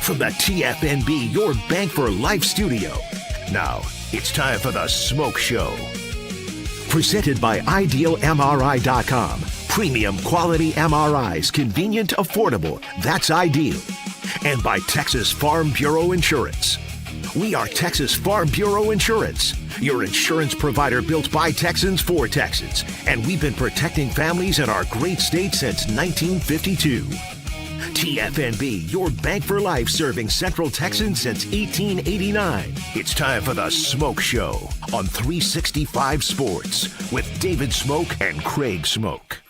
from the TFNB Your Bank for Life studio. Now, it's time for the SMOAK Show. Presented by IdealMRI.com. Premium quality MRIs, convenient, affordable. That's ideal. And by Texas Farm Bureau Insurance. We are Texas Farm Bureau Insurance, your insurance provider built by Texans for Texans. And we've been protecting families in our great state since 1952. TFNB, your bank for life, serving Central Texans since 1889. It's time for the SMOAK Show on 365 Sports with David Smoke and Craig Smoke.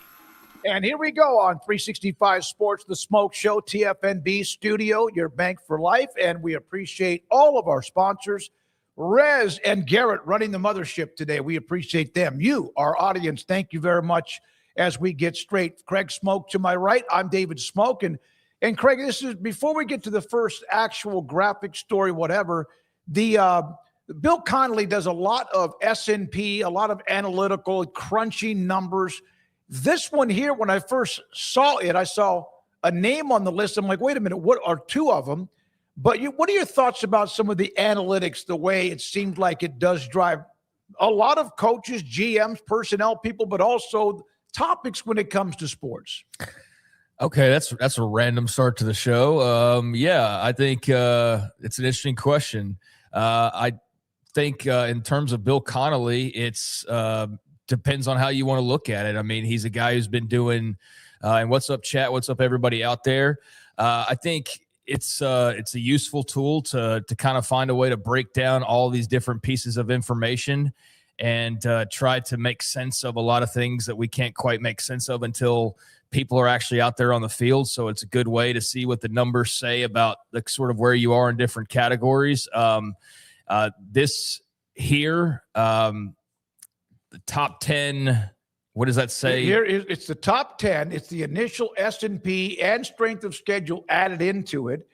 And here we go on 365 Sports, the SMOAK Show, TFNB Studio, your bank for life. And we appreciate all of our sponsors, Rez and Garrett running the mothership today. We appreciate them. You, our audience, thank you very much as we get straight. Craig Smoke to my right. I'm David Smoke. And Craig, this is before we get to the first actual graphic story, whatever, Bill Connolly does a lot of S&P, a lot of analytical crunching numbers. This one here, when I first saw it, I saw a name on the list. I'm like, wait a minute, what are two of them? But what are your thoughts about some of the analytics, the way it seems like it does drive a lot of coaches, GMs, personnel people, but also topics when it comes to sports? Okay, that's a random start to the show. Yeah, I think it's an interesting question. I think in terms of Bill Connolly, it's depends on how you want to look at it. I mean, he's a guy who's been doing and what's up, chat? What's up, everybody out there? I think it's a useful tool to kind of find a way to break down all these different pieces of information and try to make sense of a lot of things that we can't quite make sense of until people are actually out there on the field. So it's a good way to see what the numbers say about the sort of where you are in different categories. This here, the top 10, what does that say? Here it's the top 10. It's the initial S&P and strength of schedule added into it.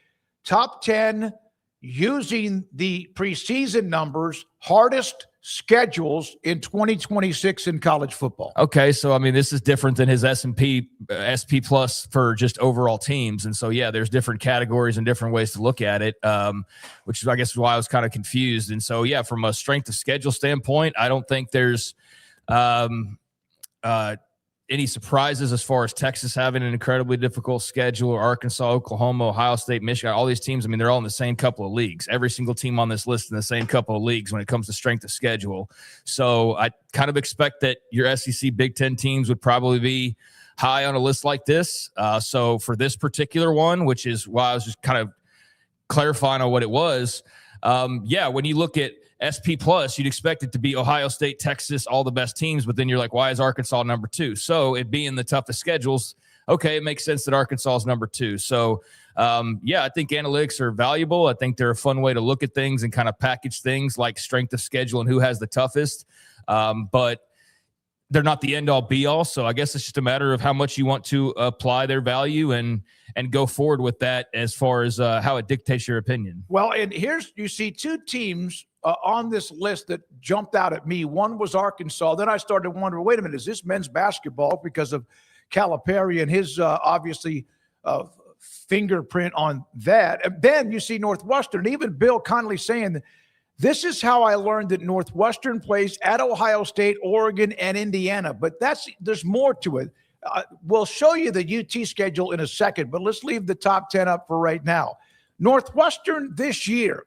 Top 10 using the preseason numbers, hardest schedules in 2026 in college football. Okay, so I mean, this is different than his S&P SP plus for just overall teams, and so yeah, there's different categories and different ways to look at it, which is, I guess, why I was kind of confused. And so yeah, from a strength of schedule standpoint, I don't think there's any surprises as far as Texas having an incredibly difficult schedule, or Arkansas, Oklahoma, Ohio State, Michigan, all these teams. I mean, they're all in the same couple of leagues. Every single team on this list in the same couple of leagues when it comes to strength of schedule. So I kind of expect that your SEC Big Ten teams would probably be high on a list like this. So for this particular one, which is why I was just kind of clarifying on what it was. Yeah, when you look at SP plus, you'd expect it to be Ohio State, Texas, all the best teams, but then you're like, why is Arkansas number 2? So it being the toughest schedules, okay, it makes sense that Arkansas is number 2. So yeah, I think analytics are valuable. I think they're a fun way to look at things and kind of package things like strength of schedule and who has the toughest. But they're not the end all be all. So I guess it's just a matter of how much you want to apply their value and go forward with that as far as how it dictates your opinion. Well, and here's, you see two teams on this list that jumped out at me. One was Arkansas. Then I started wondering, wait a minute, is this men's basketball because of Calipari and his obviously fingerprint on that? And then you see Northwestern, even Bill Connolly saying, this is how I learned that Northwestern plays at Ohio State, Oregon, and Indiana. But there's more to it. We'll show you the UT schedule in a second, but let's leave the top 10 up for right now. Northwestern this year,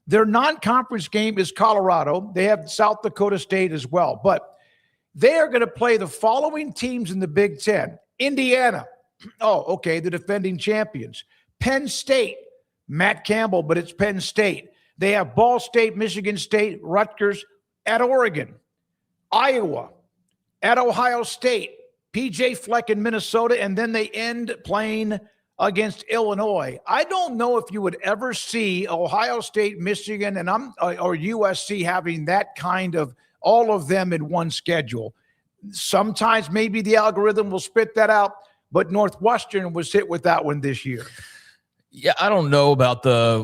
their non-conference game is Colorado. They have South Dakota State as well. But they are going to play the following teams in the Big Ten. Indiana, oh, okay, the defending champions. Penn State, Matt Campbell, but it's Penn State. They have Ball State, Michigan State, Rutgers, at Oregon. Iowa, at Ohio State. PJ Fleck in Minnesota, and then they end playing against Illinois. I don't know if you would ever see Ohio State, Michigan, and or USC having that kind of all of them in one schedule. Sometimes maybe the algorithm will spit that out, but Northwestern was hit with that one this year. Yeah, I don't know about the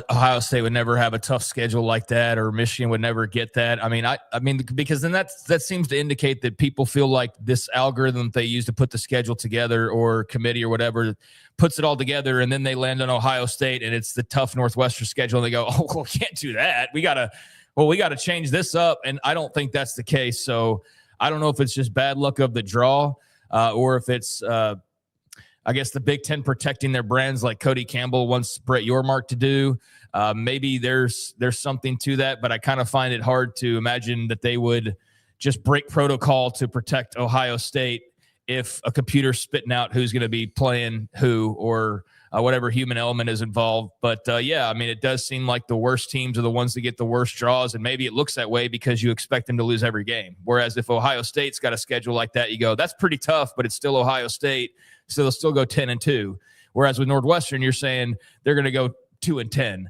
Ohio State would never have a tough schedule like that, or Michigan would never get that. I mean, because then that seems to indicate that people feel like this algorithm they use to put the schedule together, or committee or whatever, puts it all together, and then they land on Ohio State and it's the tough Northwestern schedule, and they go, "Oh, well, we can't do that. We gotta change this up." And I don't think that's the case. So I don't know if it's just bad luck of the draw, or if it's I guess the Big Ten protecting their brands like Cody Campbell wants Brett Yormark to do. Maybe there's something to that, but I kind of find it hard to imagine that they would just break protocol to protect Ohio State if a computer's spitting out who's going to be playing who, or whatever human element is involved. But yeah, I mean, it does seem like the worst teams are the ones that get the worst draws, and maybe it looks that way because you expect them to lose every game. Whereas if Ohio State's got a schedule like that, you go, that's pretty tough, but it's still Ohio State, so they'll still go 10-2. Whereas with Northwestern, you're saying they're going to go 2-10.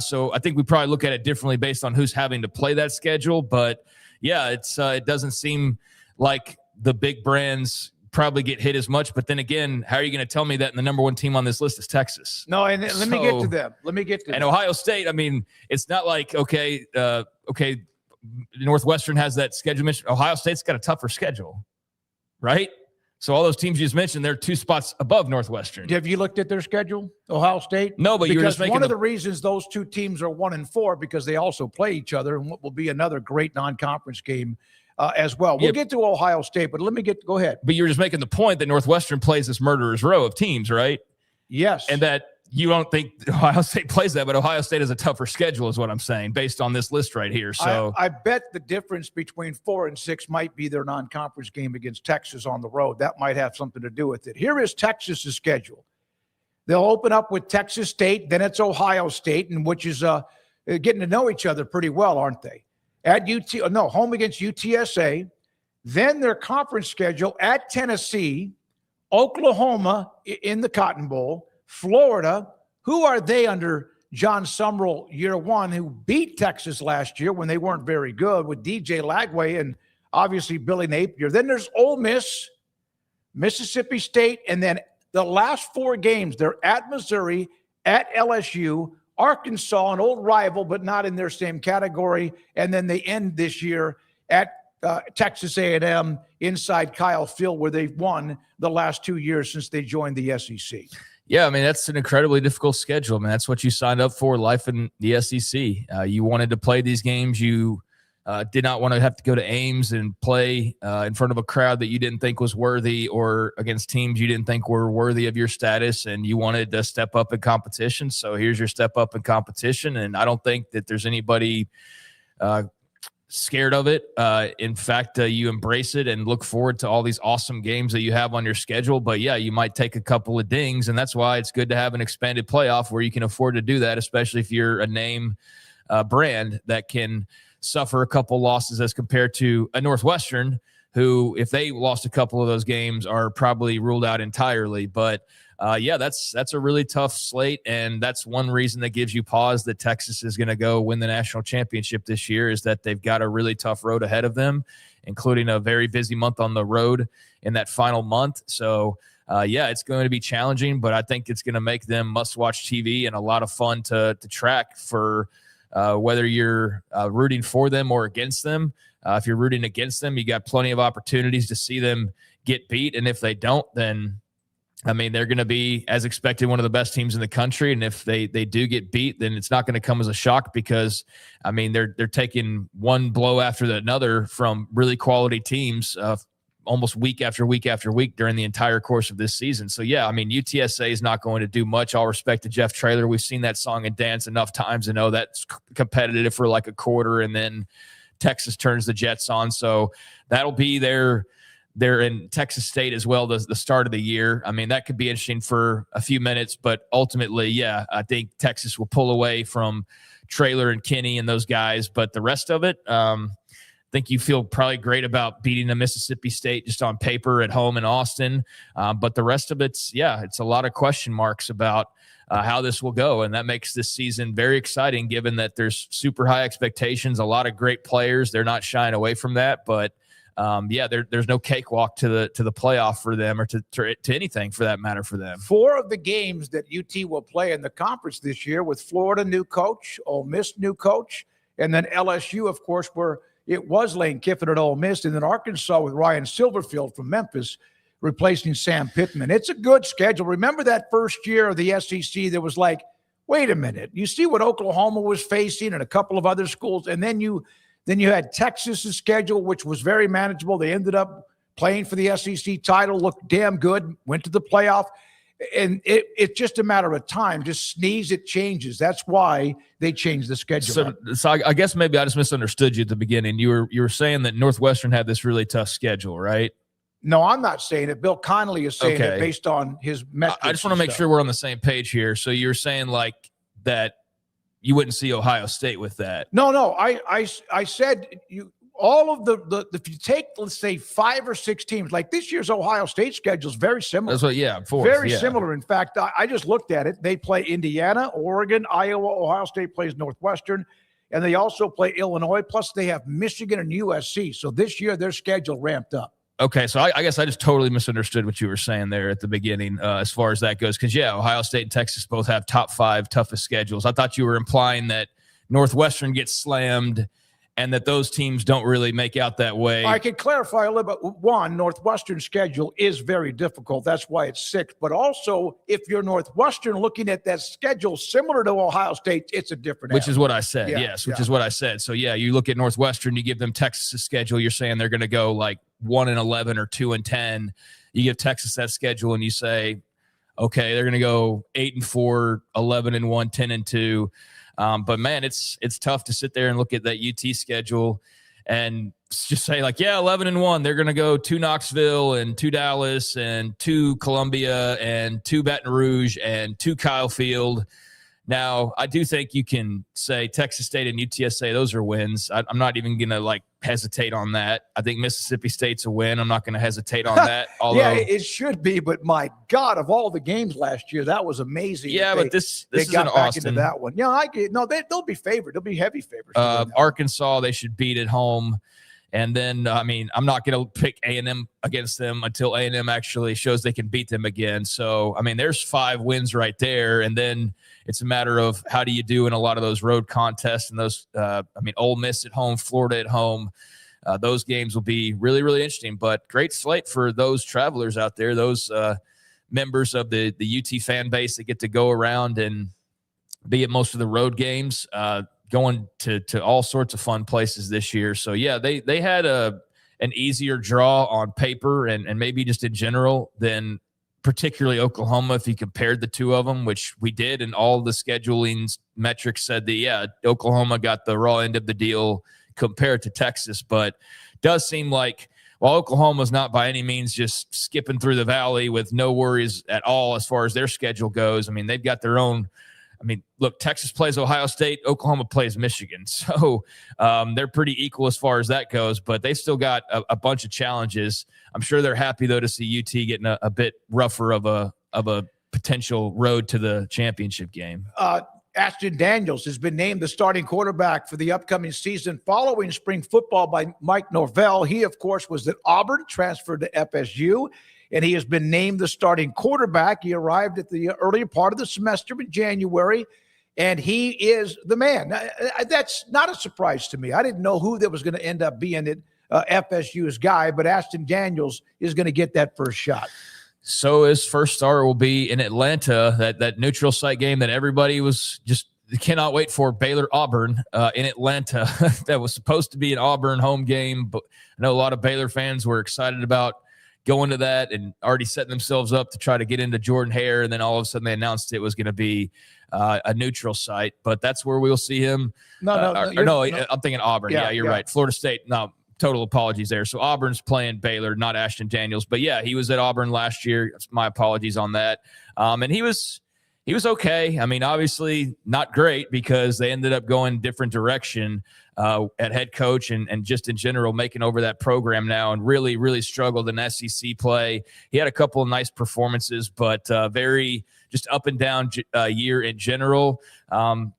So I think we probably look at it differently based on who's having to play that schedule. But yeah, it doesn't seem like the big brands probably get hit as much. But then again, how are you going to tell me that the number one team on this list is Texas? No, and let me get to them. And Ohio State, I mean, it's not like, okay, Northwestern has that schedule. Ohio State's got a tougher schedule, right? So all those teams you just mentioned, they're 2 spots above Northwestern. Have you looked at their schedule, Ohio State? No, but you're just making one of the reasons those two teams are 1-4 because they also play each other, and what will be another great non-conference game as well. We'll get to Ohio State, but go ahead. But you're just making the point that Northwestern plays this murderer's row of teams, right? Yes. And that you don't think Ohio State plays that, but Ohio State has a tougher schedule is what I'm saying based on this list right here. So I bet the difference between 4 and 6 might be their non-conference game against Texas on the road. That might have something to do with it. Here is Texas's schedule. They'll open up with Texas State, then it's Ohio State, and which is getting to know each other pretty well, aren't they? Home against UTSA, then their conference schedule at Tennessee, Oklahoma in the Cotton Bowl, Florida, who are they under John Sumrall year one, who beat Texas last year when they weren't very good with DJ Lagway and obviously Billy Napier. Then there's Ole Miss, Mississippi State, and then the last 4 games, they're at Missouri, at LSU, Arkansas, an old rival, but not in their same category. And then they end this year at Texas A&M inside Kyle Field, where they've won the last 2 years since they joined the SEC. Yeah, I mean, that's an incredibly difficult schedule. I mean, that's what you signed up for, life in the SEC. You wanted to play these games. You did not want to have to go to Ames and play in front of a crowd that you didn't think was worthy, or against teams you didn't think were worthy of your status, and you wanted to step up in competition. So here's your step up in competition, and I don't think that there's anybody scared of it. In fact, you embrace it and look forward to all these awesome games that you have on your schedule. But yeah, you might take a couple of dings, and that's why it's good to have an expanded playoff where you can afford to do that, especially if you're a name brand that can suffer a couple losses as compared to a Northwestern, who, if they lost a couple of those games, are probably ruled out entirely. But yeah, that's a really tough slate, and that's one reason that gives you pause that Texas is going to go win the national championship this year, is that they've got a really tough road ahead of them, including a very busy month on the road in that final month. So yeah, it's going to be challenging, but I think it's going to make them must-watch TV and a lot of fun to track for whether you're rooting for them or against them. If you're rooting against them, you got plenty of opportunities to see them get beat, and if they don't, then I mean, they're going to be, as expected, one of the best teams in the country. And if they do get beat, then it's not going to come as a shock, because, I mean, they're taking one blow after another from really quality teams almost week after week after week during the entire course of this season. So, yeah, I mean, UTSA is not going to do much. All respect to Jeff Traylor. We've seen that song and dance enough times to know that's competitive for like a quarter, and then Texas turns the Jets on. So that'll be they're in Texas State as well, the start of the year. I mean, that could be interesting for a few minutes, but ultimately, yeah, I think Texas will pull away from Traylor and Kenny and those guys. But the rest of it, I think you feel probably great about beating the Mississippi State just on paper at home in Austin. But the rest of it's a lot of question marks about how this will go. And that makes this season very exciting, given that there's super high expectations, a lot of great players. They're not shying away from that, but there's no cakewalk to the playoff for them, or to anything for that matter for them. 4 of the games that UT will play in the conference this year, with Florida new coach, Ole Miss new coach, and then LSU, of course, where it was Lane Kiffin at Ole Miss, and then Arkansas with Ryan Silverfield from Memphis replacing Sam Pittman. It's a good schedule. Remember that first year of the SEC, there was like, wait a minute, you see what Oklahoma was facing and a couple of other schools, and then you had Texas's schedule, which was very manageable. They ended up playing for the SEC title, looked damn good, went to the playoff. And it's just a matter of time. Just sneeze, it changes. That's why they changed the schedule. So I guess maybe I just misunderstood you at the beginning. You were saying that Northwestern had this really tough schedule, right? No, I'm not saying it. Bill Connolly is saying it based on his metrics. I just want to make sure we're on the same page here. So you're saying like that you wouldn't see Ohio State with that? No. I said all of the if you take, let's say, 5 or 6 teams, like this year's Ohio State schedule is very similar. That's what, very similar. In fact, I just looked at it. They play Indiana, Oregon, Iowa. Ohio State plays Northwestern, and they also play Illinois. Plus, they have Michigan and USC. So this year, their schedule ramped up. Okay, so I guess I just totally misunderstood what you were saying there at the beginning as far as that goes. Because, Ohio State and Texas both have top 5 toughest schedules. I thought you were implying that Northwestern gets slammed and that those teams don't really make out that way. I can clarify a little bit. One, Northwestern's schedule is very difficult. That's why it's 6th. But also, if you're Northwestern looking at that schedule similar to Ohio State, it's a different Which is what I said, which is what I said. So, you look at Northwestern, you give them Texas' schedule, you're saying they're going to go like 1-11 or 2-10. You give Texas that schedule and you say, okay, they're going to go 8-4, 11-1, 10-2. But man, it's tough to sit there and look at that UT schedule and just say like, 11-1, they're going to go 2 Knoxville and 2 Dallas and 2 Columbia and 2 Baton Rouge and 2 Kyle Field. Now, I do think you can say Texas State and UTSA, those are wins. I'm not even going to hesitate on that. I think Mississippi State's a win. I'm not going to hesitate on that. Although, it should be, but my God, of all the games last year, that was amazing. Yeah, but this is got in back Austin. into that one. They'll be favored. They'll be heavy favorites. Arkansas, they should beat at home. And then, I'm not going to pick A&M against them until A&M actually shows they can beat them again. So, there's 5 wins right there. And then it's a matter of how do you do in a lot of those road contests and those, Ole Miss at home, Florida at home. Those games will be really, really interesting. But great slate for those travelers out there, those members of the UT fan base that get to go around and be at most of the road games. Going to all sorts of fun places this year. So, they had an easier draw on paper and maybe just in general than particularly Oklahoma if you compared the two of them, which we did, and all the scheduling metrics said that, Oklahoma got the raw end of the deal compared to Texas. But it does seem like while Oklahoma's not by any means just skipping through the valley with no worries at all as far as their schedule goes, they've got their own – look, Texas plays Ohio State, Oklahoma plays Michigan. So they're pretty equal as far as that goes, but they've still got a bunch of challenges. I'm sure they're happy, though, to see UT getting a bit rougher of a potential road to the championship game. Ashton Daniels has been named the starting quarterback for the upcoming season following spring football by Mike Norvell. He, of course, was at Auburn, transferred to FSU, and he has been named the starting quarterback. He arrived at the earlier part of the semester in January, and he is the man. That's not a surprise to me. I didn't know who that was going to end up being it, FSU's guy, but Ashton Daniels is going to get that first shot. So his first start will be in Atlanta, that neutral site game that everybody was just cannot wait for, Baylor-Auburn in Atlanta. That was supposed to be an Auburn home game, but I know a lot of Baylor fans were excited about going to that and already setting themselves up to try to get into Jordan-Hare, and then all of a sudden they announced it was going to be a neutral site. But that's where we'll see him. No, I'm thinking Auburn. Yeah, you're right. Florida State, no, total apologies there. So Auburn's playing Baylor, not Ashton Daniels. But, he was at Auburn last year. My apologies on that. And he was okay. Obviously not great because they ended up going different direction at head coach and just in general making over that program now, and really, really struggled in SEC play. He had a couple of nice performances, but very just up and down year in general.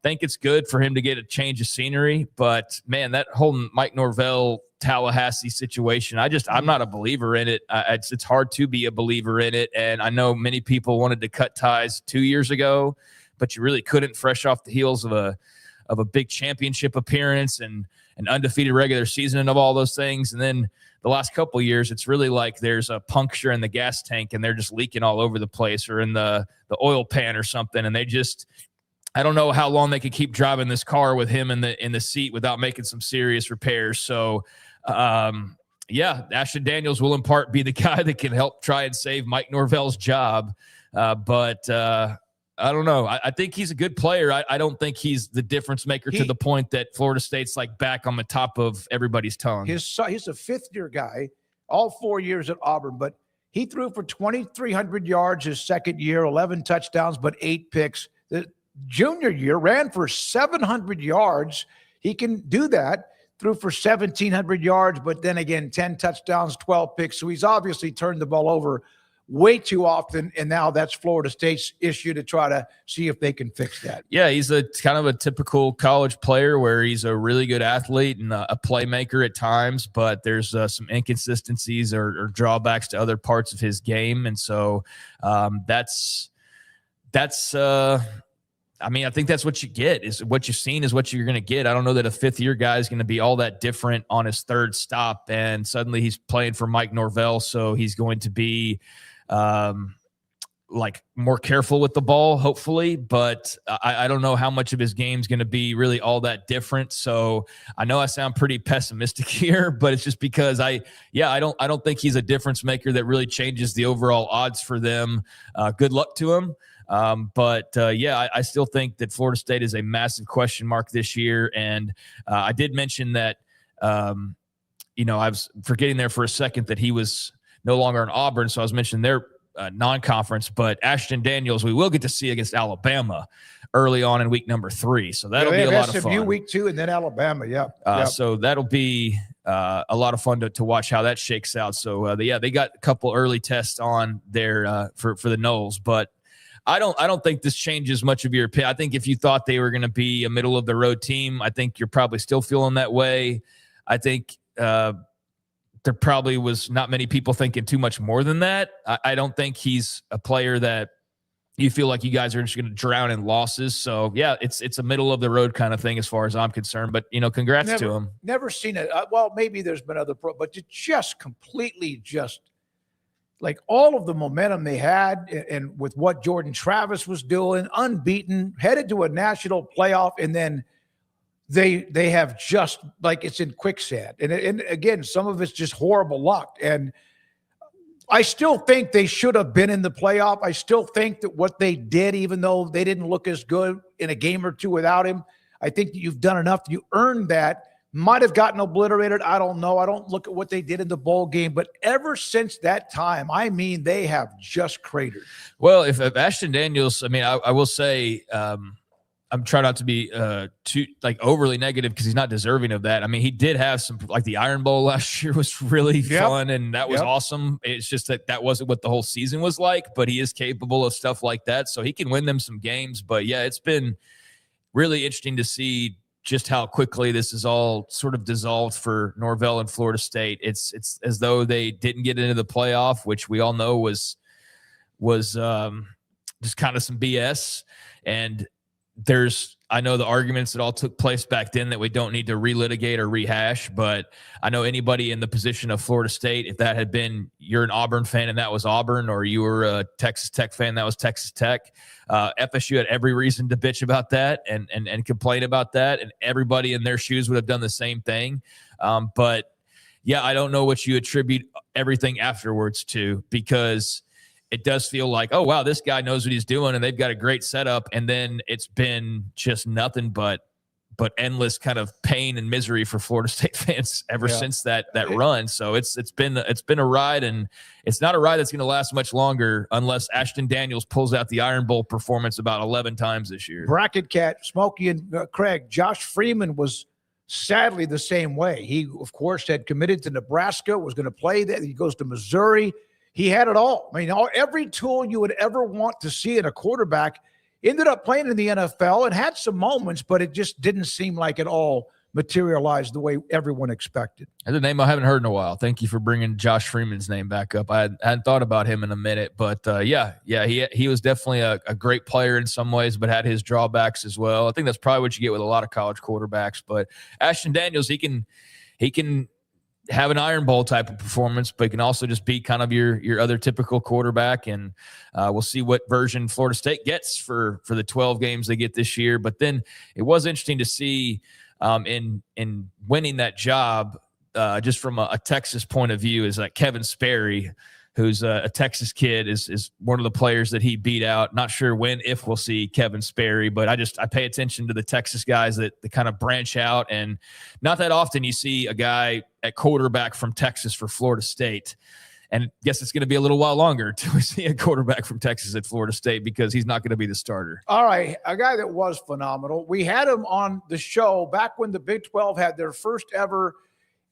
Think it's good for him to get a change of scenery, but man, that whole Mike Norvell Tallahassee situation, I'm not a believer in it. It's hard to be a believer in it, and I know many people wanted to cut ties 2 years ago, but you really couldn't, fresh off the heels of a big championship appearance and an undefeated regular season and of all those things. And then the last couple of years, it's really like there's a puncture in the gas tank and they're just leaking all over the place, or in the oil pan or something. And I don't know how long they could keep driving this car with him in the seat without making some serious repairs. So, Ashton Daniels will in part be the guy that can help try and save Mike Norvell's job. But I don't know. I think he's a good player. I don't think he's the difference maker to the point that Florida State's like back on the top of everybody's tongue. He's a fifth-year guy, all 4 years at Auburn, but he threw for 2,300 yards his second year, 11 touchdowns, but 8 picks. The junior year ran for 700 yards. He can do that. Threw for 1,700 yards, but then again, 10 touchdowns, 12 picks. So he's obviously turned the ball over way too often, and now that's Florida State's issue to try to see if they can fix that. Yeah, he's a kind of a typical college player where he's a really good athlete and a playmaker at times, but there's some inconsistencies or drawbacks to other parts of his game, and so that's I think that's what you get. Is what you've seen is what you're going to get. I don't know that a fifth-year guy is going to be all that different on his third stop, and suddenly he's playing for Mike Norvell, so he's going to be like more careful with the ball, hopefully. But I don't know how much of his game's going to be really all that different. So I know I sound pretty pessimistic here, but it's just because I don't think he's a difference maker that really changes the overall odds for them. Good luck to him. I still think that Florida State is a massive question mark this year. And I did mention that, I was forgetting there for a second that he was no longer in Auburn. So I was mentioning their non-conference, but Ashton Daniels, we will get to see against Alabama early on in week number 3. So that'll be a lot of fun. Week 2 and then Alabama. Yeah. So that'll be a lot of fun to watch how that shakes out. So they got a couple early tests on there for the Noles, but I don't think this changes much of your opinion. I think if you thought they were going to be a middle of the road team, I think you're probably still feeling that way. I think there probably was not many people thinking too much more than that. I don't think he's a player that you feel like you guys are just going to drown in losses. So yeah, it's a middle of the road kind of thing as far as I'm concerned. But congrats to him. Never seen it. Well, maybe there's been other but you just completely like all of the momentum they had and with what Jordan Travis was doing, unbeaten, headed to a national playoff, and then they have just like it's in quicksand. And again, some of it's just horrible luck. And I still think they should have been in the playoff. I still think that what they did, even though they didn't look as good in a game or two without him, I think that you've done enough. You earned that. Might have gotten obliterated. I don't know. I don't look at what they did in the bowl game. But ever since that time, they have just cratered. Well, if Ashton Daniels, I will say I'm trying not to be too overly negative because he's not deserving of that. He did have some, like the Iron Bowl last year was really fun, and that was awesome. It's just that wasn't what the whole season was like, but he is capable of stuff like that. So he can win them some games. But yeah, it's been really interesting to see just how quickly this is all sort of dissolved for Norvell and Florida State. It's as though they didn't get into the playoff, which we all know was just kind of some BS. And I know the arguments that all took place back then that we don't need to relitigate or rehash, but I know anybody in the position of Florida State, if that had been, you're an Auburn fan and that was Auburn, or you were a Texas Tech fan, that was Texas Tech. FSU had every reason to bitch about that and complain about that, and everybody in their shoes would have done the same thing. But yeah, I don't know what you attribute everything afterwards to, because it does feel like, oh, wow, this guy knows what he's doing and they've got a great setup. And then it's been just nothing but endless kind of pain and misery for Florida State fans ever since that run. So it's been a ride, and it's not a ride that's going to last much longer unless Ashton Daniels pulls out the Iron Bowl performance about 11 times this year. Bracket Cat, Smokey, and Craig, Josh Freeman was sadly the same way. He, of course, had committed to Nebraska, was going to play there. He goes to Missouri. he had it all. I mean, every tool you would ever want to see in a quarterback. Ended up playing in the NFL and had some moments, but it just didn't seem like it all materialized the way everyone expected. That's a name I haven't heard in a while. Thank you for bringing Josh Freeman's name back up. I hadn't thought about him in a minute, but he was definitely a great player in some ways, but had his drawbacks as well. I think that's probably what you get with a lot of college quarterbacks. But Ashton Daniels, he can have an Iron Bowl type of performance, but can also just be kind of your other typical quarterback. And we'll see what version Florida State gets for the 12 games they get this year. But then it was interesting to see in winning that job, just from a Texas point of view, is that Kevin Sperry, who's a Texas kid, is one of the players that he beat out. Not sure when, if we'll see Kevin Sperry, but I pay attention to the Texas guys that kind of branch out, and not that often you see a guy at quarterback from Texas for Florida State. And I guess it's going to be a little while longer till we see a quarterback from Texas at Florida State, because he's not going to be the starter. All right, a guy that was phenomenal. We had him on the show back when the Big 12 had their first ever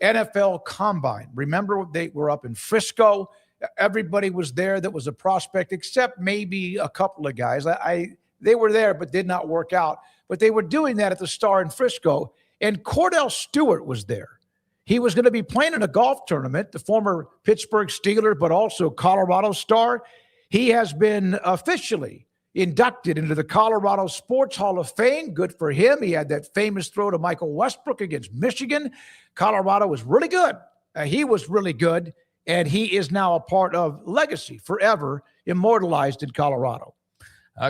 NFL Combine. Remember, they were up in Frisco. Everybody was there that was a prospect, except maybe a couple of guys. They were there but did not work out. But they were doing that at the Star in Frisco, and Cordell Stewart was there. He was going to be playing in a golf tournament, the former Pittsburgh Steeler, but also Colorado Star. He has been officially inducted into the Colorado Sports Hall of Fame. Good for him. He had that famous throw to Michael Westbrook against Michigan. Colorado was really good. He was really good. And he is now a part of legacy, forever immortalized in Colorado.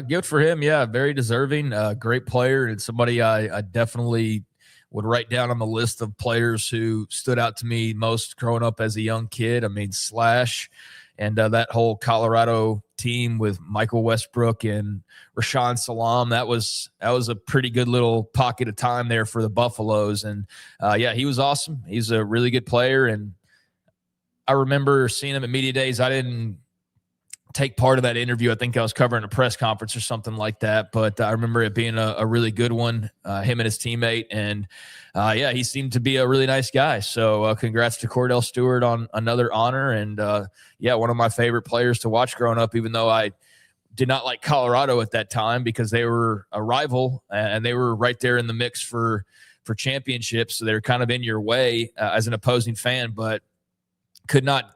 Good for him. Yeah, very deserving. Great player, and somebody I definitely would write down on the list of players who stood out to me most growing up as a young kid. I mean, Slash and that whole Colorado team with Michael Westbrook and Rashawn Salam. That was a pretty good little pocket of time there for the Buffaloes. And he was awesome. He's a really good player, and I remember seeing him at media days. I didn't take part of that interview. I think I was covering a press conference or something like that. But I remember it being a really good one, him and his teammate. And, he seemed to be a really nice guy. So congrats to Cordell Stewart on another honor. And, one of my favorite players to watch growing up, even though I did not like Colorado at that time because they were a rival and they were right there in the mix for championships. So they're kind of in your way as an opposing fan, but could not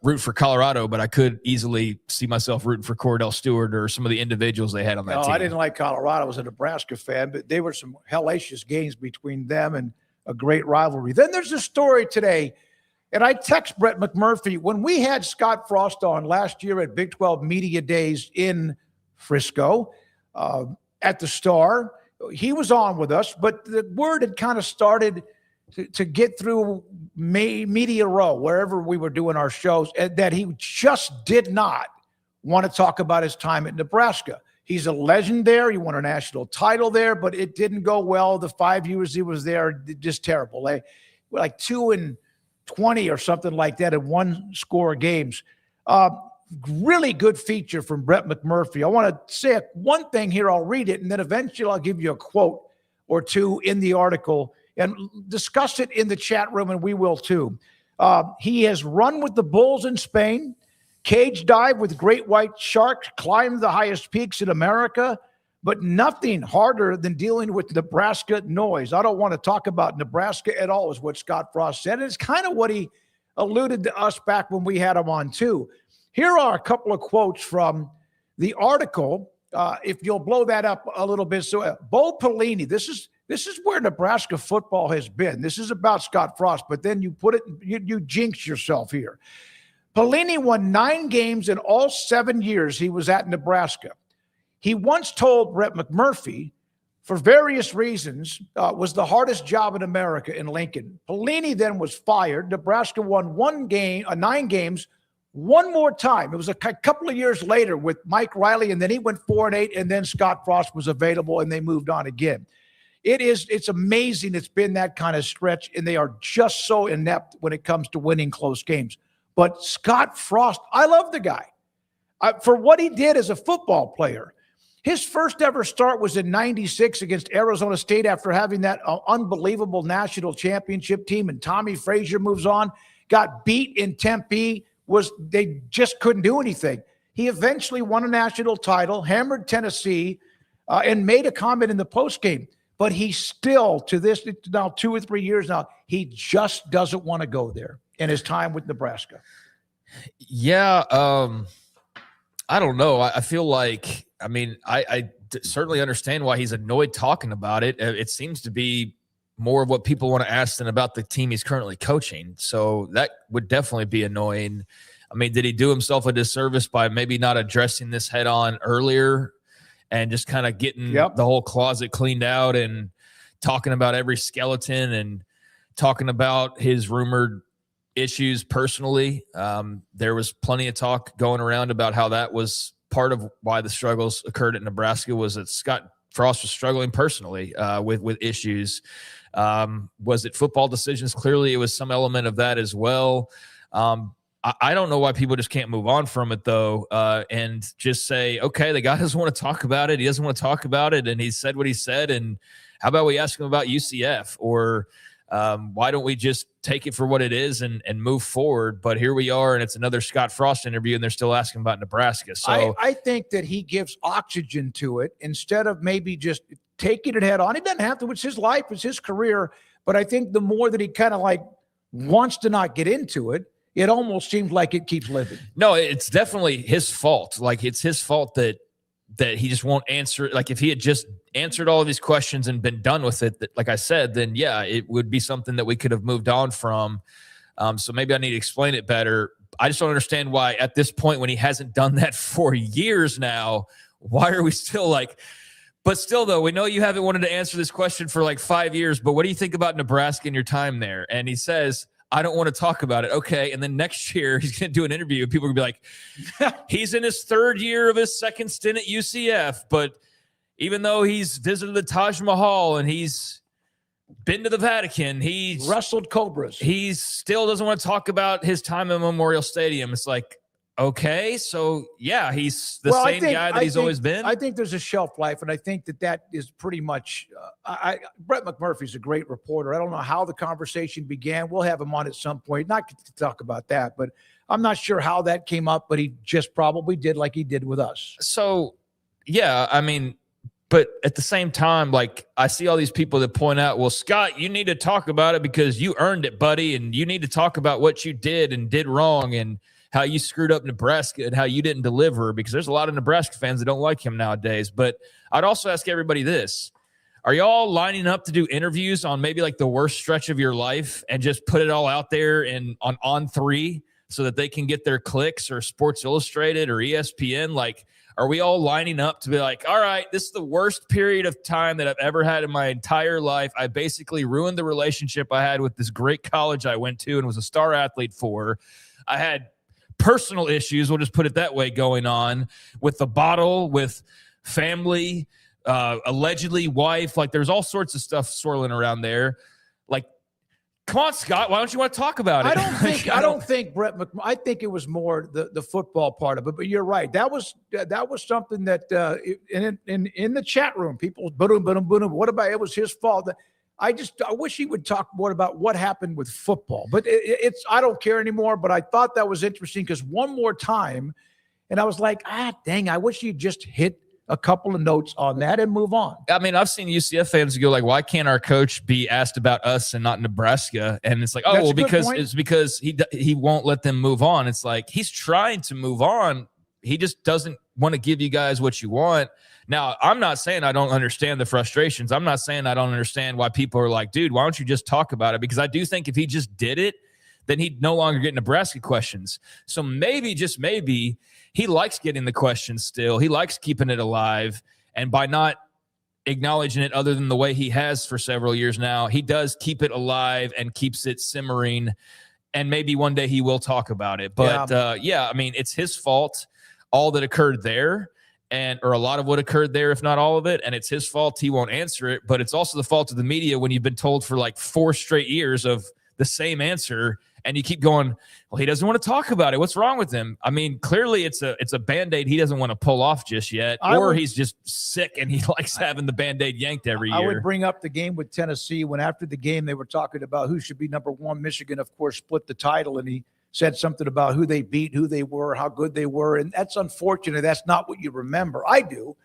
root for Colorado, but I could easily see myself rooting for Cordell Stewart or some of the individuals they had on that team. I didn't like Colorado. I was a Nebraska fan, but they were some hellacious games between them and a great rivalry. Then there's a story today, and I text Brett McMurphy. When we had Scott Frost on last year at Big 12 Media Days in Frisco at the Star, he was on with us, but the word had kind of started to get through Media Row, wherever we were doing our shows, that he just did not want to talk about his time at Nebraska. He's a legend there. He won a national title there, but it didn't go well. The 5 years he was there, just terrible. Like 2-20 or something like that in one score games. Really good feature from Brett McMurphy. I want to say one thing here. I'll read it, and then eventually I'll give you a quote or two in the article and discuss it in the chat room, and we will too. He has run with the Bulls in Spain, cage dive with great white sharks, climbed the highest peaks in America, but nothing harder than dealing with Nebraska noise. I don't want to talk about Nebraska at all, is what Scott Frost said. And it's kind of what he alluded to us back when we had him on too. Here are a couple of quotes from the article. If you'll blow that up a little bit. So Bo Pelini, this is where Nebraska football has been. This is about Scott Frost, but then you put it, you jinx yourself here. Pelini won 9 games in all 7 years he was at Nebraska. He once told Brett McMurphy, for various reasons, was the hardest job in America in Lincoln. Pelini then was fired. Nebraska won 9 games, one more time. It was a couple of years later with Mike Riley, and then he went 4-8, and then Scott Frost was available, and they moved on again. It's amazing it's been that kind of stretch, and they are just so inept when it comes to winning close games. But Scott Frost, I love the guy. For what he did as a football player. His first ever start was in 96 against Arizona State after having that unbelievable national championship team, and Tommy Frazier moves on. got beat in Tempe, they just couldn't do anything. He eventually won a national title, hammered Tennessee, and made a comment in the postgame. But he still, to this now 2 or 3 years now, he just doesn't want to go there in his time with Nebraska. Yeah, I don't know. I feel like, I mean, I certainly understand why he's annoyed talking about it. It seems to be more of what people want to ask than about the team he's currently coaching. So that would definitely be annoying. I mean, did he do himself a disservice by maybe not addressing this head on earlier and just kind of getting the whole closet cleaned out and talking about every skeleton and talking about his rumored issues personally? There was plenty of talk going around about how that was part of why the struggles occurred at Nebraska, was that Scott Frost was struggling personally with issues. Was it football decisions? Clearly, it was some element of that as well. I don't know why people just can't move on from it, though, and just say, okay, the guy doesn't want to talk about it. He doesn't want to talk about it, and he said what he said, and how about we ask him about UCF? Or why don't we just take it for what it is and move forward? But here we are, and it's another Scott Frost interview, and they're still asking about Nebraska. So I think that he gives oxygen to it instead of maybe just taking it head on. He doesn't have to. It's his life. It's his career. But I think the more that he kind of like wants to not get into it, it almost seems like it keeps living. No, it's definitely his fault. Like, it's his fault that he just won't answer. Like, if he had just answered all of these questions and been done with it, like I said, then yeah, it would be something that we could have moved on from. So maybe I need to explain it better. I just don't understand why at this point, when he hasn't done that for years now, why are we still like, but still though, we know you haven't wanted to answer this question for like 5 years, but what do you think about Nebraska and your time there? And he says, I don't want to talk about it. Okay. And then next year he's going to do an interview and people are going to be like, he's in his 3rd year of his 2nd stint at UCF, but even though he's visited the Taj Mahal and he's been to the Vatican, he's wrestled cobras, he still doesn't want to talk about his time at Memorial Stadium. It's like, okay, so yeah, he's the same guy that he's always been. I think there's a shelf life, and I think that is pretty much Brett McMurphy's a great reporter. I don't know how the conversation began. We'll have him on at some point, not to talk about that, but I'm not sure how that came up, but he just probably did like he did with us. So, yeah, I mean, but at the same time, like, I see all these people that point out, well, Scott, you need to talk about it because you earned it, buddy, and you need to talk about what you did and did wrong and how you screwed up Nebraska and how you didn't deliver, because there's a lot of Nebraska fans that don't like him nowadays. But I'd also ask everybody this. Are y'all lining up to do interviews on maybe like the worst stretch of your life and just put it all out there and on 3 so that they can get their clicks, or Sports Illustrated or ESPN? Like, are we all lining up to be like, all right, this is the worst period of time that I've ever had in my entire life. I basically ruined the relationship I had with this great college I went to and was a star athlete for. I had personal issues, we'll just put it that way, going on with the bottle, with family, allegedly wife. Like, there's all sorts of stuff swirling around there. Like, come on, Scott, why don't you want to talk about it? I don't think Brett McMurphy. I think it was more the football part of it. But you're right. That was something that in the chat room, people boom. What about it was his fault? I wish he would talk more about what happened with football, but I don't care anymore. But I thought that was interesting because one more time, and I was like, dang, I wish he'd just hit a couple of notes on that and move on. I mean, I've seen UCF fans go like, why can't our coach be asked about us and not Nebraska? And it's like, oh, well, because he won't let them move on. It's like, he's trying to move on. He just doesn't want to give you guys what you want. Now, I'm not saying I don't understand the frustrations. I'm not saying I don't understand why people are like, dude, why don't you just talk about it? Because I do think if he just did it, then he'd no longer get Nebraska questions. So maybe, just maybe, he likes getting the questions still. He likes keeping it alive. And by not acknowledging it other than the way he has for several years now, he does keep it alive and keeps it simmering. And maybe one day he will talk about it. But, I mean, it's his fault, all that occurred there. Or a lot of what occurred there, if not all of it, and it's his fault. He won't answer it, but it's also the fault of the media when you've been told for like 4 straight years of the same answer, And you keep going, well, he doesn't want to talk about it. What's wrong with him? I mean, clearly it's a Band-Aid he doesn't want to pull off just yet, or he's just sick and he likes having the Band-Aid yanked every year. I would bring up the game with Tennessee when after the game they were talking about who should be number one. Michigan, of course, split the title, and he said something about who they beat, who they were, how good they were. And that's unfortunate. That's not what you remember. I do,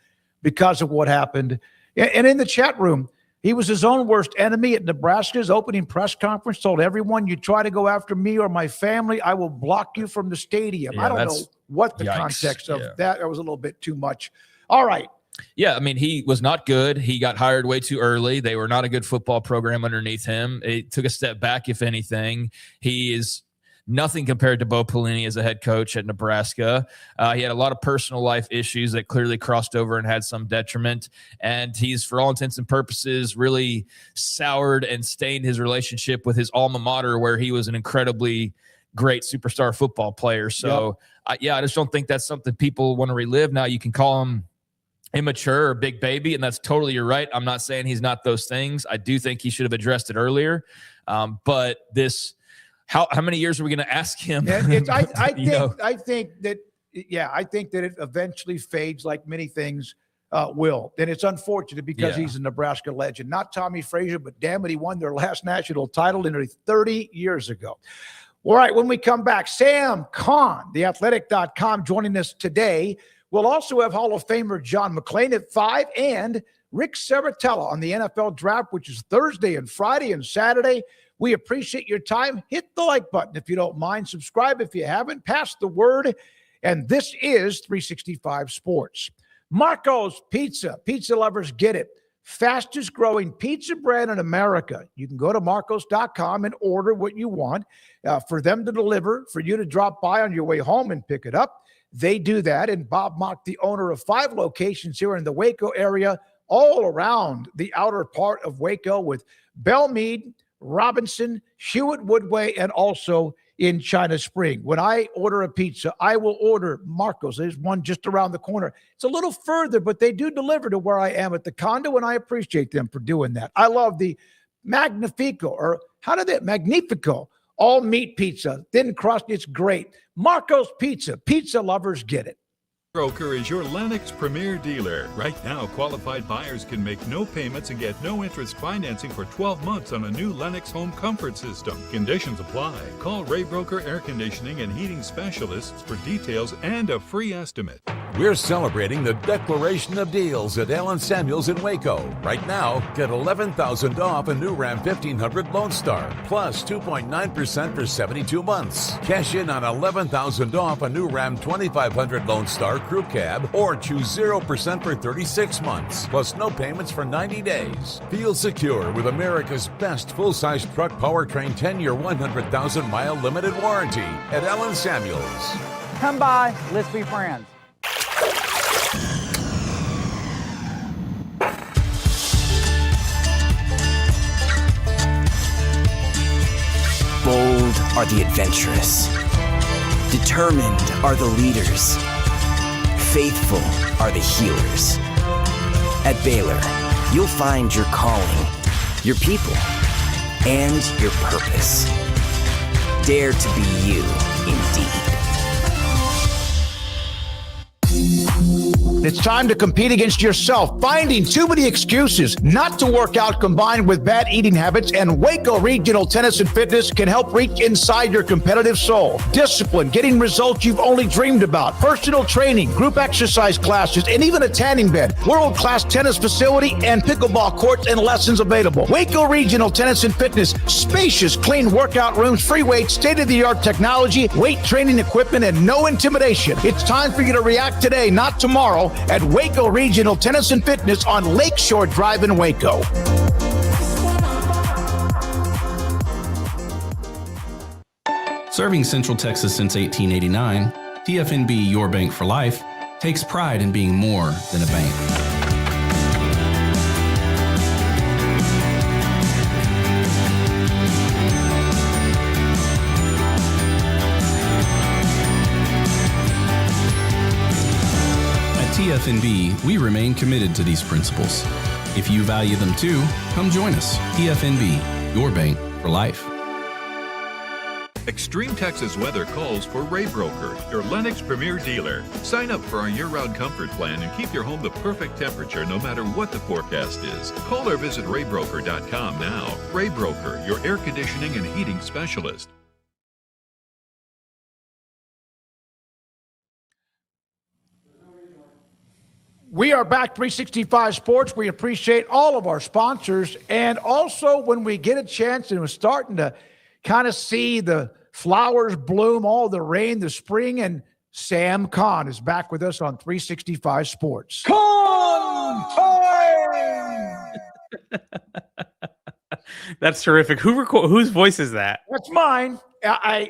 because of what happened. And in the chat room, he was his own worst enemy at Nebraska's opening press conference, told everyone, you try to go after me or my family, I will block you from the stadium. I don't know what the context of that. That was a little bit too much. All right. Yeah, I mean, he was not good. He got hired way too early. They were not a good football program underneath him. It took a step back, if anything. He is nothing compared to Bo Pelini as a head coach at Nebraska. He had a lot of personal life issues that clearly crossed over and had some detriment. And he's, for all intents and purposes, really soured and stained his relationship with his alma mater, where he was an incredibly great superstar football player. So, I just don't think that's something people want to relive. Now, you can call him immature or big baby, and that's totally, you're right. I'm not saying he's not those things. I do think he should have addressed it earlier. But this... How many years are we going to ask him? I think that it eventually fades, like many things will. And it's unfortunate because he's a Nebraska legend. Not Tommy Frazier, but damn it, he won their last national title nearly 30 years ago. All right, when we come back, Sam Kahn, theathletic.com, joining us today. We'll also have Hall of Famer John McClain at 5 and Rick Saratella on the NFL draft, which is Thursday and Friday and Saturday. We appreciate your time. Hit the like button if you don't mind. Subscribe if you haven't. Pass the word. And this is 365 Sports. Marco's Pizza. Pizza lovers get it. Fastest growing pizza brand in America. You can go to marcos.com and order what you want for them to deliver, for you to drop by on your way home and pick it up. They do that. And Bob Mock, the owner of 5 locations here in the Waco area, all around the outer part of Waco, with Belmead, Robinson, Hewitt Woodway, and also in China Spring. When I order a pizza, I will order Marco's. There's one just around the corner. It's a little further, but they do deliver to where I am at the condo, and I appreciate them for doing that. I love the Magnifico, or Magnifico, all meat pizza, thin crust. It's great. Marco's Pizza. Pizza lovers get it. Broker is your Lennox Premier dealer. Right now, qualified buyers can make no payments and get no interest financing for 12 months on a new Lennox home comfort system. Conditions apply. Call Ray Broker Air Conditioning and Heating Specialists for details and a free estimate. We're celebrating the Declaration of Deals at Allen Samuels in Waco. Right now, get $11,000 off a new Ram 1500 Lone Star, plus 2.9% for 72 months. Cash in on $11,000 off a new Ram 2500 Lone Star Crew Cab, or choose 0% for 36 months, plus no payments for 90 days. Feel secure with America's best full-size truck powertrain 10-year, 100,000-mile limited warranty at Allen Samuels. Come by, let's be friends. Bold are the adventurous. Determined are the leaders. Faithful are the healers. At Baylor, you'll find your calling, your people, and your purpose. Dare to be you, indeed. It's time to compete against yourself, finding too many excuses not to work out combined with bad eating habits, and Waco Regional Tennis and Fitness can help reach inside your competitive soul. Discipline, getting results you've only dreamed about, personal training, group exercise classes, and even a tanning bed, world-class tennis facility, and pickleball courts and lessons available. Waco Regional Tennis and Fitness, spacious, clean workout rooms, free weights, state-of-the-art technology, weight training equipment, and no intimidation. It's time for you to react today, not tomorrow, at Waco Regional Tennis and Fitness on Lakeshore Drive in Waco. Serving Central Texas since 1889, TFNB Your Bank for Life takes pride in being more than a bank. TFNB, we remain committed to these principles. If you value them too, come join us. TFNB, your bank for life. Extreme Texas weather calls for Ray Broker, your Lennox premier dealer. Sign up for our year-round comfort plan and keep your home the perfect temperature no matter what the forecast is. Call or visit raybroker.com now. Ray Broker, your air conditioning and heating specialist. We are back, 365 Sports. We appreciate all of our sponsors. And also, when we get a chance and we're starting to kind of see the flowers bloom, all the rain, the spring, and Sam Kahn is back with us on 365 Sports. That's terrific. Whose voice is that? That's mine. I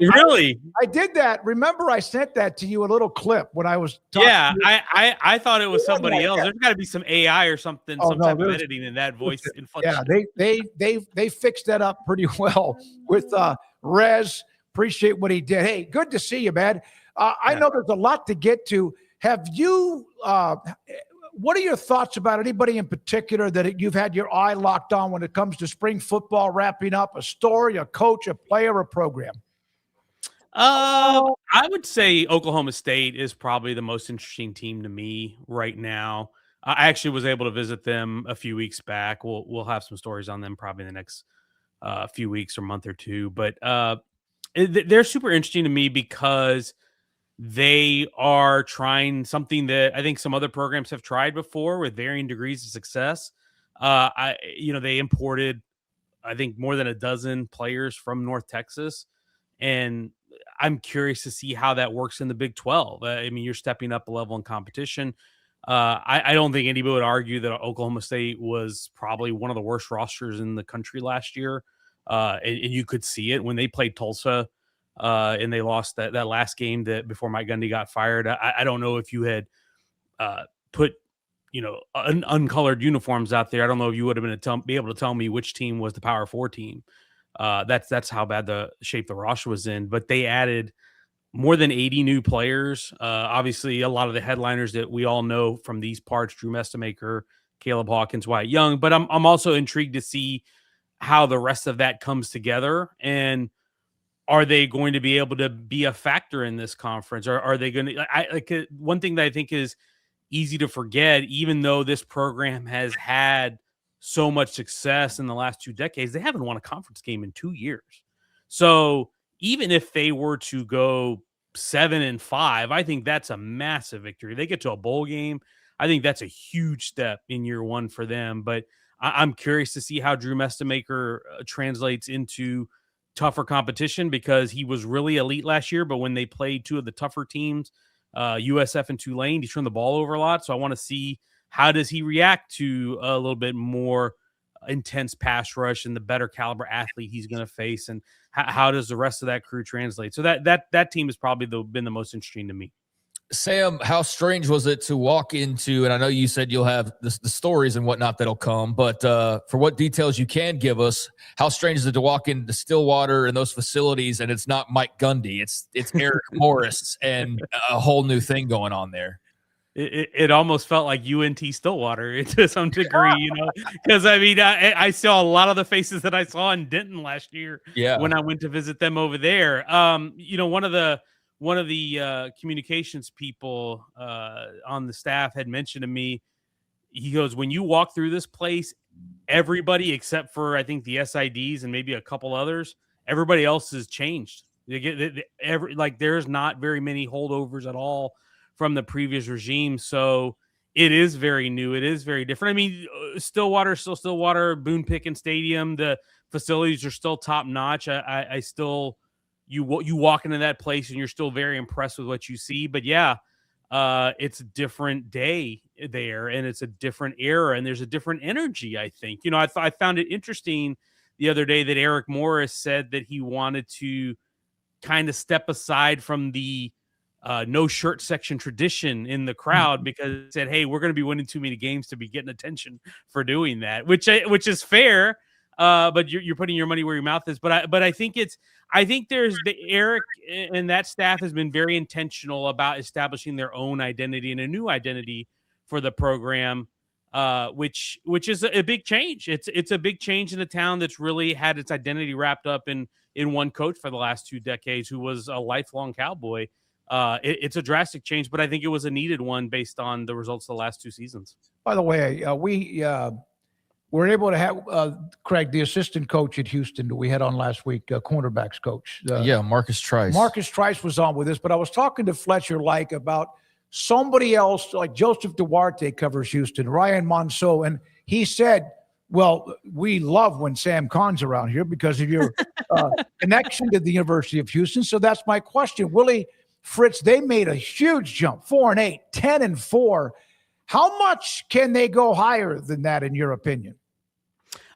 did that. Remember, I sent that to you, a little clip when I was talking. Yeah, I thought it was somebody else. There's got to be some AI or something, type of editing in that voice inflection. Yeah, they fixed that up pretty well with Rez. Appreciate what he did. Hey, good to see you, man. I know there's a lot to get to. Have you? What are your thoughts about anybody in particular that you've had your eye locked on when it comes to spring football wrapping up? A story, a coach, a player, a program? I would say Oklahoma State is probably the most interesting team to me right now. I actually was able to visit them a few weeks back. We'll have some stories on them probably in the next few weeks or month or two. But they're super interesting to me because they are trying something that I think some other programs have tried before with varying degrees of success. They imported, I think, more than a dozen players from North Texas, and I'm curious to see how that works in the Big 12. I mean, you're stepping up a level in competition. I don't think anybody would argue that Oklahoma State was probably one of the worst rosters in the country last year. And you could see it when they played Tulsa and they lost that last game before Mike Gundy got fired. I don't know if you had put, uncolored uniforms out there. I don't know if you would have be able to tell me which team was the Power 4 team. That's how bad the shape the roster was in. But they added more than 80 new players. Obviously, a lot of the headliners that we all know from these parts: Drew Mestamaker, Caleb Hawkins, Wyatt Young. But I'm also intrigued to see how the rest of that comes together, and are they going to be able to be a factor in this conference, or are they going to? One thing that I think is easy to forget, even though this program has had so much success in the last 2 decades, they haven't won a conference game in 2 years. So even if they were to go 7-5, I think that's a massive victory. They get to a bowl game, I think that's a huge step in year one for them. But I'm curious to see how Drew Mestamaker translates into tougher competition, because he was really elite last year, but when they played two of the tougher teams, USF and Tulane, he turned the ball over a lot. So I want to see, how does he react to a little bit more intense pass rush and the better caliber athlete he's going to face, and how does the rest of that crew translate? So that team has probably been the most interesting to me. Sam, how strange was it to walk into, and I know you said you'll have the stories and whatnot that'll come, but for what details you can give us, how strange is it to walk into Stillwater and those facilities and it's not Mike Gundy, it's Eric Morris and a whole new thing going on there? It almost felt like UNT Stillwater to some degree, because I mean, I saw a lot of the faces that I saw in Denton last year when I went to visit them over there. One of the communications people on the staff had mentioned to me, he goes, when you walk through this place, everybody except for, I think, the SIDs and maybe a couple others, everybody else has changed. There's not very many holdovers at all from the previous regime. So it is very new. It is very different. I mean, Stillwater is still Stillwater, Boone Pickens Stadium. The facilities are still top notch. I still... You walk into that place and you're still very impressed with what you see. But yeah, it's a different day there, and it's a different era, and there's a different energy, I think. I found it interesting the other day that Eric Morris said that he wanted to kind of step aside from the no shirt section tradition in the crowd, because he said, hey, we're going to be winning too many games to be getting attention for doing that, which is fair. But you're putting your money where your mouth is. But I think there's Eric and that staff has been very intentional about establishing their own identity and a new identity for the program, which is a big change. It's a big change in the town that's really had its identity wrapped up in in one coach for the last 2 decades who was a lifelong Cowboy. It's a drastic change, but I think it was a needed one based on the results of the last 2 seasons. By the way, we were able to have Craig, the assistant coach at Houston that we had on last week, cornerbacks coach. Marcus Trice. Marcus Trice was on with us, but I was talking to Fletcher about somebody else, like Joseph Duarte covers Houston, Ryan Monceau, and he said, well, we love when Sam Kahn's around here because of your connection to the University of Houston. So that's my question. Willie Fritz, they made a huge jump, 4-8, 10-4. How much can they go higher than that, in your opinion?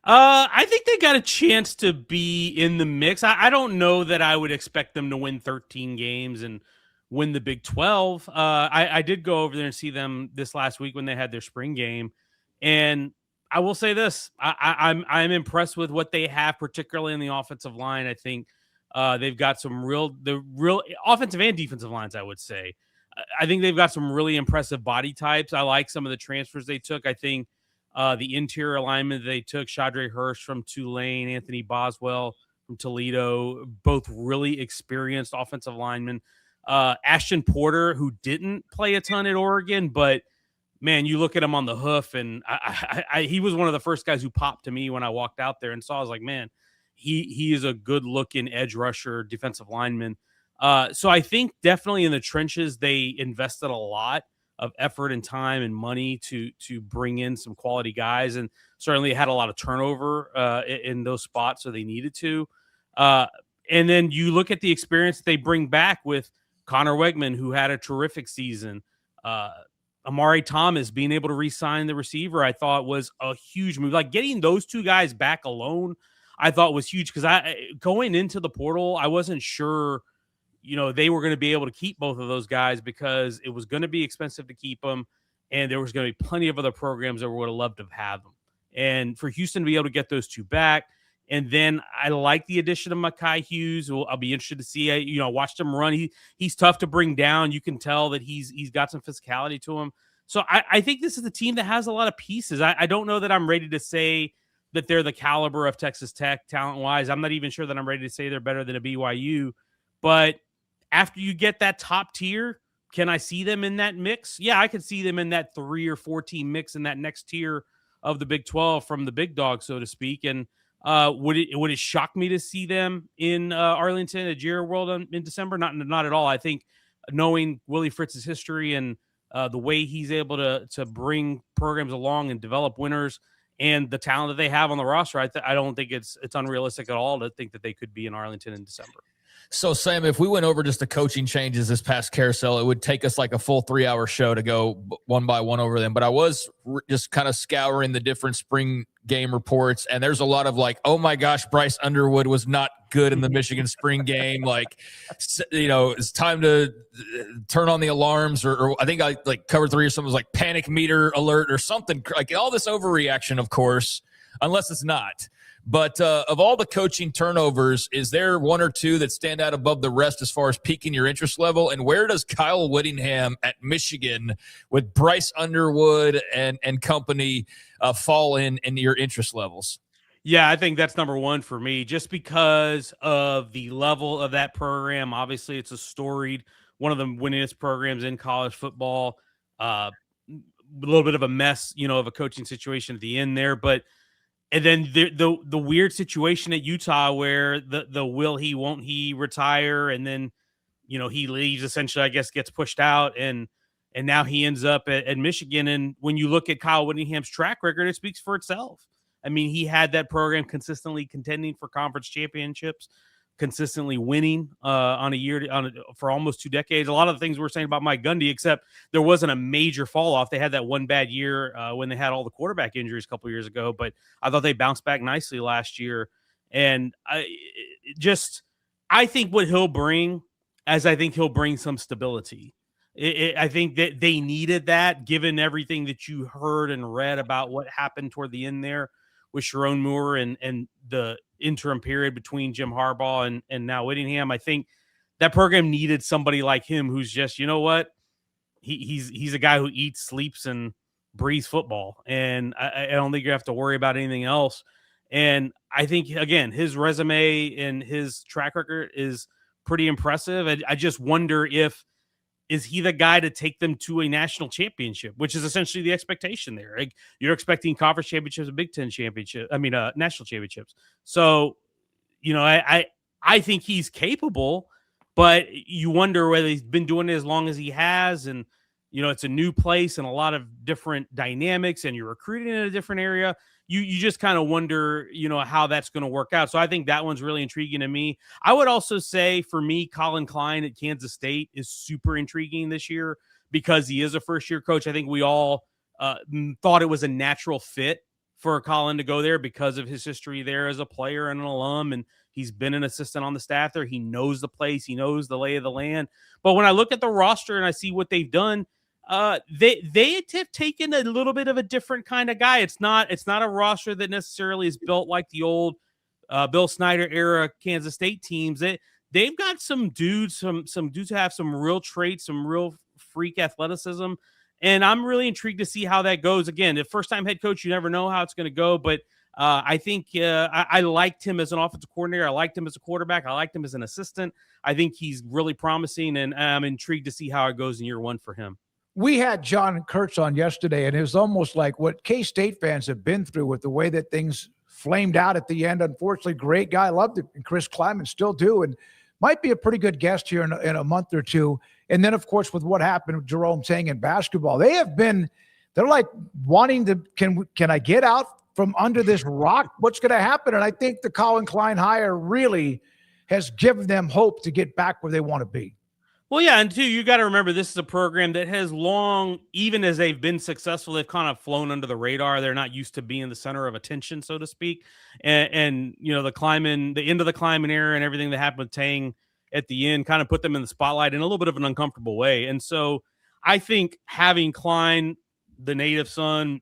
I think they got a chance to be in the mix. I don't know that I would expect them to win 13 games and win the Big 12. I did go over there and see them this last week when they had their spring game. And I will say this, I'm impressed with what they have, particularly in the offensive line. I think they've got some real offensive and defensive lines, I would say. I think they've got some really impressive body types. I like some of the transfers they took. I think the interior alignment they took, Shadre Hirsch from Tulane, Anthony Boswell from Toledo, both really experienced offensive linemen. Ashton Porter, who didn't play a ton at Oregon, but man, you look at him on the hoof, and he was one of the first guys who popped to me when I walked out there and saw. I was like, man, he is a good-looking edge rusher, defensive lineman. So I think definitely in the trenches they invested a lot of effort and time and money to bring in some quality guys, and certainly had a lot of turnover in those spots, so they needed to. And then you look at the experience that they bring back with Connor Wegman, who had a terrific season. Amari Thomas being able to re-sign the receiver, I thought was a huge move. Like getting those 2 guys back alone, I thought was huge because going into the portal, I wasn't sure, they were going to be able to keep both of those guys because it was going to be expensive to keep them, and there was going to be plenty of other programs that would have loved to have them. And for Houston to be able to get those 2 back, and then I like the addition of Mekhi Hughes. I'll be interested to see. Watched him run. He's tough to bring down. You can tell that he's got some physicality to him. So I think this is a team that has a lot of pieces. I don't know that I'm ready to say that they're the caliber of Texas Tech talent-wise. I'm not even sure that I'm ready to say they're better than a BYU. But after you get that top tier, can I see them in that mix? Yeah, I could see them in that 3 or 4 team mix in that next tier of the Big 12 from the big dog, so to speak. And would it shock me to see them in Arlington at Jira World in December? Not at all. I think knowing Willie Fritz's history and the way he's able to bring programs along and develop winners and the talent that they have on the roster, I don't think it's unrealistic at all to think that they could be in Arlington in December. So, Sam, if we went over just the coaching changes this past carousel, it would take us like a full 3-hour show to go one by one over them. But I was just kind of scouring the different spring game reports, and there's a lot of like, oh my gosh, Bryce Underwood was not good in the Michigan spring game. Like, it's time to turn on the alarms, or I think I like covered 3 or something was like panic meter alert or something, like all this overreaction, of course, unless it's not. But of all the coaching turnovers, is there 1 or 2 that stand out above the rest as far as piquing your interest level? And where does Kyle Whittingham at Michigan with Bryce Underwood and company fall in your interest levels? Yeah, I think that's number 1 for me, just because of the level of that program. Obviously, it's a storied, one of the winningest programs in college football. A little bit of a mess, of a coaching situation at the end there, but and then the weird situation at Utah where the will he, won't he retire, and then he leaves, essentially, I guess, gets pushed out, and now he ends up at Michigan. And when you look at Kyle Whittingham's track record, it speaks for itself. I mean, he had that program consistently contending for conference championships, consistently winning for almost 2 decades. A lot of the things we're saying about Mike Gundy, except there wasn't a major fall off. They had that one bad year when they had all the quarterback injuries a couple years ago, but I thought they bounced back nicely last year. And I think what he'll bring, I think he'll bring some stability. I think that they needed that, given everything that you heard and read about what happened toward the end there with Sharon Moore and the interim period between Jim Harbaugh and now Whittingham. I think that program needed somebody like him who's just, he's a guy who eats, sleeps, and breathes football. And I don't think you have to worry about anything else. And I think, again, his resume and his track record is pretty impressive. I just wonder is he the guy to take them to a national championship, which is essentially the expectation there. Like, you're expecting conference championships, a Big Ten championship. National championships. So, I think he's capable, but you wonder whether he's been doing it as long as he has. And, it's a new place and a lot of different dynamics, and you're recruiting in a different area. You just kind of wonder, how that's going to work out. So I think that one's really intriguing to me. I would also say, for me, Colin Klein at Kansas State is super intriguing this year because he is a first-year coach. I think we all thought it was a natural fit for Colin to go there because of his history there as a player and an alum, and he's been an assistant on the staff there. He knows the place. He knows the lay of the land. But when I look at the roster and I see what they've done, they have taken a little bit of a different kind of guy. It's not a roster that necessarily is built like the old Bill Snyder era Kansas State teams. They've got some dudes who have some real traits, some real freak athleticism, and I'm really intrigued to see how that goes. Again, the first time head coach, you never know how it's going to go, but I think I liked him as an offensive coordinator. I liked him as a quarterback. I liked him as an assistant. I think he's really promising, and I'm intrigued to see how it goes in year one for him. We had John Kurtz on yesterday, and it was almost like what K-State fans have been through with the way that things flamed out at the end. Unfortunately, great guy, loved it, and Chris Kleiman still do, and might be a pretty good guest here in a month or two. And then, of course, with what happened with Jerome Tang in basketball, they're like wanting to, can I get out from under this rock? What's going to happen? And I think the Colin Klein hire really has given them hope to get back where they want to be. Well, yeah, and two, you got to remember this is a program that has long, even as they've been successful, they've kind of flown under the radar. They're not used to being the center of attention, so to speak. And the end of the Kleiman era and everything that happened with Tang at the end kind of put them in the spotlight in a little bit of an uncomfortable way. And so I think having Klein, the native son,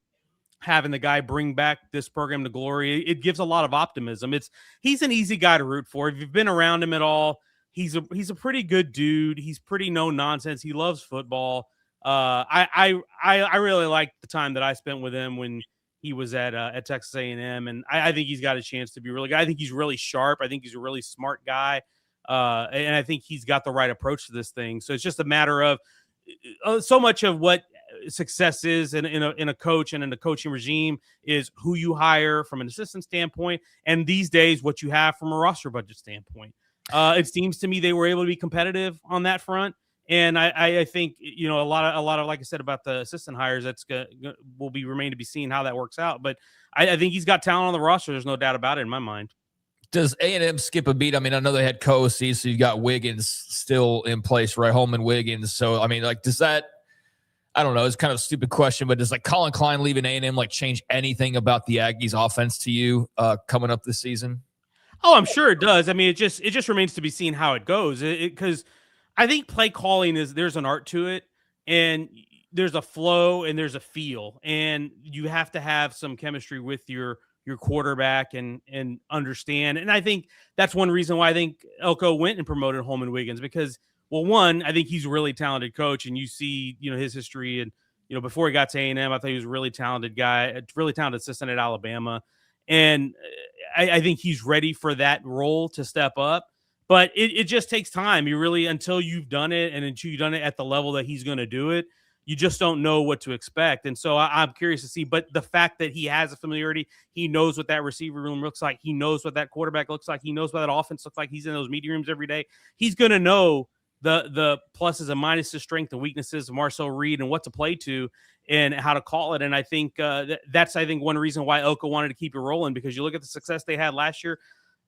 having the guy bring back this program to glory, it gives a lot of optimism. He's an easy guy to root for. If you've been around him at all, he's a pretty good dude. He's pretty no nonsense. He loves football. I really liked the time that I spent with him when he was at Texas A&M, and I think he's got a chance to be really good. I think he's really sharp. I think he's a really smart guy, and I think he's got the right approach to this thing. So it's just a matter of so much of what success is in a coach and in the coaching regime is who you hire from an assistant standpoint, and these days what you have from a roster budget standpoint. It seems to me they were able to be competitive on that front, and I think a lot of like I said about the assistant hires, will remain to be seen how that works out. But I think he's got talent on the roster. There's no doubt about it in my mind. Does A&M skip a beat? I mean, I know they had co-OC, so you got Wiggins still in place, right? Holman Wiggins. So I mean, like, does that? I don't know. It's kind of a stupid question, but does like Colin Klein leaving A&M like change anything about the Aggies offense to you coming up this season? Oh, I'm sure it does. I mean, it just remains to be seen how it goes. Because I think play calling there's an art to it, and there's a flow and there's a feel, and you have to have some chemistry with your quarterback and understand. And I think that's one reason why I think Elko went and promoted Holman Wiggins, because, well, one, I think he's a really talented coach, and you see, his history, and before he got to A&M, I thought he was a really talented guy, a really talented assistant at Alabama. And I think he's ready for that role to step up, but it just takes time. You really, until you've done it and until you've done it at the level that he's going to do it, you just don't know what to expect. And so I'm curious to see, but the fact that he has a familiarity, he knows what that receiver room looks like. He knows what that quarterback looks like. He knows what that offense looks like. He's in those meeting rooms every day. He's going to know the pluses and minuses, strength and weaknesses of Marcel Reed and what to play to and how to call it. And I think that's one reason why Elko wanted to keep it rolling, because you look at the success they had last year.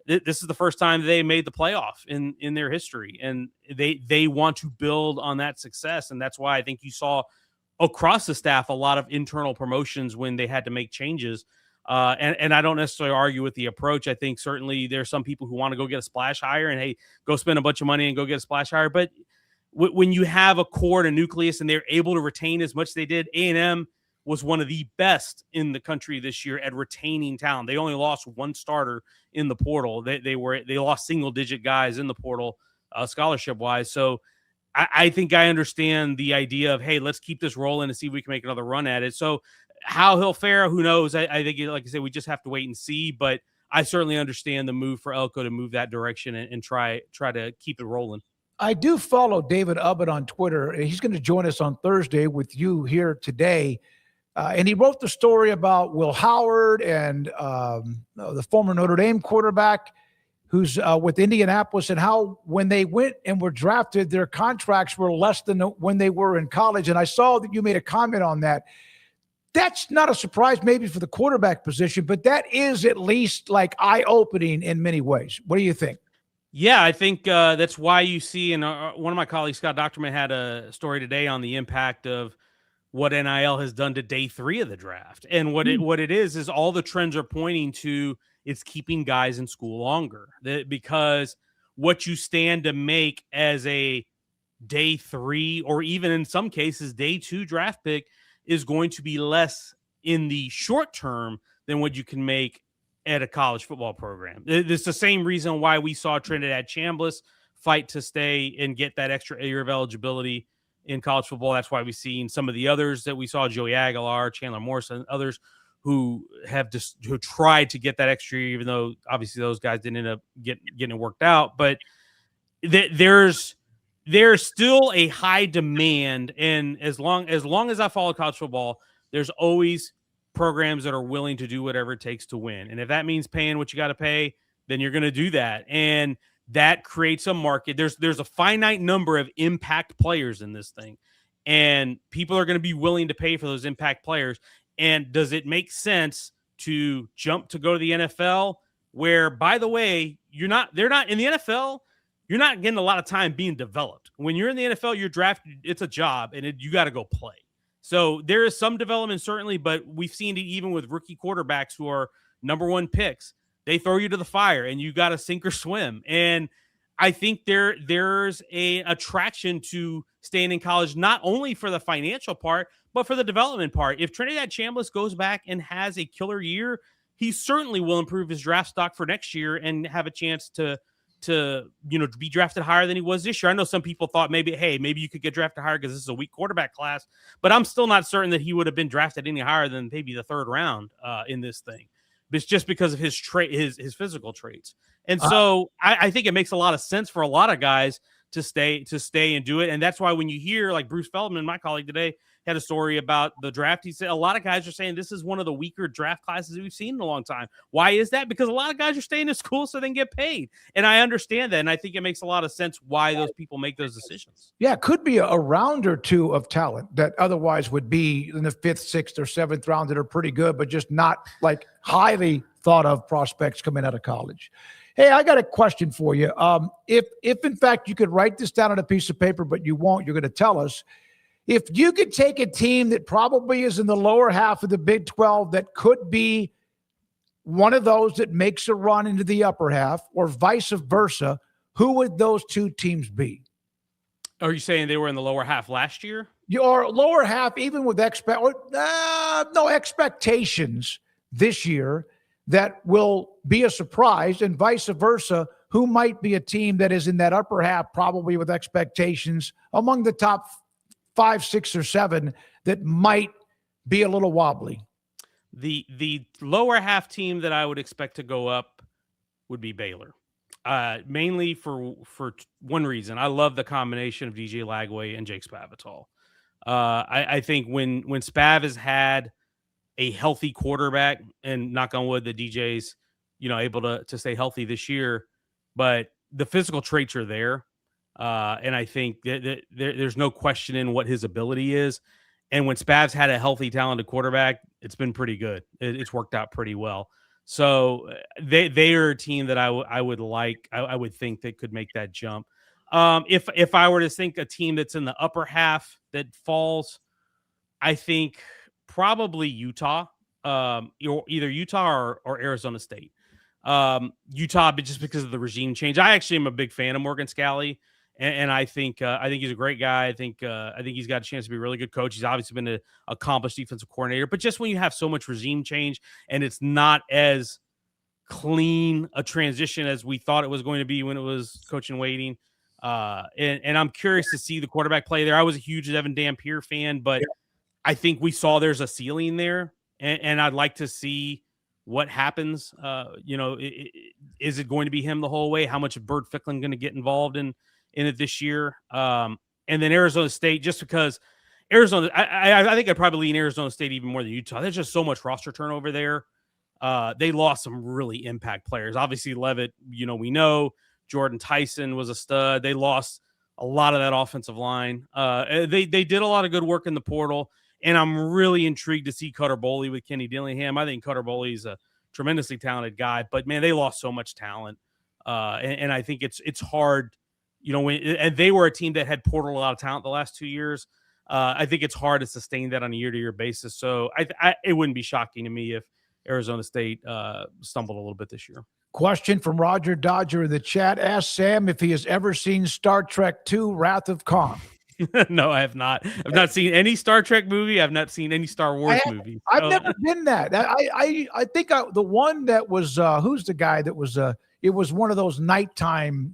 This is the first time they made the playoff in their history, and they want to build on that success. And that's why I think you saw across the staff a lot of internal promotions when they had to make changes. And I don't necessarily argue with the approach. I think certainly there's some people who want to go get a splash hire and, hey, go spend a bunch of money and go get a splash hire. But when you have a core and a nucleus and they're able to retain as much as they did, A&M was one of the best in the country this year at retaining talent. They only lost one starter in the portal. They lost single-digit guys in the portal scholarship-wise. So I think I understand the idea of, hey, let's keep this rolling and see if we can make another run at it. So How he'll fare, who knows? I think, like I said, we just have to wait and see. But I certainly understand the move for Elko to move that direction and try to keep it rolling. I do follow David Ubbett on Twitter. He's going to join us on Thursday with you here today. And he wrote the story about Will Howard and the former Notre Dame quarterback who's with Indianapolis, and how when they went and were drafted, their contracts were less than when they were in college. And I saw that you made a comment on that. That's not a surprise maybe for the quarterback position, but that is at least like eye-opening in many ways. What do you think? Yeah, I think that's why you see, and one of my colleagues, Scott Docterman, had a story today on the impact of what NIL has done to day 3 of the draft. And what it is all the trends are pointing to it's keeping guys in school longer. Because what you stand to make as a day 3 or even in some cases day 2 draft pick is going to be less in the short term than what you can make at a college football program. It's the same reason why we saw Trinidad Chambliss fight to stay and get that extra year of eligibility in college football. That's why we've seen some of the others that we saw, Joey Aguilar, Chandler Morrison, others who tried to get that extra year, even though obviously those guys didn't end up getting it worked out. But there's still a high demand, and as long as I follow college football, there's always programs that are willing to do whatever it takes to win. And if that means paying what you got to pay, then you're going to do that. And that creates a market. There's a finite number of impact players in this thing, and people are going to be willing to pay for those impact players. And does it make sense to jump to go to the NFL, where, by the way, they're not in the NFL, you're not getting a lot of time being developed. When you're in the NFL, you're drafted, it's a job, and you got to go play. So there is some development, certainly, but we've seen it even with rookie quarterbacks who are number 1 picks. They throw you to the fire, and you got to sink or swim. And I think there's a attraction to staying in college, not only for the financial part, but for the development part. If Trinidad Chambliss goes back and has a killer year, he certainly will improve his draft stock for next year and have a chance to be drafted higher than he was this year. I know some people thought maybe you could get drafted higher because this is a weak quarterback class, but I'm still not certain that he would have been drafted any higher than maybe the 3rd round in this thing. It's just because of his physical traits. And so I think it makes a lot of sense for a lot of guys to stay and do it. And that's why when you hear, like Bruce Feldman, my colleague today, had a story about the draft. He said a lot of guys are saying this is one of the weaker draft classes we've seen in a long time. Why is that? Because a lot of guys are staying in school so they can get paid. And I understand that. And I think it makes a lot of sense why those people make those decisions. Yeah, it could be a round or two of talent that otherwise would be in the 5th, 6th, or 7th round that are pretty good, but just not like highly thought of prospects coming out of college. Hey, I got a question for you. If in fact you could write this down on a piece of paper, but you won't, you're going to tell us. If you could take a team that probably is in the lower half of the Big 12 that could be one of those that makes a run into the upper half, or vice versa, who would those 2 teams be? Are you saying they were in the lower half last year? Your lower half, even with expectations this year, that will be a surprise, and vice versa, who might be a team that is in that upper half, probably with expectations among the top 5, 6, or 7 that might be a little wobbly? The lower half team that I would expect to go up would be Baylor, mainly for one reason. I love the combination of DJ Lagway and Jake Spavital. I think when Spav has had a healthy quarterback, and knock on wood, the DJ's able to stay healthy this year, but the physical traits are there. And I think that there's no question in what his ability is. And when Spav's had a healthy, talented quarterback, it's been pretty good. It's worked out pretty well. So they are a team that I would think that could make that jump. If I were to think a team that's in the upper half that falls, I think probably Utah, either Utah or Arizona State. Utah, but just because of the regime change. I actually am a big fan of Morgan Scalley. And I think he's a great guy. I think he's got a chance to be a really good coach. He's obviously been an accomplished defensive coordinator. But just when you have so much regime change and it's not as clean a transition as we thought it was going to be when it was coach in waiting, and I'm curious to see the quarterback play there. I was a huge Evan Dampier fan, but I think we saw there's a ceiling there, and I'd like to see what happens. Is it going to be him the whole way? How much is Bert Ficklin going to get involved in it this year? And then Arizona State, just because Arizona, I think I'd probably lean Arizona State even more than Utah. There's just so much roster turnover there. They lost some really impact players. Obviously, Levitt, we know Jordan Tyson was a stud. They lost a lot of that offensive line. They did a lot of good work in the portal, and I'm really intrigued to see Cutter Boley with Kenny Dillingham. I think Cutter Boley is a tremendously talented guy, but man, they lost so much talent. And I think it's hard, and they were a team that had portaled a lot of talent the last 2 years. I think it's hard to sustain that on a year-to-year basis. So it wouldn't be shocking to me if Arizona State stumbled a little bit this year. Question from Roger Dodger in the chat. Ask Sam if he has ever seen Star Trek II, Wrath of Khan. No, I have not. I've not seen any Star Trek movie. I've not seen any Star Wars movie. I've never been that. I think the one that was, who's the guy that was, it was one of those nighttime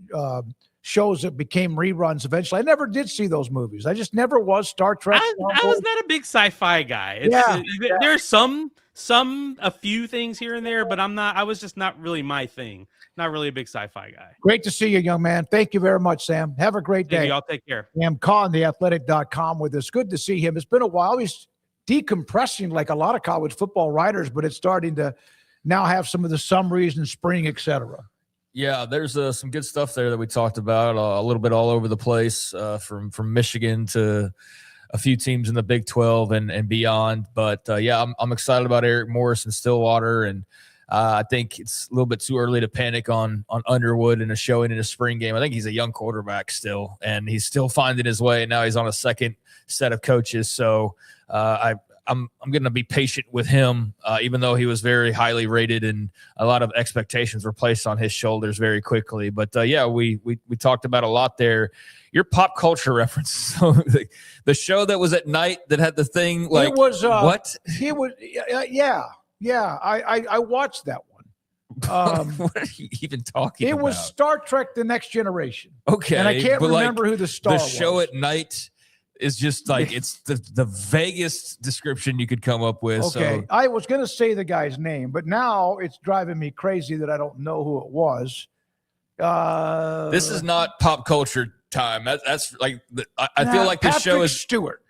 shows that became reruns eventually. I never did see those movies. I just never was Star Trek. I was not a big sci-fi guy. There's a few things here and there, but I was just not really my thing. Not really a big sci-fi guy. Great to see you, young man. Thank you very much, Sam. Have a great day. Y'all take care. Sam Kahn, theathletic.com with us. Good to see him. It's been a while. He's decompressing like a lot of college football writers, but it's starting to now have some of the summaries and spring, etc. Yeah, there's some good stuff there that we talked about, a little bit all over the place, from Michigan to a few teams in the Big 12 and beyond. But yeah, I'm excited about Eric Morris and Stillwater, and I think it's a little bit too early to panic on Underwood and a showing in a spring game. I think he's a young quarterback still, and he's still finding his way. And now he's on a second set of coaches, so I'm going to be patient with him, even though he was very highly rated and a lot of expectations were placed on his shoulders very quickly. But yeah, we talked about a lot there. Your pop culture references. So the show that was at night that had the thing, like, it was what? It was, yeah. I watched that one. What are you even talking about? It was Star Trek: The Next Generation. Okay, and I can't remember who the star was. The show at night is just like, it's the vaguest description you could come up with. Okay, so. I was going to say the guy's name, but now it's driving me crazy that I don't know who it was. This is not pop culture time. That's like, I feel like this show is Stewart.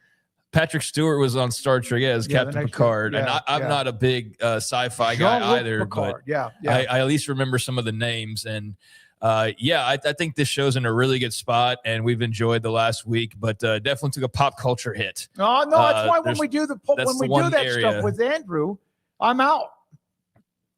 Patrick Stewart was on Star Trek as Captain Picard, and I'm not a big sci-fi guy either. Picard. But I at least remember some of the names, and I think this show's in a really good spot, and we've enjoyed the last week, but definitely took a pop culture hit. Oh no, that's why when we do that stuff with Andrew, I'm out.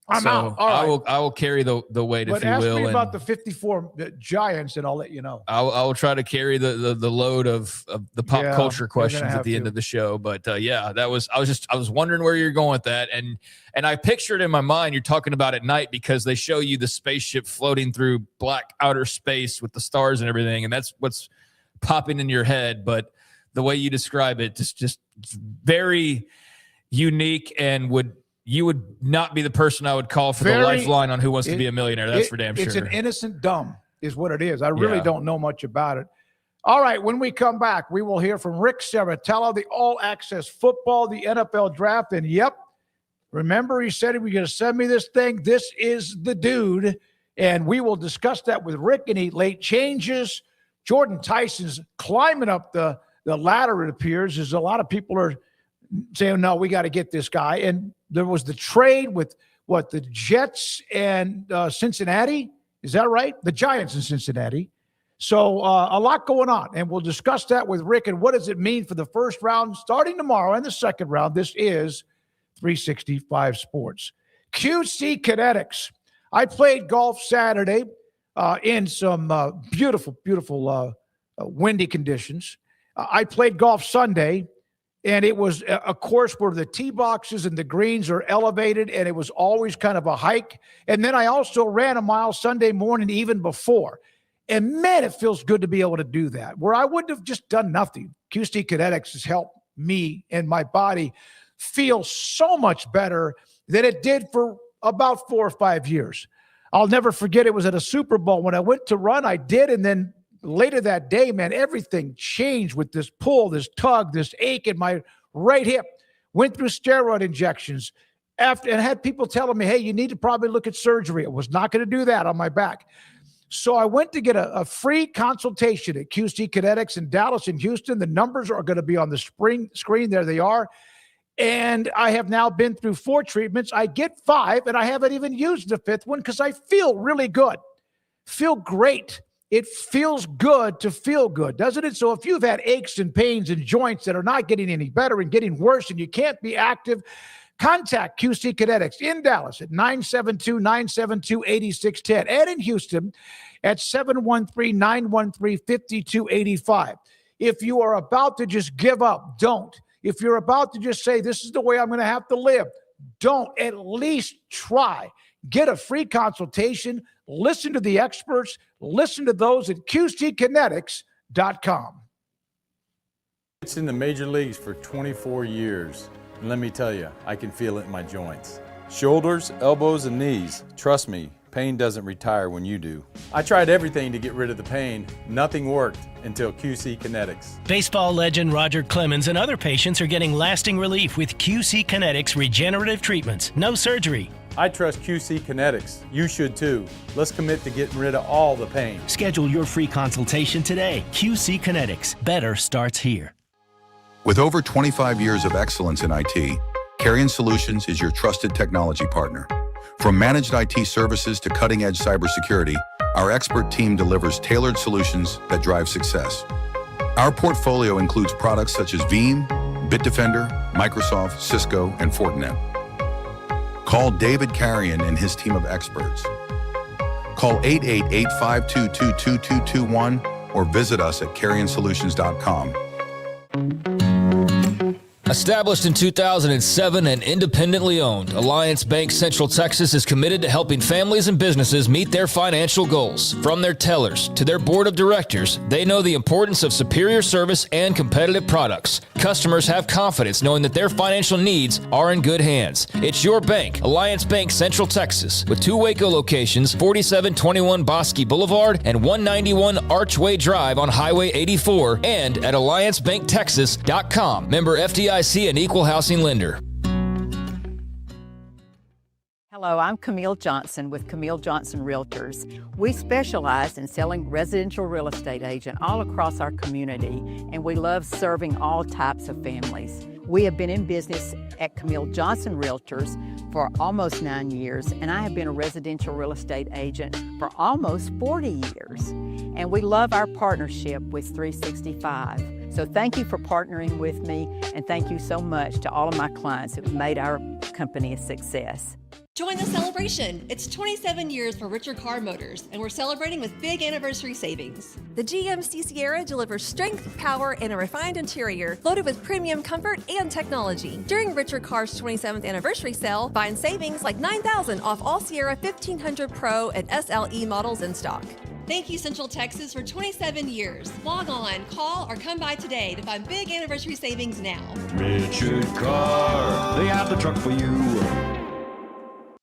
I'm out. All right. I will carry the weight, if you will. But ask me about the 54 Giants, and I'll let you know. I will try to carry the load of the pop culture questions at the end of the show. But yeah, I was wondering where you're going with that, and I pictured in my mind you're talking about at night because they show you the spaceship floating through black outer space with the stars and everything, and that's what's popping in your head. But the way you describe it, just very unique, and you would not be the person I would call for the lifeline on Who Wants to Be a Millionaire. That's for damn sure. It's an innocent dumb is what it is. I really don't know much about it. All right, when we come back, we will hear from Rick Saratella, the All Access Football, the NFL Draft. And yep, remember he said he was going to send me this thing. This is the dude. And we will discuss that with Rick. Any late changes? Jordan Tyson's climbing up the ladder, it appears, as a lot of people are saying, no, we got to get this guy. And there was the trade with the Jets and Cincinnati. Is that right? The Giants in Cincinnati. So a lot going on, and we'll discuss that with Rick. And what does it mean for the first round starting tomorrow and the second round? This is 365 Sports. QC Kinetics. I played golf Saturday in some beautiful windy conditions. I played golf Sunday. And it was a course where the tee boxes and the greens are elevated, and it was always kind of a hike. And then I also ran a mile Sunday morning even before. And, man, it feels good to be able to do that, where I wouldn't have just done nothing. QC Kinetics has helped me and my body feel so much better than it did for about 4 or 5 years. I'll never forget, it was at a Super Bowl. When I went to run, I did, and then later that day, man, everything changed with this pull, this tug, this ache in my right hip, went through steroid injections and had people telling me, hey, you need to probably look at surgery. I was not going to do that on my back. So I went to get a free consultation at QC Kinetics in Dallas and Houston. The numbers are going to be on the screen. There they are. And I have now been through 4 treatments. I get 5, and I haven't even used the 5th one because I feel really good. Feel great. It feels good to feel good, doesn't it? So if you've had aches and pains and joints that are not getting any better and getting worse and you can't be active, contact QC Kinetics in Dallas at 972-972-8610 and in Houston at 713-913-5285. If you are about to just give up, don't. If you're about to just say, this is the way I'm going to have to live, don't. At least try. Get a free consultation. Listen to the experts. Listen to those at QCkinetics.com. It's in the major leagues for 24 years. And let me tell you, I can feel it in my joints. Shoulders, elbows, and knees. Trust me, pain doesn't retire when you do. I tried everything to get rid of the pain. Nothing worked until QC Kinetics. Baseball legend Roger Clemens and other patients are getting lasting relief with QC Kinetics regenerative treatments. No surgery. I trust QC Kinetics. You should too. Let's commit to getting rid of all the pain. Schedule your free consultation today. QC Kinetics. Better starts here. With over 25 years of excellence in IT, Carrion Solutions is your trusted technology partner. From managed IT services to cutting-edge cybersecurity, our expert team delivers tailored solutions that drive success. Our portfolio includes products such as Veeam, Bitdefender, Microsoft, Cisco, and Fortinet. Call David Carrion and his team of experts. Call 888-522-2221 or visit us at carrionsolutions.com. Established in 2007 and independently owned, Alliance Bank Central Texas is committed to helping families and businesses meet their financial goals. From their tellers to their board of directors, they know the importance of superior service and competitive products. Customers have confidence knowing that their financial needs are in good hands. It's your bank, Alliance Bank Central Texas, with 2 Waco locations, 4721 Bosque Boulevard and 191 Archway Drive on Highway 84, and at alliancebanktexas.com. Member FDIC and equal housing lender. Hello, I'm Camille Johnson with Camille Johnson Realtors. We specialize in selling residential real estate agent all across our community, and we love serving all types of families. We have been in business at Camille Johnson Realtors for almost 9 years, and I have been a residential real estate agent for almost 40 years. And we love our partnership with 365. So thank you for partnering with me, and thank you so much to all of my clients who have made our company a success. Join the celebration. It's 27 years for Richard Car Motors, and we're celebrating with big anniversary savings. The GMC Sierra delivers strength, power, and a refined interior loaded with premium comfort and technology. During Richard Car's 27th anniversary sale, find savings like $9,000 off all Sierra 1500 Pro and SLE models in stock. Thank you, Central Texas, for 27 years. Log on, call, or come by today to find big anniversary savings now. Richard Car, they have the truck for you.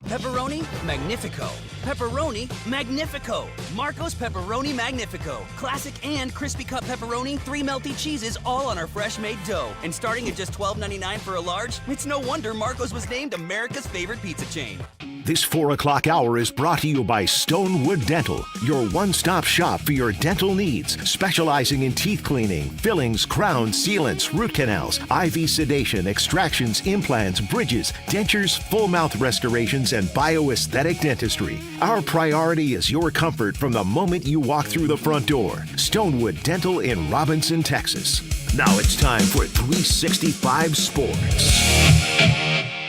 Pepperoni Magnifico. Pepperoni Magnifico. Marco's Pepperoni Magnifico. Classic and crispy cut pepperoni, 3 melty cheeses, all on our fresh made dough. And starting at just $12.99 for a large, it's no wonder Marco's was named America's favorite pizza chain. This 4 o'clock hour is brought to you by Stonewood Dental, your one-stop shop for your dental needs, specializing in teeth cleaning, fillings, crowns, sealants, root canals, IV sedation, extractions, implants, bridges, dentures, full mouth restorations, and bioaesthetic dentistry. Our priority is your comfort from the moment you walk through the front door. Stonewood Dental in Robinson, Texas. Now it's time for 365 Sports.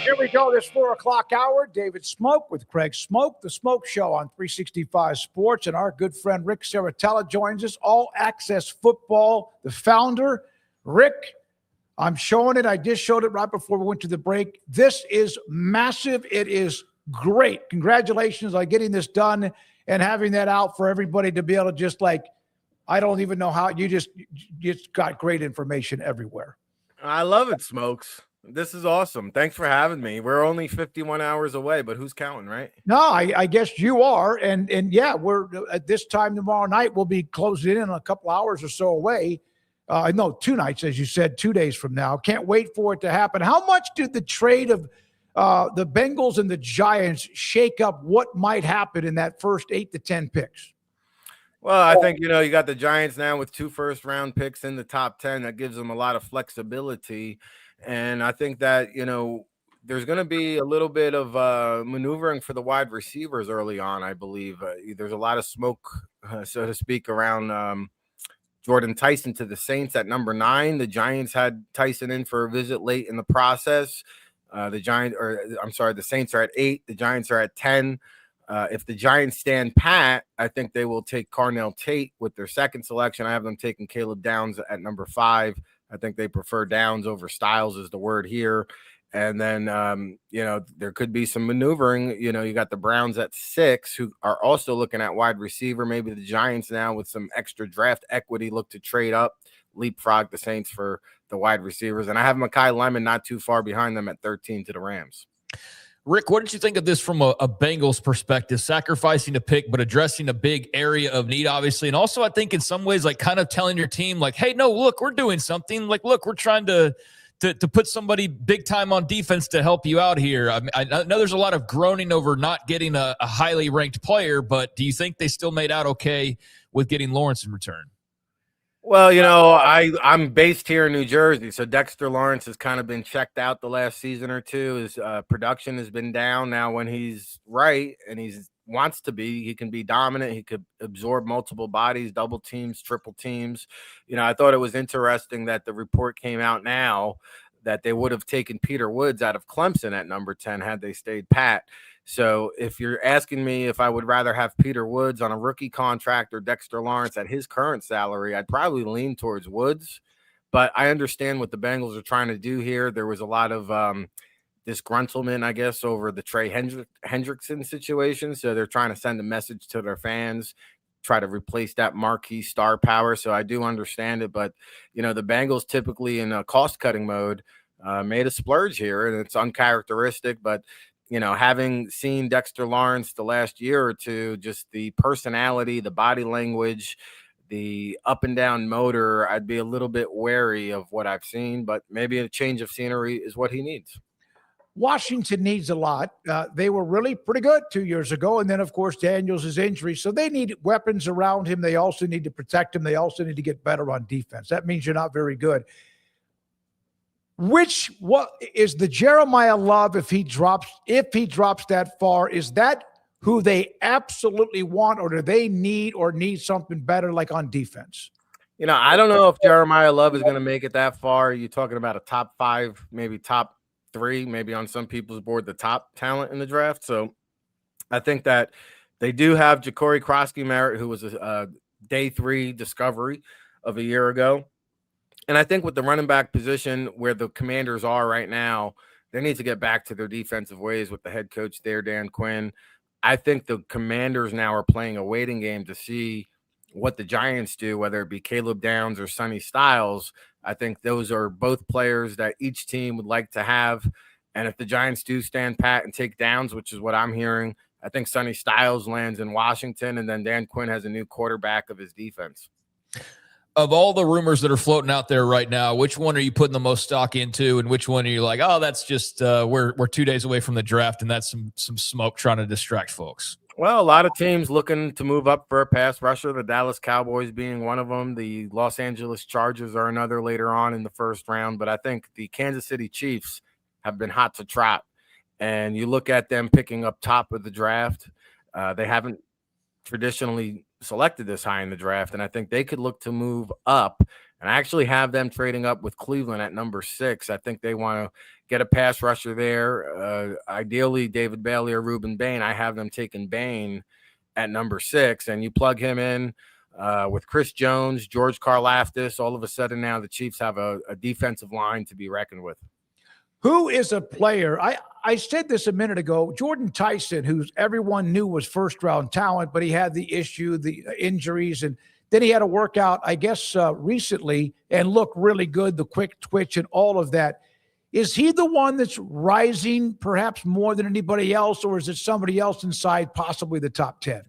Here we go, this 4 o'clock hour. David SMOAK with Craig SMOAK, the SMOAK Show on 365 Sports. And our good friend Rick Saratella joins us, All Access Football, the founder. Rick, I'm showing it. I just showed it right before we went to the break. This is massive. It is great. Congratulations on getting this done and having that out for everybody to be able to just I don't even know how you just got great information everywhere. I love it, Smokes. This is awesome. Thanks for having me. We're only 51 hours away, but who's counting, right? No, I guess you are. And yeah, we're at this time tomorrow night, we'll be closing in a couple hours or so away. No, 2 nights, as you said, 2 days from now. Can't wait for it to happen. How much did the trade of the Bengals and the Giants shake up what might happen in that first 8 to 10 picks? Well, I think, you got the Giants now with 2 first-round picks in the top 10. That gives them a lot of flexibility. And I think that, there's going to be a little bit of maneuvering for the wide receivers early on, I believe. There's a lot of smoke, so to speak, around Jordan Tyson to the Saints at number 9. The Giants had Tyson in for a visit late in the process. The Saints are at 8. The Giants are at 10. If the Giants stand pat, I think they will take Carnell Tate with their second selection. I have them taking Caleb Downs at number 5. I think they prefer Downs over Styles is the word here. And then, there could be some maneuvering. You got the Browns at 6, who are also looking at wide receiver. Maybe the Giants now with some extra draft equity look to trade up, leapfrog the Saints for the wide receivers. And I have Mekhi Lemon not too far behind them at 13 to the Rams. Rick, what did you think of this from a Bengals perspective, sacrificing a pick, but addressing a big area of need, obviously? And also, I think in some ways, like kind of telling your team, like, hey, no, look, we're doing something. Like, look, we're trying to put somebody big time on defense to help you out here. I know there's a lot of groaning over not getting a highly ranked player, but do you think they still made out okay with getting Lawrence in return? Well, I'm based here in New Jersey, so Dexter Lawrence has kind of been checked out the last season or two. His production has been down. Now, when he's right and he wants to be, he can be dominant. He could absorb multiple bodies, double teams, triple teams. I thought it was interesting that the report came out now that they would have taken Peter Woods out of Clemson at number 10 had they stayed pat. So if you're asking me if I would rather have Peter Woods on a rookie contract or Dexter Lawrence at his current salary, I'd probably lean towards Woods. But I understand what the Bengals are trying to do here. There was a lot of disgruntlement, I guess, over the Trey Hendrickson situation. So they're trying to send a message to their fans, try to replace that marquee star power. So I do understand it. But, the Bengals typically in a cost-cutting mode made a splurge here, and it's uncharacteristic. But having seen Dexter Lawrence the last year or two, just the personality, the body language, the up and down motor, I'd be a little bit wary of what I've seen, but maybe a change of scenery is what he needs. Washington needs a lot. They were really pretty good 2 years ago. And then, of course, Daniels' injury. So they need weapons around him. They also need to protect him. They also need to get better on defense. That means you're not very good. What is the Jeremiah Love if he drops that far? Is that who they absolutely want, or do they need something better like on defense? I don't know if Jeremiah Love is going to make it that far. You're talking about a top 5, maybe top 3, maybe on some people's board, the top talent in the draft. So I think that they do have Ja'Cory Krosky-Merritt, who was a day 3 discovery of a year ago. And I think with the running back position where the Commanders are right now, they need to get back to their defensive ways with the head coach there, Dan Quinn. I think the Commanders now are playing a waiting game to see what the Giants do, whether it be Caleb Downs or Sonny Styles. I think those are both players that each team would like to have. And if the Giants do stand pat and take Downs, which is what I'm hearing, I think Sonny Styles lands in Washington, and then Dan Quinn has a new quarterback of his defense. Of all the rumors that are floating out there right now, which one are you putting the most stock into, and which one are you like, oh, that's just we're 2 days away from the draft, and that's some smoke trying to distract folks? Well, a lot of teams looking to move up for a pass rusher, the Dallas Cowboys being one of them. The Los Angeles Chargers are another later on in the first round. But I think the Kansas City Chiefs have been hot to trot. And you look at them picking up top of the draft. They haven't traditionally selected this high in the draft, and I think they could look to move up. And I actually have them trading up with Cleveland at number 6. I think they want to get a pass rusher there. Ideally, David Bailey or Reuben Bain. I have them taking Bain at number 6, and you plug him in with Chris Jones, George Karlaftis. All of a sudden now the Chiefs have a defensive line to be reckoned with. Who is a player? I said this a minute ago. Jordan Tyson, who everyone knew was first-round talent, but he had the issue, the injuries, and then he had a workout, I guess, recently and looked really good, the quick twitch and all of that. Is he the one that's rising perhaps more than anybody else, or is it somebody else inside possibly the top 10?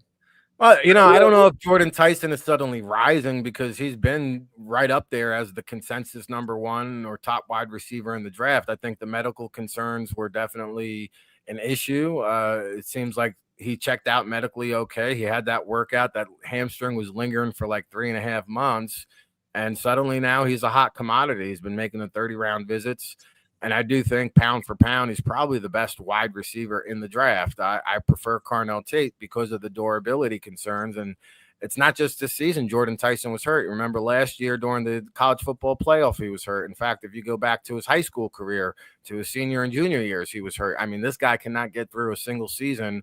Well, I don't know if Jordan Tyson is suddenly rising because he's been right up there as the consensus number one or top wide receiver in the draft. I think the medical concerns were definitely an issue. It seems like he checked out medically okay. He had that workout. That hamstring was lingering for like 3.5 months. And suddenly now he's a hot commodity. He's been making the 30-round visits. And I do think pound for pound, he's probably the best wide receiver in the draft. I prefer Carnell Tate because of the durability concerns. And it's not just this season. Jordan Tyson was hurt. Remember last year during the college football playoff, he was hurt. In fact, if you go back to his high school career, to his senior and junior years, he was hurt. I mean, this guy cannot get through a single season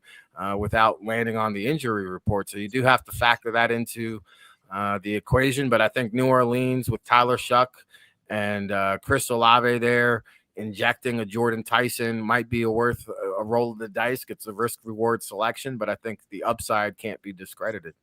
without landing on the injury report. So you do have to factor that into the equation. But I think New Orleans with Tyler Shuck and Chris Olave there, injecting a Jordan Tyson might be worth a roll of the dice. It's a risk reward selection, but I think the upside can't be discredited.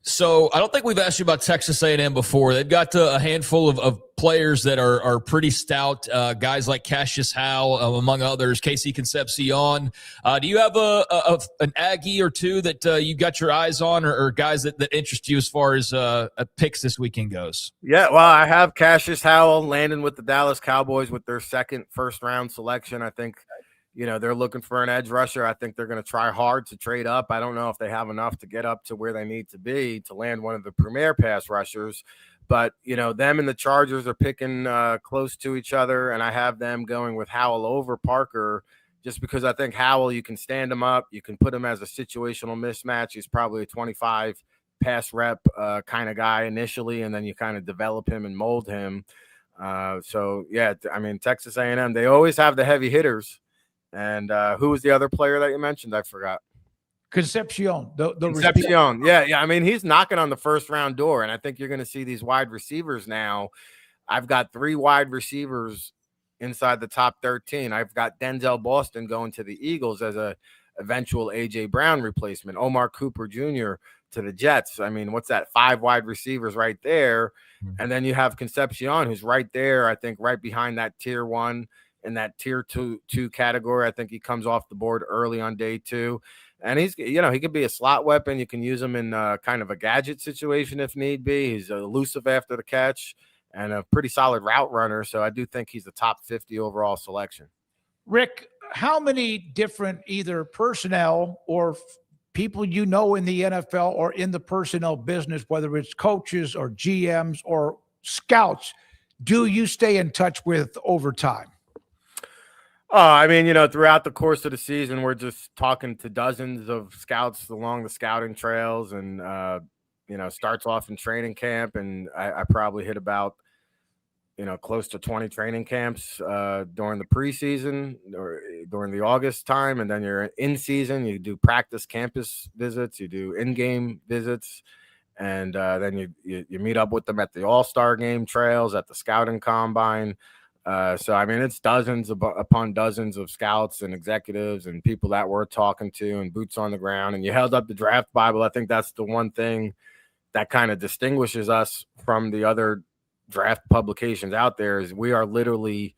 So I don't think we've asked you about Texas A&M before. They've got a handful of players that are pretty stout, guys like Cassius Howell, among others, Casey Concepcion. Do you have an Aggie or two that you got your eyes on, or guys that interest you as far as picks this weekend goes? Yeah, well, I have Cassius Howell landing with the Dallas Cowboys with their second first-round selection. I think they're looking for an edge rusher. I think they're going to try hard to trade up. I don't know if they have enough to get up to where they need to be to land one of the premier pass rushers. But, them and the Chargers are picking close to each other, and I have them going with Howell over Parker just because I think Howell, you can stand him up. You can put him as a situational mismatch. He's probably a 25 pass rep kind of guy initially, and then you kind of develop him and mold him. Texas A&M, they always have the heavy hitters. And who was the other player that you mentioned? I forgot. Concepcion. Concepcion. Yeah. I mean, he's knocking on the first-round door, and I think you're going to see these wide receivers now. I've got 3 wide receivers inside the top 13. I've got Denzel Boston going to the Eagles as a eventual A.J. Brown replacement. Omar Cooper Jr. to the Jets. I mean, what's that? 5 wide receivers right there. And then you have Concepcion, who's right there, I think, right behind that tier 1. In that tier two category. I think he comes off the board early on day 2. And he's, he could be a slot weapon. You can use him in kind of a gadget situation if need be. He's elusive after the catch and a pretty solid route runner. So I do think he's the top 50 overall selection. Rick, how many different either personnel or people in the NFL or in the personnel business, whether it's coaches or GMs or scouts, do you stay in touch with over time? Throughout the course of the season, we're just talking to dozens of scouts along the scouting trails and, starts off in training camp. And I probably hit about, close to 20 training camps during the preseason or during the August time. And then you're in season, you do practice campus visits, you do in-game visits. And then you meet up with them at the All-Star game trails, at the scouting combine. It's dozens upon dozens of scouts and executives and people that we're talking to and boots on the ground. And you held up the draft Bible. I think that's the one thing that kind of distinguishes us from the other draft publications out there is we are literally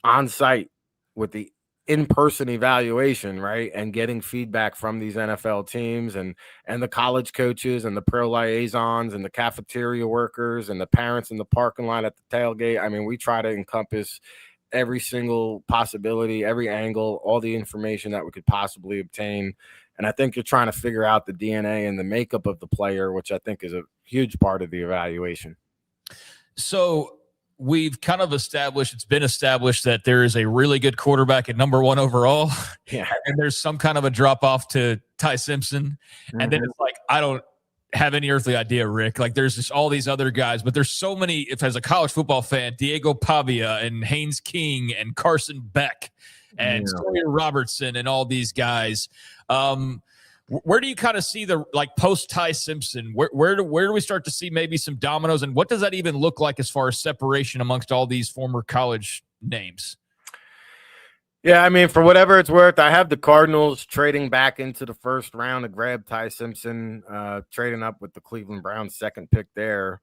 on site with the in-person evaluation, right? And getting feedback from these NFL teams and the college coaches and the pro liaisons and the cafeteria workers and the parents in the parking lot at the tailgate. I mean, we try to encompass every single possibility, every angle, all the information that we could possibly obtain. And I think you're trying to figure out the DNA and the makeup of the player, which I think is a huge part of the evaluation. So we've kind of it's been established that there is a really good quarterback at number 1 overall. Yeah. And there's some kind of a drop off to Ty Simpson. Mm-hmm. And then it's like, I don't have any earthly idea, Rick. Like there's just all these other guys, but there's so many, if as a college football fan, Diego Pavia and Haynes King and Carson Beck and Sawyer Robertson and all these guys. Where do you kind of see the post Ty Simpson? Where do we start to see maybe some dominoes, and what does that even look like as far as separation amongst all these former college names? Yeah, for whatever it's worth, I have the Cardinals trading back into the first round to grab Ty Simpson, trading up with the Cleveland Browns second pick there.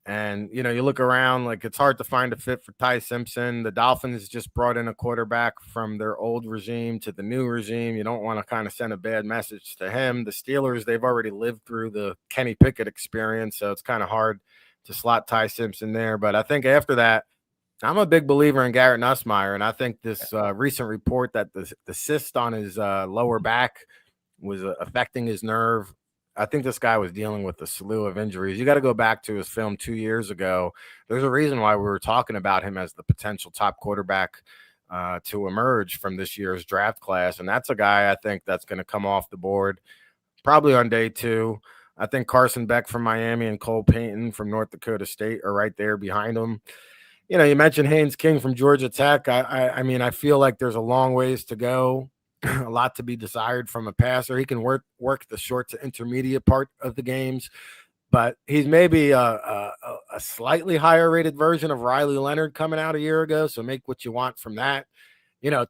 And, you look around, like, it's hard to find a fit for Ty Simpson. The Dolphins just brought in a quarterback from their old regime to the new regime. You don't want to kind of send a bad message to him. The Steelers, they've already lived through the Kenny Pickett experience, so it's kind of hard to slot Ty Simpson there. But I think after that, I'm a big believer in Garrett Nussmeier, and I think this recent report that the cyst on his lower back was affecting his nerve. I think this guy was dealing with a slew of injuries. You got to go back to his film 2 years ago. There's a reason why we were talking about him as the potential top quarterback to emerge from this year's draft class, and that's a guy I think that's going to come off the board probably on day 2. I think Carson Beck from Miami and Cole Payton from North Dakota State are right there behind him. You mentioned Haynes King from Georgia Tech. I mean, I feel like there's a long ways to go. A lot to be desired from a passer. He can work the short to intermediate part of the games, but he's maybe a slightly higher rated version of Riley Leonard coming out a year ago. So make what you want from that.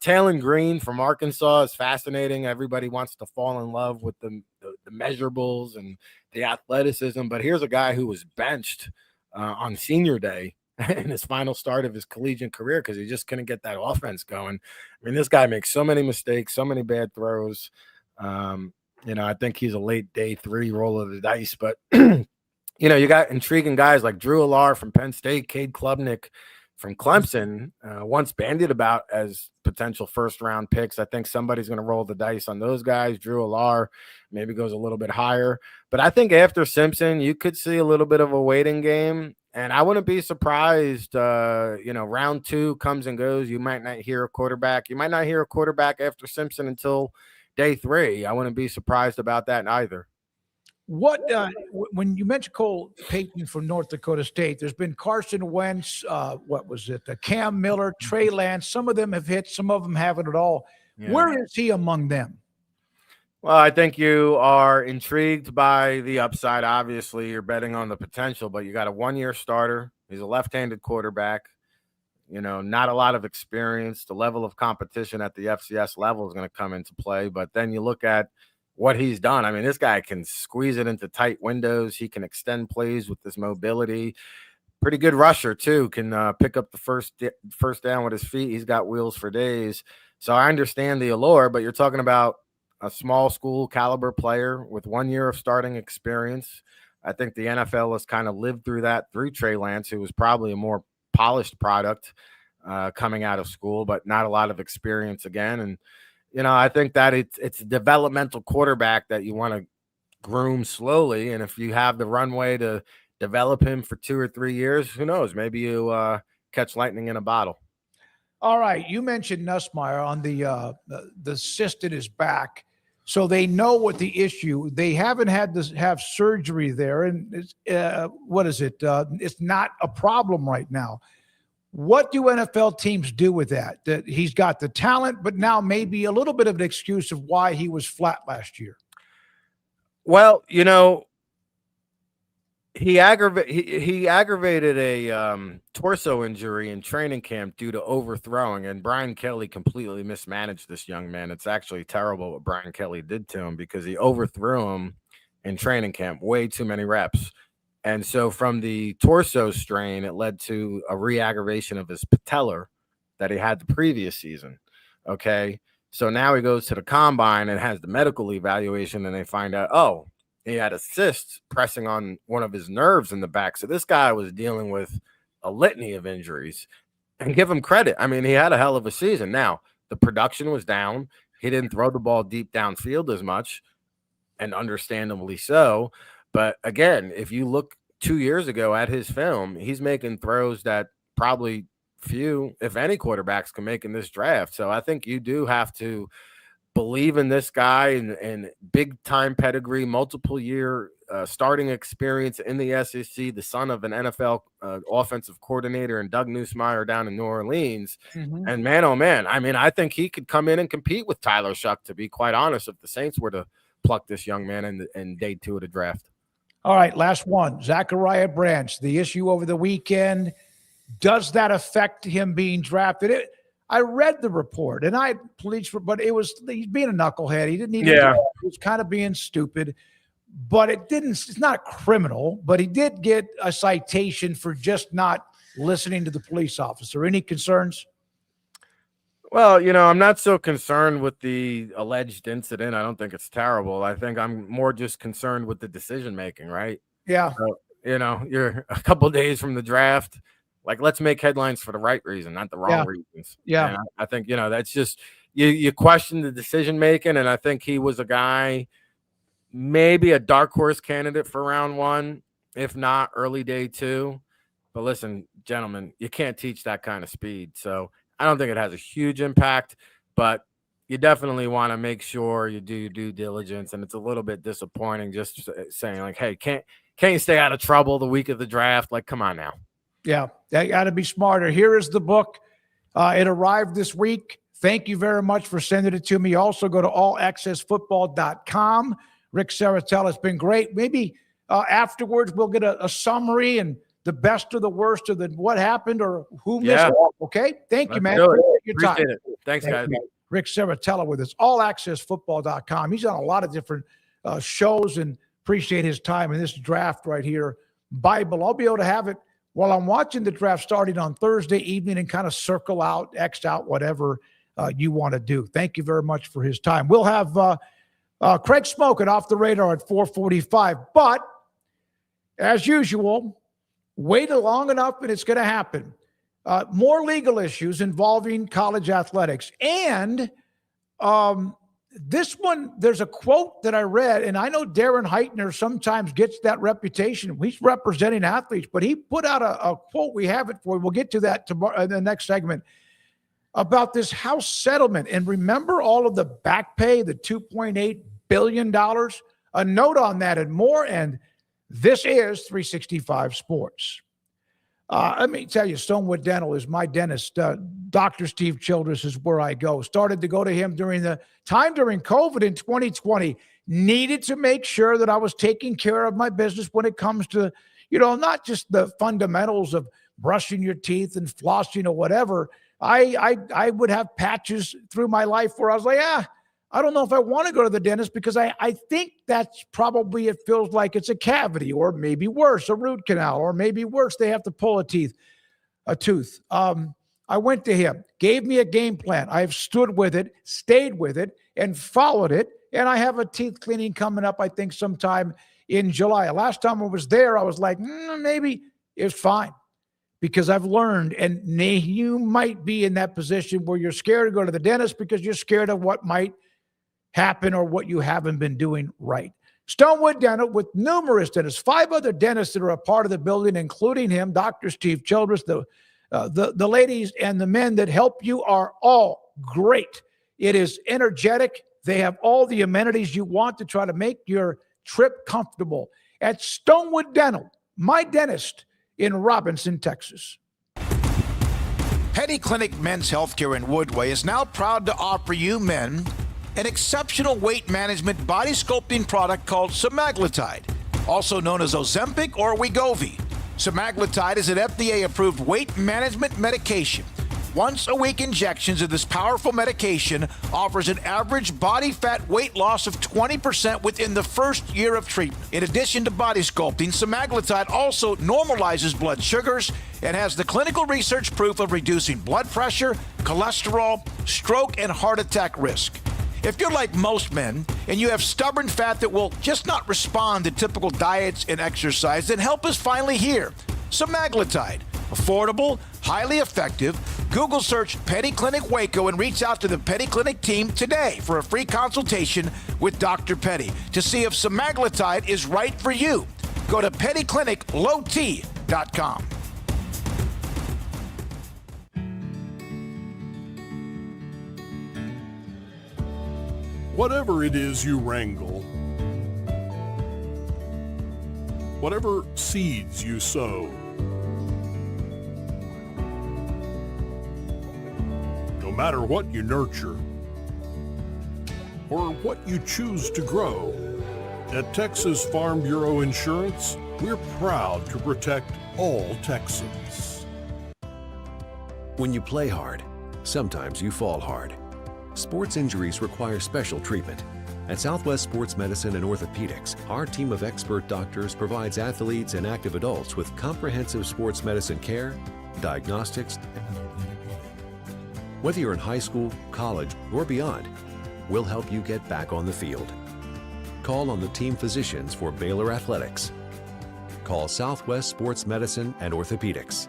Talon Green from Arkansas is fascinating. Everybody wants to fall in love with the measurables and the athleticism, but here's a guy who was benched on senior day in his final start of his collegiate career because he just couldn't get that offense going. I mean, this guy makes so many mistakes, so many bad throws. I think he's a late day 3 roll of the dice, but you got intriguing guys like Drew Allar from Penn State, Cade Klubnik from Clemson, once bandied about as potential first-round picks. I think somebody's going to roll the dice on those guys. Drew Allar maybe goes a little bit higher. But I think after Simpson, you could see a little bit of a waiting game. And I wouldn't be surprised, round 2 comes and goes. You might not hear a quarterback. You might not hear a quarterback after Simpson until day 3. I wouldn't be surprised about that either. What when you mentioned Cole Payton from North Dakota State, there's been Carson Wentz, Cam Miller, Trey Lance. Some of them have hit, some of them haven't at all. Yeah. Where is he among them? Well, I think you are intrigued by the upside. Obviously, you're betting on the potential, but you got a 1-year starter. He's a left-handed quarterback. Not a lot of experience. The level of competition at the FCS level is going to come into play. But then you look at what he's done. I mean, this guy can squeeze it into tight windows. He can extend plays with his mobility. Pretty good rusher, too. Can pick up the first down with his feet. He's got wheels for days. So I understand the allure, but you're talking about a small school caliber player with 1 year of starting experience. I think the NFL has kind of lived through that through Trey Lance, who was probably a more polished product coming out of school, but not a lot of experience again. And, I think that it's a developmental quarterback that you want to groom slowly. And if you have the runway to develop him for 2 or 3 years, who knows? Maybe you catch lightning in a bottle. All right. You mentioned Nussmeier on the cyst in his back. So they know what the issue. They haven't had to have surgery there, and it's, it's not a problem right now. What do NFL teams do with that? That he's got the talent, but now maybe a little bit of an excuse of why he was flat last year. Well, he aggravated a torso injury in training camp due to overthrowing, and Brian Kelly completely mismanaged this young man. It's actually terrible what Brian Kelly did to him because he overthrew him in training camp, way too many reps. And so from the torso strain, it led to a re-aggravation of his patellar that he had the previous season. Okay. So now he goes to the combine and has the medical evaluation, and they find out, he had a cyst pressing on one of his nerves in the back. So this guy was dealing with a litany of injuries, and give him credit. I mean, he had a hell of a season. Now, the production was down. He didn't throw the ball deep downfield as much, and understandably so. But again, if you look 2 years ago at his film, he's making throws that probably few, if any, quarterbacks can make in this draft. So I think you do have to believe in this guy and big time pedigree, multiple year starting experience in the SEC, the son of an NFL offensive coordinator and Doug Nussmeier down in New Orleans. Mm-hmm. And man, oh man, I mean, I think he could come in and compete with Tyler Shuck, to be quite honest, if the Saints were to pluck this young man in day 2 of the draft. All right, last one. Zachariah Branch, the issue over the weekend. Does that affect him being drafted? I read the report, and I pleaded for, but he's being a knucklehead. He didn't need to. He was kind of being stupid. but it's not criminal, but he did get a citation for just not listening to the police officer. Any concerns? Well, I'm not so concerned with the alleged incident. I don't think it's terrible. I think I'm more just concerned with the decision making, right? Yeah. So, you're a couple of days from the draft. Like, let's make headlines for the right reason, not the wrong reasons. Yeah. And I think, that's just you question the decision making, and I think he was a guy, maybe a dark horse candidate for round 1, if not early day 2. But listen, gentlemen, you can't teach that kind of speed. So I don't think it has a huge impact, but you definitely want to make sure you do your due diligence. And it's a little bit disappointing just saying like, hey, can't you stay out of trouble the week of the draft? Like, come on now. Yeah, they got to be smarter. Here is the book. It arrived this week. Thank you very much for sending it to me. Also, go to allaccessfootball.com. Rick Saratella, it's been great. Maybe afterwards we'll get a summary and the best or the worst of what happened or who missed it. Okay? Thank you, man. Appreciate it. Thanks, guys. Rick Saratella with us. Allaccessfootball.com. He's on a lot of different shows and appreciate his time in this draft right here. Bible. I'll be able to have it while I'm watching the draft starting on Thursday evening and kind of circle out, X out, whatever you want to do. Thank you very much for his time. We'll have Craig Smoke Off the Radar at 4:45. But as usual, wait long enough and it's going to happen. More legal issues involving college athletics. And this one, there's a quote that I read, and I know Darren Heitner sometimes gets that reputation. He's representing athletes, but he put out a quote. We have it for you. We'll get to that tomorrow in the next segment about this House settlement. And remember all of the back pay, the $2.8 billion? A note on that and more. And this is 365 Sports. Let me tell you, Stonewood Dental is my dentist. Dr. Steve Childress is where I go. Started to go to him during the time during COVID in 2020. Needed to make sure that I was taking care of my business when it comes to, not just the fundamentals of brushing your teeth and flossing or whatever. I would have patches through my life where I was like, I don't know if I want to go to the dentist because I think that's probably, it feels like it's a cavity or maybe worse, a root canal, or maybe worse, they have to pull a tooth. I went to him, gave me a game plan. I've stood with it, stayed with it, and followed it. And I have a teeth cleaning coming up, I think, sometime in July. Last time I was there, I was like, maybe it's fine. Because I've learned, and you might be in that position where you're scared to go to the dentist because you're scared of what might happen or what you haven't been doing right. Stonewood Dental with numerous dentists, 5 other dentists that are a part of the building, including him, Dr. Steve Childress. The ladies and the men that help you are all great. It is energetic. They have all the amenities you want to try to make your trip comfortable. At Stonewood Dental, my dentist in Robinson, Texas. Petty Clinic Men's Healthcare in Woodway is now proud to offer you men an exceptional weight management body sculpting product called semaglutide, also known as Ozempic or Wegovy. Semaglutide is an FDA-approved weight management medication. Once-a-week injections of this powerful medication offers an average body fat weight loss of 20% within the first year of treatment. In addition to body sculpting, semaglutide also normalizes blood sugars and has the clinical research proof of reducing blood pressure, cholesterol, stroke, and heart attack risk. If you're like most men and you have stubborn fat that will just not respond to typical diets and exercise, then help is finally here. Semaglutide. Affordable, highly effective. Google search Petty Clinic Waco and reach out to the Petty Clinic team today for a free consultation with Dr. Petty to see if semaglutide is right for you. Go to pettycliniclowt.com. Whatever it is you wrangle, whatever seeds you sow, no matter what you nurture or what you choose to grow, at Texas Farm Bureau Insurance, we're proud to protect all Texans. When you play hard, sometimes you fall hard. Sports injuries require special treatment. At Southwest Sports Medicine and Orthopedics, our team of expert doctors provides athletes and active adults with comprehensive sports medicine care, diagnostics. Whether you're in high school, college, or beyond, we'll help you get back on the field. Call on the team physicians for Baylor Athletics. Call Southwest Sports Medicine and Orthopedics.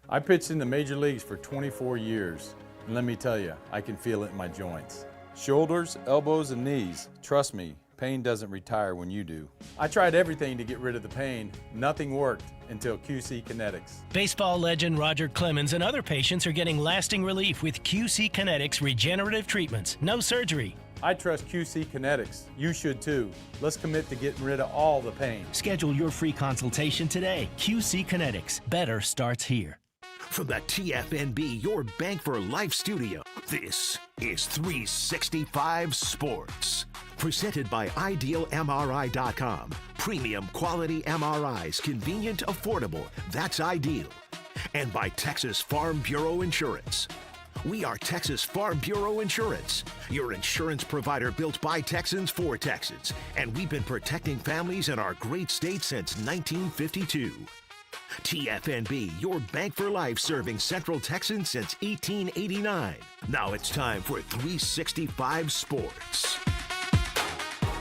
I pitched in the major leagues for 24 years, and let me tell you, I can feel it in my joints. Shoulders, elbows, and knees. Trust me, pain doesn't retire when you do. I tried everything to get rid of the pain. Nothing worked until QC Kinetics. Baseball legend Roger Clemens and other patients are getting lasting relief with QC Kinetics regenerative treatments. No surgery. I trust QC Kinetics. You should too. Let's commit to getting rid of all the pain. Schedule your free consultation today. QC Kinetics. Better starts here. From the TFNB Your Bank for Life studio, this is 365 Sports. Presented by IdealMRI.com. Premium quality MRIs, convenient, affordable. That's ideal. And by Texas Farm Bureau Insurance. We are Texas Farm Bureau Insurance, your insurance provider built by Texans for Texans. And we've been protecting families in our great state since 1952. TFNB, your bank for life, serving Central Texans since 1889. Now it's time for 365 Sports.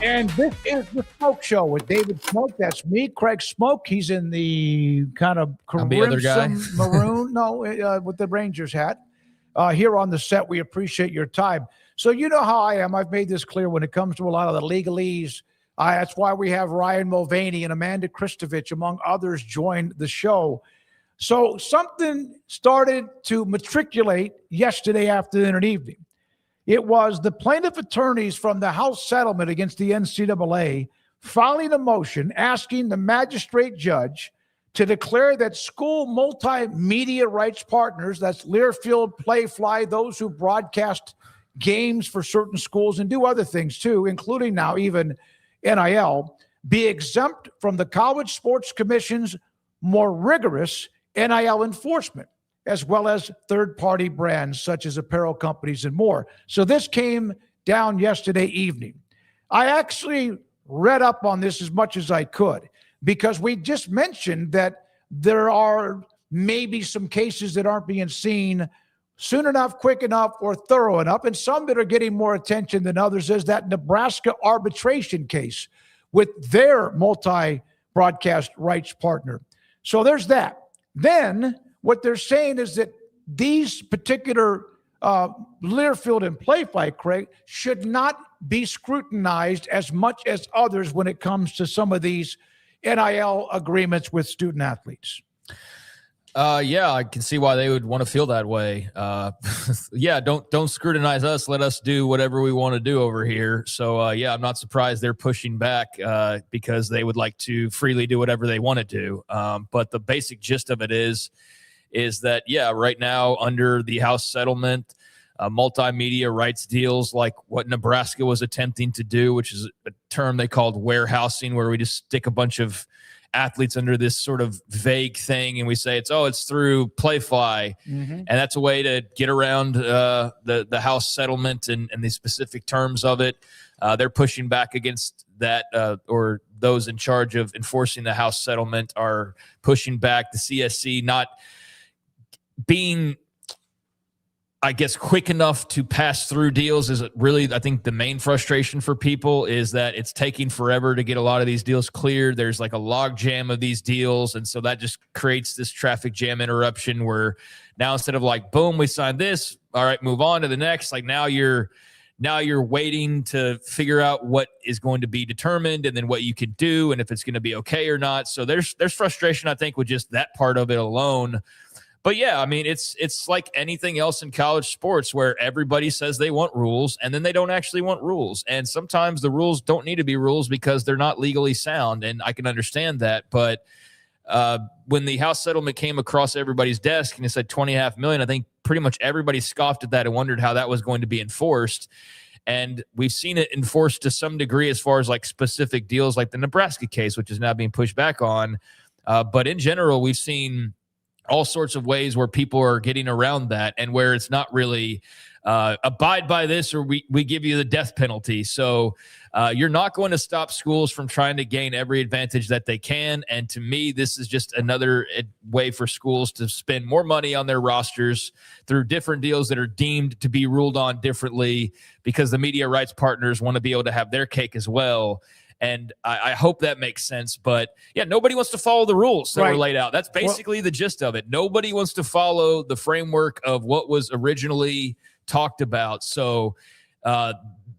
And this is the Smoke Show with David Smoke. That's me, Craig Smoke. He's in the kind of crimson maroon, with the Rangers hat. Here on the set, we appreciate your time. So you know how I am. I've made this clear when it comes to a lot of the legalese. That's why we have Ryan Mulvaney and Amanda Kristovich, among others, join the show. So something started to matriculate yesterday afternoon and evening. It was the plaintiff attorneys from the House settlement against the NCAA filing a motion asking the magistrate judge to declare that school multimedia rights partners, that's Learfield, Playfly, those who broadcast games for certain schools and do other things too, including now even NIL, be exempt from the College Sports Commission's more rigorous NIL enforcement, as well as third-party brands such as apparel companies and more. So this came down yesterday evening. I actually read up on this as much as I could because we just mentioned that there are maybe some cases that aren't being seen soon enough, quick enough, or thorough enough. And some that are getting more attention than others is that Nebraska arbitration case with their multi-broadcast rights partner. So there's that. Then what they're saying is that these particular Learfield and Playfly, Craig, should not be scrutinized as much as others when it comes to some of these NIL agreements with student athletes. Yeah, I can see why they would want to feel that way. Yeah, don't scrutinize us. Let us do whatever we want to do over here. So, yeah, I'm not surprised they're pushing back because they would like to freely do whatever they want to do. But the basic gist of it is that, yeah, right now under the House settlement, multimedia rights deals like what Nebraska was attempting to do, which is a term they called warehousing, where we just stick a bunch of athletes under this sort of vague thing and we say it's through Playfly, and that's a way to get around the House settlement and the specific terms of it. They're pushing back against that, or those in charge of enforcing the House settlement are pushing back. The CSC not being, I guess, quick enough to pass through deals is really, I think, the main frustration for people is that it's taking forever to get a lot of these deals cleared. There's like a log jam of these deals. And so that just creates this traffic jam interruption where now instead of like, boom, we signed this, all right, move on to the next. Like now you're waiting to figure out what is going to be determined and then what you can do and if it's going to be okay or not. So there's frustration, I think, with just that part of it alone. But yeah, I mean, it's like anything else in college sports where everybody says they want rules and then they don't actually want rules. And sometimes the rules don't need to be rules because they're not legally sound. And I can understand that. But when the House settlement came across everybody's desk and it said $20.5 million, I think pretty much everybody scoffed at that and wondered how that was going to be enforced. And we've seen it enforced to some degree as far as like specific deals like the Nebraska case, which is now being pushed back on. But in general, we've seen all sorts of ways where people are getting around that and where it's not really abide by this or we give you the death penalty. So you're not going to stop schools from trying to gain every advantage that they can. And to me, this is just another way for schools to spend more money on their rosters through different deals that are deemed to be ruled on differently because the media rights partners want to be able to have their cake as well. And I hope that makes sense. But, yeah, nobody wants to follow the rules that were laid out. That's basically the gist of it. Nobody wants to follow the framework of what was originally talked about. So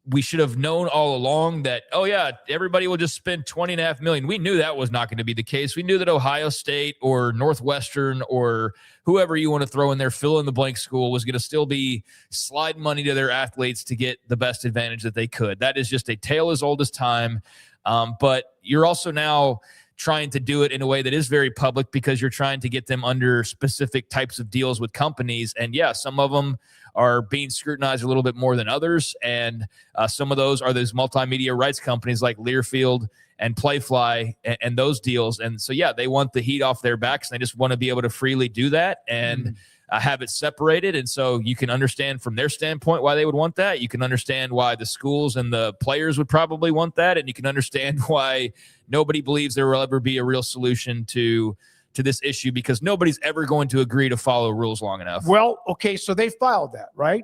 we should have known all along that, oh, yeah, everybody will just spend $20.5 million. We knew that was not going to be the case. We knew that Ohio State or Northwestern or whoever you want to throw in there, fill in the blank school, was going to still be slide money to their athletes to get the best advantage that they could. That is just a tale as old as time. But you're also now trying to do it in a way that is very public because you're trying to get them under specific types of deals with companies. And yeah, some of them are being scrutinized a little bit more than others. And some of those are those multimedia rights companies like Learfield and Playfly and those deals. And so, yeah, they want the heat off their backs and they just want to be able to freely do that and have it separated. And so you can understand from their standpoint why they would want that. You can understand why the schools and the players would probably want that. And you can understand why nobody believes there will ever be a real solution to this issue because nobody's ever going to agree to follow rules long enough. Well, okay, so they filed that, right?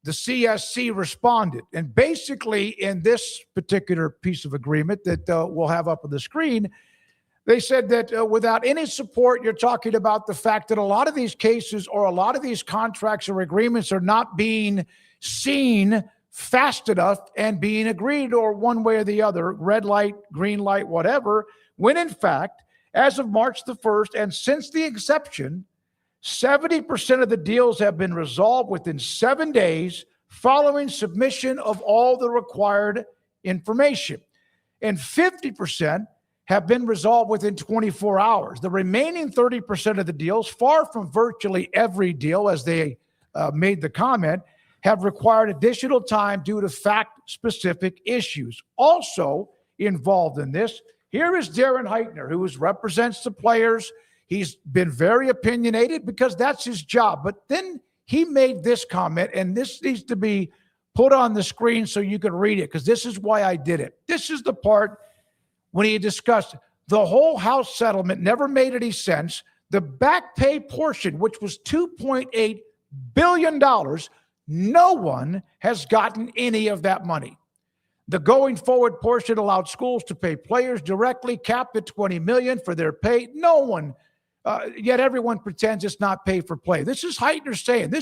The CSC responded. And basically in this particular piece of agreement that we'll have up on the screen, they said that without any support, you're talking about the fact that a lot of these cases or a lot of these contracts or agreements are not being seen fast enough and being agreed or one way or the other, red light, green light, whatever, when in fact, as of March the 1st and since the exception, 70% of the deals have been resolved within 7 days following submission of all the required information. And 50% have been resolved within 24 hours. The remaining 30% of the deals, far from virtually every deal, as they made the comment, have required additional time due to fact-specific issues. Also involved in this, here is Darren Heitner, who represents the players. He's been very opinionated because that's his job. But then he made this comment, and this needs to be put on the screen so you can read it, because this is why I did it. This is the part when he discussed the whole House settlement never made any sense. The back pay portion, which was $2.8 billion, no one has gotten any of that money. The going forward portion allowed schools to pay players directly, capped at $20 million for their pay. No one, yet everyone pretends it's not pay for play. This is Heitner saying.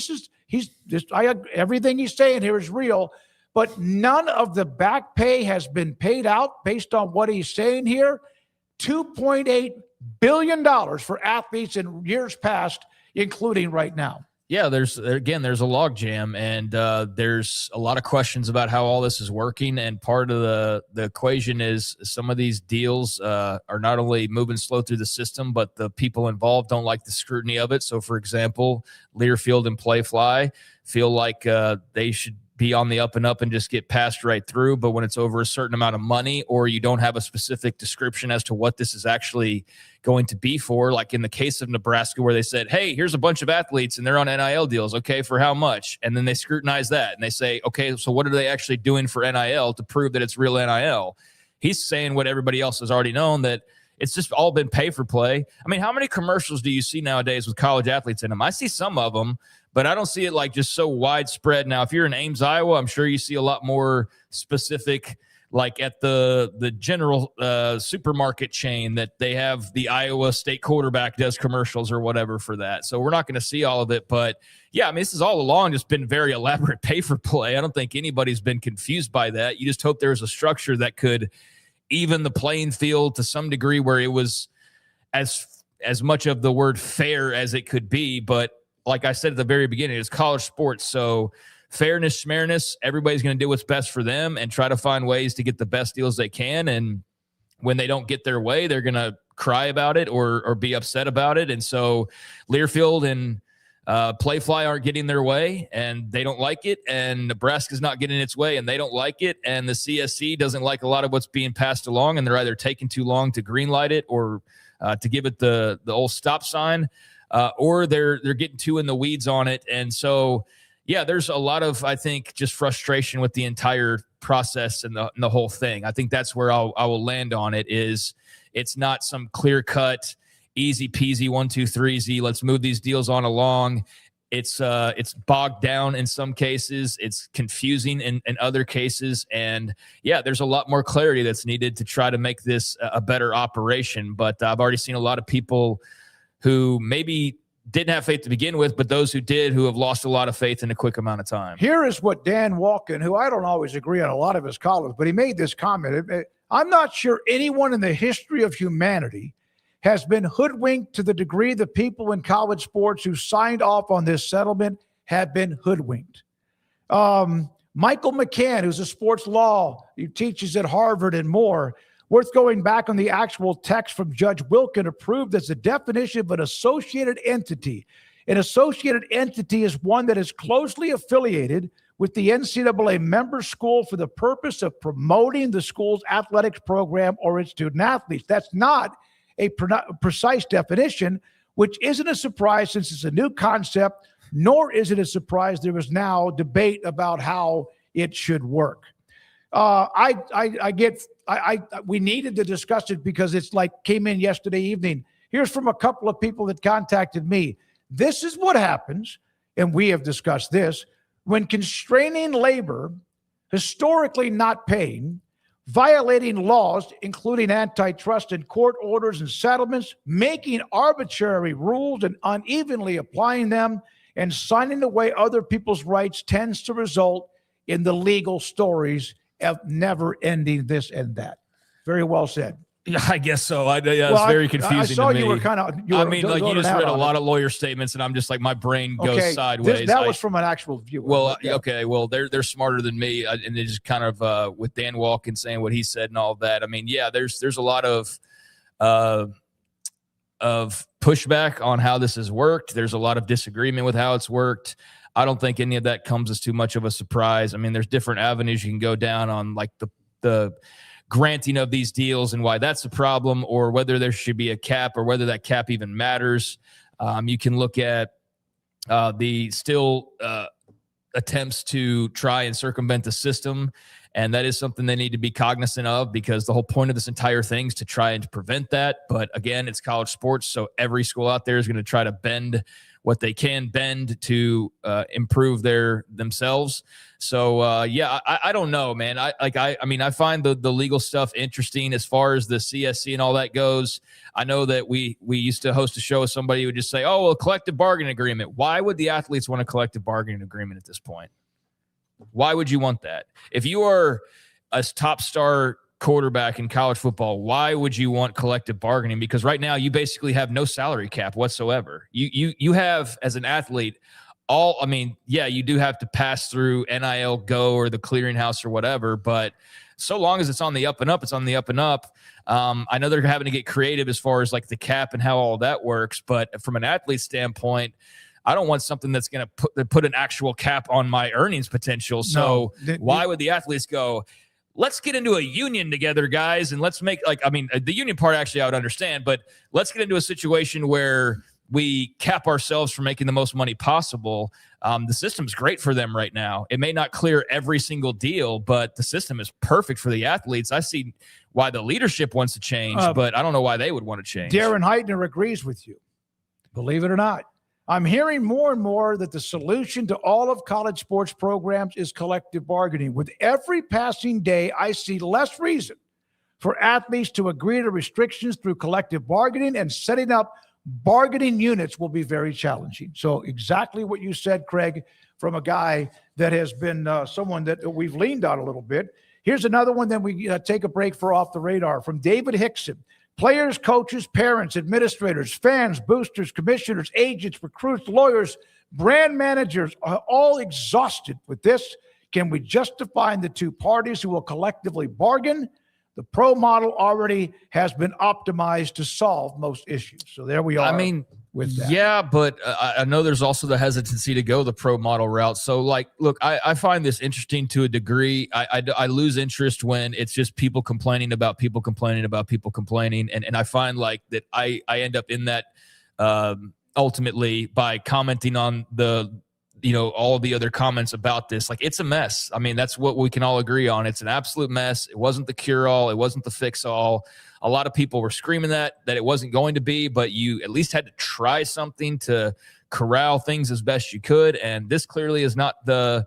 Everything he's saying here is real. But none of the back pay has been paid out based on what he's saying here. $2.8 billion for athletes in years past, including right now. Yeah, there's a logjam, and there's a lot of questions about how all this is working. And part of the equation is some of these deals are not only moving slow through the system, but the people involved don't like the scrutiny of it. So, for example, Learfield and Playfly feel like they should be on the up and up and just get passed right through. But when it's over a certain amount of money, or you don't have a specific description as to what this is actually going to be for, like in the case of Nebraska, where they said, hey, here's a bunch of athletes and they're on NIL deals. Okay, for how much? And then they scrutinize that and they say, okay, so what are they actually doing for NIL to prove that it's real NIL? He's saying what everybody else has already known, that it's just all been pay for play. I mean, how many commercials do you see nowadays with college athletes in them? I see some of them, but I don't see it like just so widespread. Now, if you're in Ames, Iowa, I'm sure you see a lot more specific, like at the general supermarket chain, that they have the Iowa State quarterback does commercials or whatever for that. So we're not going to see all of it. But yeah, I mean, this has all along just been very elaborate pay for play. I don't think anybody's been confused by that. You just hope there was a structure that could even the playing field to some degree, where it was as as much of the word fair as it could be. But like I said at the very beginning, it's college sports. So fairness, schmearness, everybody's going to do what's best for them and try to find ways to get the best deals they can. And when they don't get their way, they're going to cry about it or be upset about it. And so Learfield and Playfly aren't getting their way and they don't like it. And Nebraska's not getting its way and they don't like it. And the CSC doesn't like a lot of what's being passed along, and they're either taking too long to greenlight it or to give it the old stop sign, or they're getting too in the weeds on it. And so, yeah, there's a lot of, I think, just frustration with the entire process and the whole thing. I think that's where I will land on it. Is it's not some clear cut, easy peasy 1, 2, 3 let's move these deals on along. It's bogged down in some cases. It's confusing in other cases. And yeah, there's a lot more clarity that's needed to try to make this a better operation. But I've already seen a lot of people who maybe didn't have faith to begin with, but those who did, who have lost a lot of faith in a quick amount of time. Here is what Dan Walken, who I don't always agree on a lot of his columns, but he made this comment. I'm not sure anyone in the history of humanity has been hoodwinked to the degree the people in college sports who signed off on this settlement have been hoodwinked. Michael McCann, who's a sports law, he teaches at Harvard and more, worth going back on the actual text from Judge Wilkin, approved as the definition of an associated entity. An associated entity is one that is closely affiliated with the NCAA member school for the purpose of promoting the school's athletics program or its student athletes. That's not a precise definition, which isn't a surprise since it's a new concept, nor is it a surprise there is now debate about how it should work. We needed to discuss it because it's like came in yesterday evening. Here's from a couple of people that contacted me. This is what happens, and we have discussed this, when constraining labor, historically not paying, violating laws, including antitrust and court orders and settlements, making arbitrary rules and unevenly applying them, and signing away other people's rights tends to result in the legal stories of never ending this and that. Very well said. Yeah, I guess so. It's very confusing. I saw to me. You were kind of. You just read a lot of lawyer statements, and I'm just like, my brain goes sideways. That was from an actual viewer. Well, okay. Well, they're smarter than me, and they just kind of with Dan Walken saying what he said and all of that. I mean, yeah, there's a lot of pushback on how this has worked. There's a lot of disagreement with how it's worked. I don't think any of that comes as too much of a surprise. I mean, there's different avenues you can go down on, like the granting of these deals and why that's a problem, or whether there should be a cap, or whether that cap even matters. You can look at the still attempts to try and circumvent the system, and that is something they need to be cognizant of, because the whole point of this entire thing is to try and prevent that. But again, it's college sports, so every school out there is going to try to bend what they can bend to improve themselves. So I don't know, man. I find the legal stuff interesting as far as the CSC and all that goes. I know that we used to host a show with somebody who would just say, "Oh, well, collective bargaining agreement." Why would the athletes want a collective bargaining agreement at this point? Why would you want that? If you are a top star quarterback in college football, why would you want collective bargaining? Because right now you basically have no salary cap whatsoever. You have, as an athlete, you do have to pass through NIL Go or the clearinghouse or whatever, but so long as it's on the up and up, it's on the up and up. I know they're having to get creative as far as like the cap and how all that works, but from an athlete standpoint, I don't want something that's going to put an actual cap on my earnings potential. So why would the athletes go, let's get into a union together, guys, and let's make the union part actually I would understand, but let's get into a situation where we cap ourselves from making the most money possible. The system's great for them right now. It may not clear every single deal, but the system is perfect for the athletes. I see why the leadership wants to change, but I don't know why they would want to change. Darren Heitner agrees with you. Believe it or not. I'm hearing more and more that the solution to all of college sports programs is collective bargaining. With every passing day, I see less reason for athletes to agree to restrictions through collective bargaining, and setting up bargaining units will be very challenging. So exactly what you said, Craig, from a guy that has been someone that we've leaned on a little bit. Here's another one, then we take a break for Off the Radar, from David Hickson. Players, coaches, parents, administrators, fans, boosters, commissioners, agents, recruits, lawyers, brand managers are all exhausted with this. Can we justify the two parties who will collectively bargain? The pro model already has been optimized to solve most issues. So there we are. I mean, with that. Yeah, but I know there's also the hesitancy to go the pro model route. So, like, look, I find this interesting to a degree. I lose interest when it's just people complaining about people complaining about people complaining. And I find like that I end up in that ultimately by commenting on all the other comments about this. Like, it's a mess. I mean, that's what we can all agree on. It's an absolute mess. It wasn't the cure-all. It wasn't the fix-all. A lot of people were screaming that it wasn't going to be, but you at least had to try something to corral things as best you could. And this clearly is not the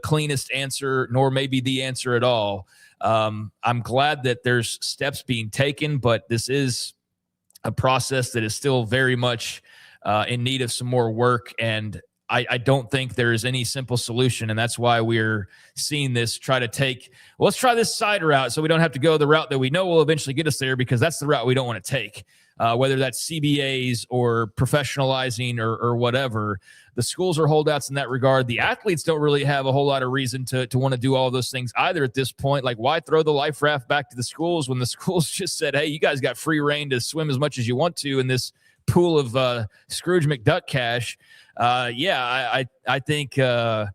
cleanest answer, nor maybe the answer at all. I'm glad that there's steps being taken, but this is a process that is still very much in need of some more work. And I don't think there is any simple solution, and that's why we're seeing this try to take, well, let's try this side route so we don't have to go the route that we know will eventually get us there, because that's the route we don't want to take, whether that's CBAs or professionalizing or whatever. The schools are holdouts in that regard. The athletes don't really have a whole lot of reason to want to do all those things either at this point. Like, why throw the life raft back to the schools when the schools just said, hey, you guys got free reign to swim as much as you want to in this pool of Scrooge McDuck cash? I think the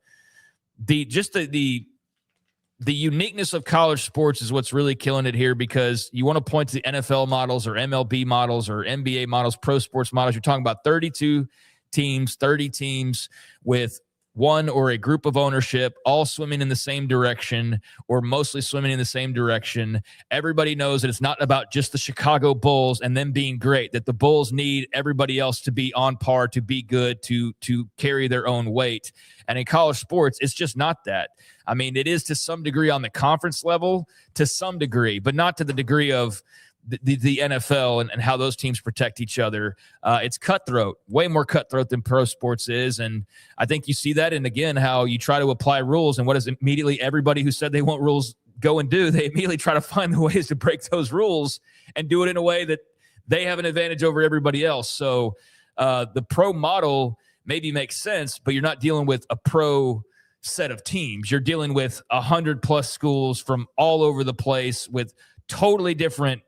uniqueness of college sports is what's really killing it here, because you want to point to the NFL models or MLB models or NBA models, pro sports models. You're talking about 32 teams, 30 teams with one or a group of ownership, all swimming in the same direction or mostly swimming in the same direction. Everybody knows that it's not about just the Chicago Bulls and them being great, that the Bulls need everybody else to be on par, to be good, to carry their own weight. And in college sports, it's just not that. I mean, it is to some degree on the conference level, to some degree, but not to the degree of the NFL and how those teams protect each other. It's cutthroat, way more cutthroat than pro sports is. And I think you see that. And again, how you try to apply rules, and what does immediately everybody who said they want rules go and do? They immediately try to find the ways to break those rules and do it in a way that they have an advantage over everybody else. So the pro model maybe makes sense, but you're not dealing with a pro set of teams. You're dealing with 100+ schools from all over the place with totally different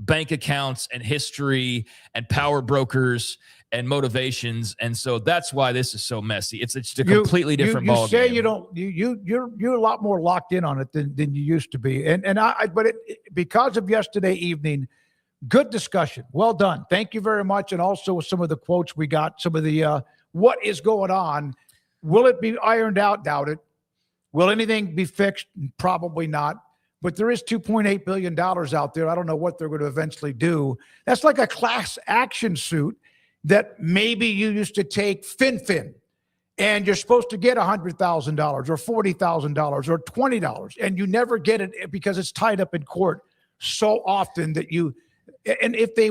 bank accounts and history and power brokers and motivations. And so that's why this is so messy. It's a completely different ball game. You're a lot more locked in on it than you used to be. But because of yesterday evening, good discussion. Well done. Thank you very much. And also some of the quotes we got, some of the what is going on. Will it be ironed out? Doubt it. Will anything be fixed? Probably not. But there is $2.8 billion out there. I don't know what they're going to eventually do. That's like a class action suit that maybe you used to take FinFin, and you're supposed to get $100,000 or $40,000 or $20, and you never get it because it's tied up in court so often that and if they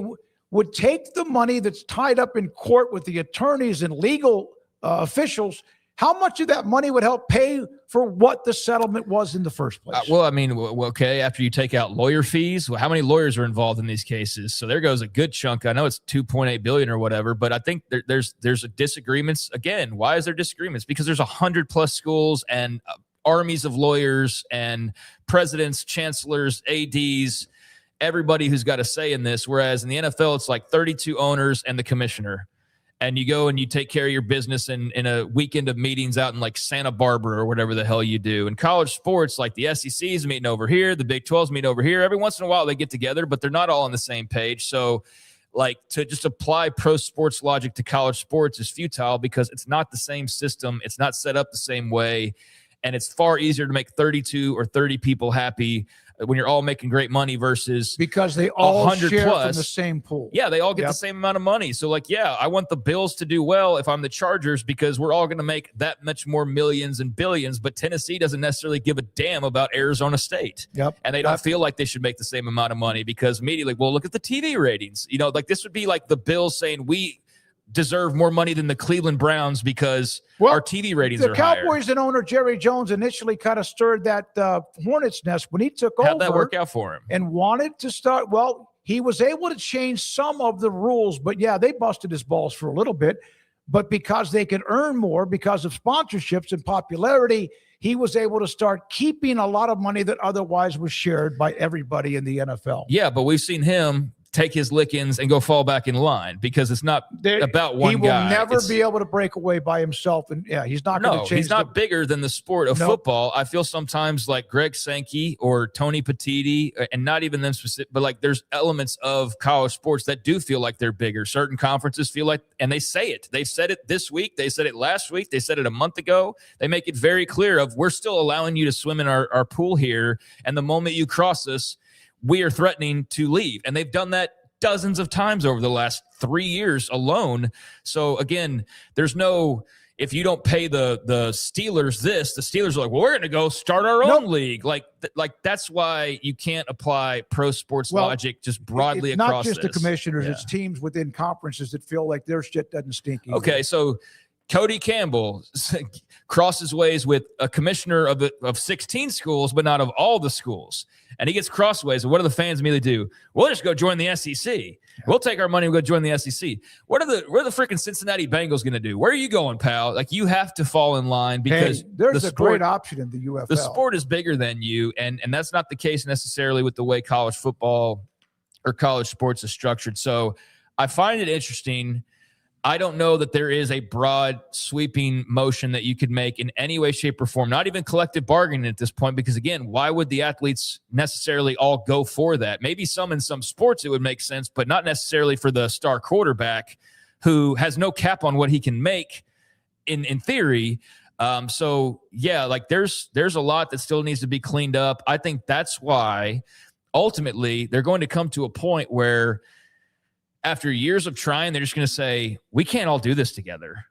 would take the money that's tied up in court with the attorneys and legal officials, how much of that money would help pay for what the settlement was in the first place? Well, I mean, okay, after you take out lawyer fees, how many lawyers are involved in these cases? So there goes a good chunk. I know it's $2.8 billion or whatever, but I think there's disagreements. Again, why is there disagreements? Because there's 100+ schools and armies of lawyers and presidents, chancellors, ADs, everybody who's got a say in this. Whereas in the NFL, it's like 32 owners and the commissioner. And you go and you take care of your business in a weekend of meetings out in like Santa Barbara or whatever the hell you do. In college sports, like the SEC's meeting over here, the Big 12's meeting over here. Every once in a while they get together, but they're not all on the same page. So like to just apply pro sports logic to college sports is futile, because it's not the same system. It's not set up the same way. And it's far easier to make 32 or 30 people happy when you're all making great money versus because they all 100 share plus from the same pool. Yeah, they all get the same amount of money. So like, yeah, I want the Bills to do well if I'm the Chargers, because we're all going to make that much more millions and billions. But Tennessee doesn't necessarily give a damn about Arizona State. Yep. And they don't feel like they should make the same amount of money, because immediately, well, look at the TV ratings. You know, like this would be like the Bills saying we deserve more money than the Cleveland Browns because our TV ratings are higher. The Cowboys and owner Jerry Jones initially kind of stirred that hornet's nest when he took over. How'd that work out for him? And wanted to start, well, he was able to change some of the rules. But yeah, they busted his balls for a little bit. But because they could earn more because of sponsorships and popularity, he was able to start keeping a lot of money that otherwise was shared by everybody in the NFL. Yeah, but we've seen him take his lickings and go fall back in line because it's not about one guy. He will never be able to break away by himself. And yeah, he's not going to change. He's not bigger than the sport of football. I feel sometimes like Greg Sankey or Tony Petitti, and not even them specific, but like there's elements of college sports that do feel like they're bigger. Certain conferences feel like, and they say it. They said it this week. They said it last week. They said it a month ago. They make it very clear of we're still allowing you to swim in our pool here. And the moment you cross us, we are threatening to leave. And they've done that dozens of times over the last 3 years alone. So again, there's no, if you don't pay the Steelers this, the Steelers are like, well, we're going to go start our own league. Like that's why you can't apply pro sports logic just broadly it's across not just this. the commissioners, it's teams within conferences that feel like their shit doesn't stink either. Okay, so Cody Campbell crosses ways with a commissioner of 16 schools, but not of all the schools. And he gets crossways. And what do the fans immediately do? We'll just go join the SEC. Yeah. We'll take our money and go join the SEC. What are the freaking Cincinnati Bengals going to do? Where are you going, pal? Like, you have to fall in line because there's a great option in the UFL. The sport is bigger than you, and that's not the case necessarily with the way college football or college sports is structured. So I find it interesting. I don't know that there is a broad sweeping motion that you could make in any way, shape, or form, not even collective bargaining at this point, because again, why would the athletes necessarily all go for that? Maybe some in some sports it would make sense, but not necessarily for the star quarterback who has no cap on what he can make in theory. So yeah, like there's a lot that still needs to be cleaned up. I think that's why ultimately they're going to come to a point where after years of trying, they're just going to say, we can't all do this together.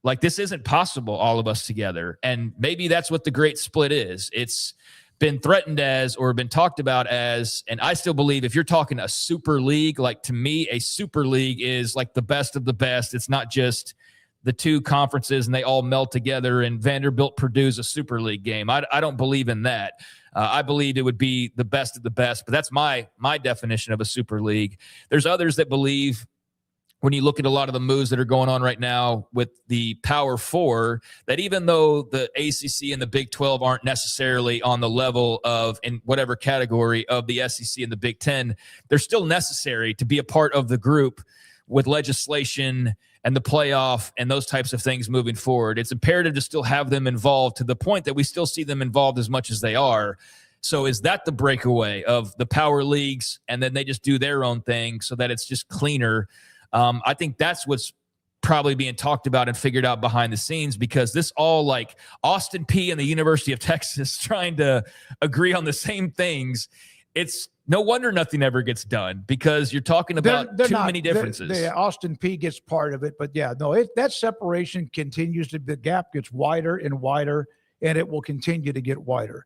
Like, this isn't possible, all of us together. And maybe that's what the great split is. It's been threatened as, or been talked about as, and I still believe if you're talking a super league, like to me, a super league is like the best of the best. It's not just the two conferences and they all meld together and Vanderbilt Purdue's a super league game. I don't believe in that. I believe it would be the best of the best, but that's my definition of a super league. There's others that believe, when you look at a lot of the moves that are going on right now with the Power Four, that even though the ACC and the Big 12 aren't necessarily on the level of, in whatever category, of the SEC and the Big 10, they're still necessary to be a part of the group with legislation and the playoff and those types of things moving forward. It's imperative to still have them involved, to the point that we still see them involved as much as they are. So is that the breakaway of the power leagues, and then they just do their own thing so that it's just cleaner? I think that's what's probably being talked about and figured out behind the scenes, because this all, like Austin Peay and the University of Texas trying to agree on the same things. It's no wonder nothing ever gets done, because you're talking about too many differences. Austin Peay gets part of it, but yeah, no, that separation continues to, the gap gets wider and wider, and it will continue to get wider.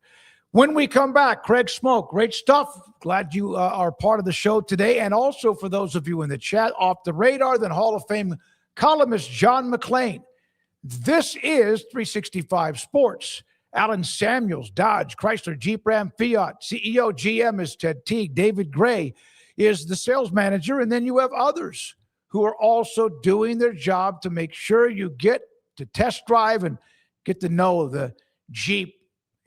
When we come back, Craig Smoke, great stuff. Glad you are part of the show today. And also for those of you in the chat, off the radar, then Hall of Fame columnist John McClain. This is 365 Sports. Alan Samuels, Dodge, Chrysler, Jeep, Ram, Fiat. CEO, GM is Ted Teague. David Gray is the sales manager. And then you have others who are also doing their job to make sure you get to test drive and get to know the Jeep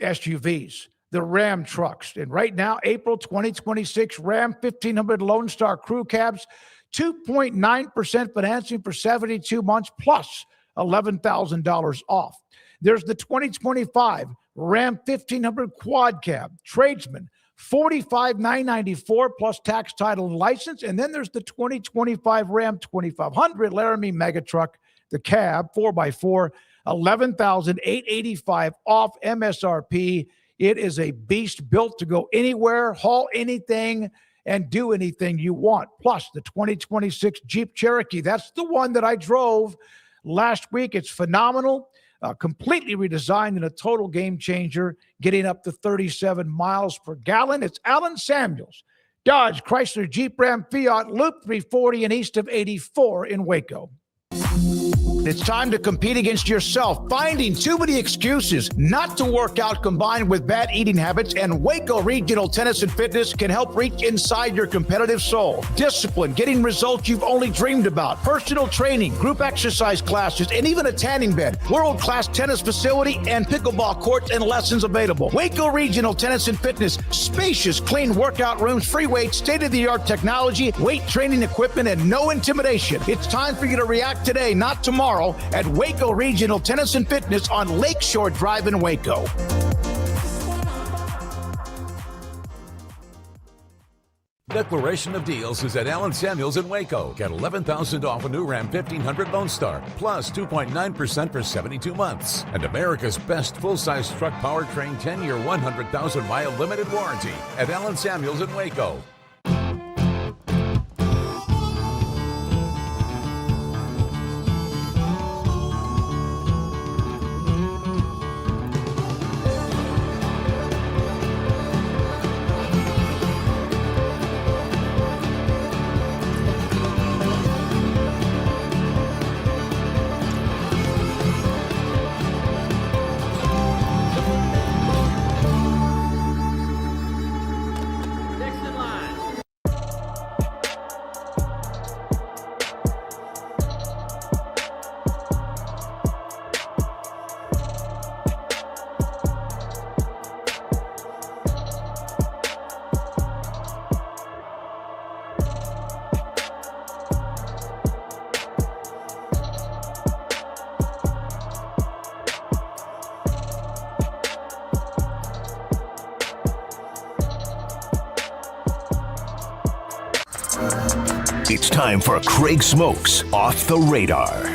SUVs, the Ram trucks. And right now, April 2026, Ram 1500 Lone Star Crew Cabs, 2.9% financing for 72 months plus $11,000 off. There's the 2025 Ram 1500 Quad Cab, Tradesman, $45,994 plus tax, title, and license. And then there's the 2025 Ram 2500 Laramie Megatruck, the cab, 4x4, $11,885 off MSRP. It is a beast built to go anywhere, haul anything, and do anything you want. Plus the 2026 Jeep Cherokee. That's the one that I drove last week. It's phenomenal. Completely redesigned and a total game changer, getting up to 37 miles per gallon. It's Alan Samuels, Dodge, Chrysler, Jeep, Ram, Fiat, Loop 340 and east of 84 in Waco. It's time to compete against yourself, finding too many excuses not to work out combined with bad eating habits, and Waco Regional Tennis and Fitness can help reach inside your competitive soul. Discipline, getting results you've only dreamed about, personal training, group exercise classes, and even a tanning bed, world-class tennis facility, and pickleball courts and lessons available. Waco Regional Tennis and Fitness, spacious, clean workout rooms, free weights, state-of-the-art technology, weight training equipment, and no intimidation. It's time for you to react today, not tomorrow, at Waco Regional Tennis and Fitness on Lakeshore Drive in Waco. Declaration of Deals is at Allen Samuels in Waco. Get $11,000 off a new Ram 1500 Lone Star, plus 2.9% for 72 months. And America's best full-size truck powertrain 10-year, 100,000-mile limited warranty at Allen Samuels in Waco. It's time for Craig Smokes Off the Radar.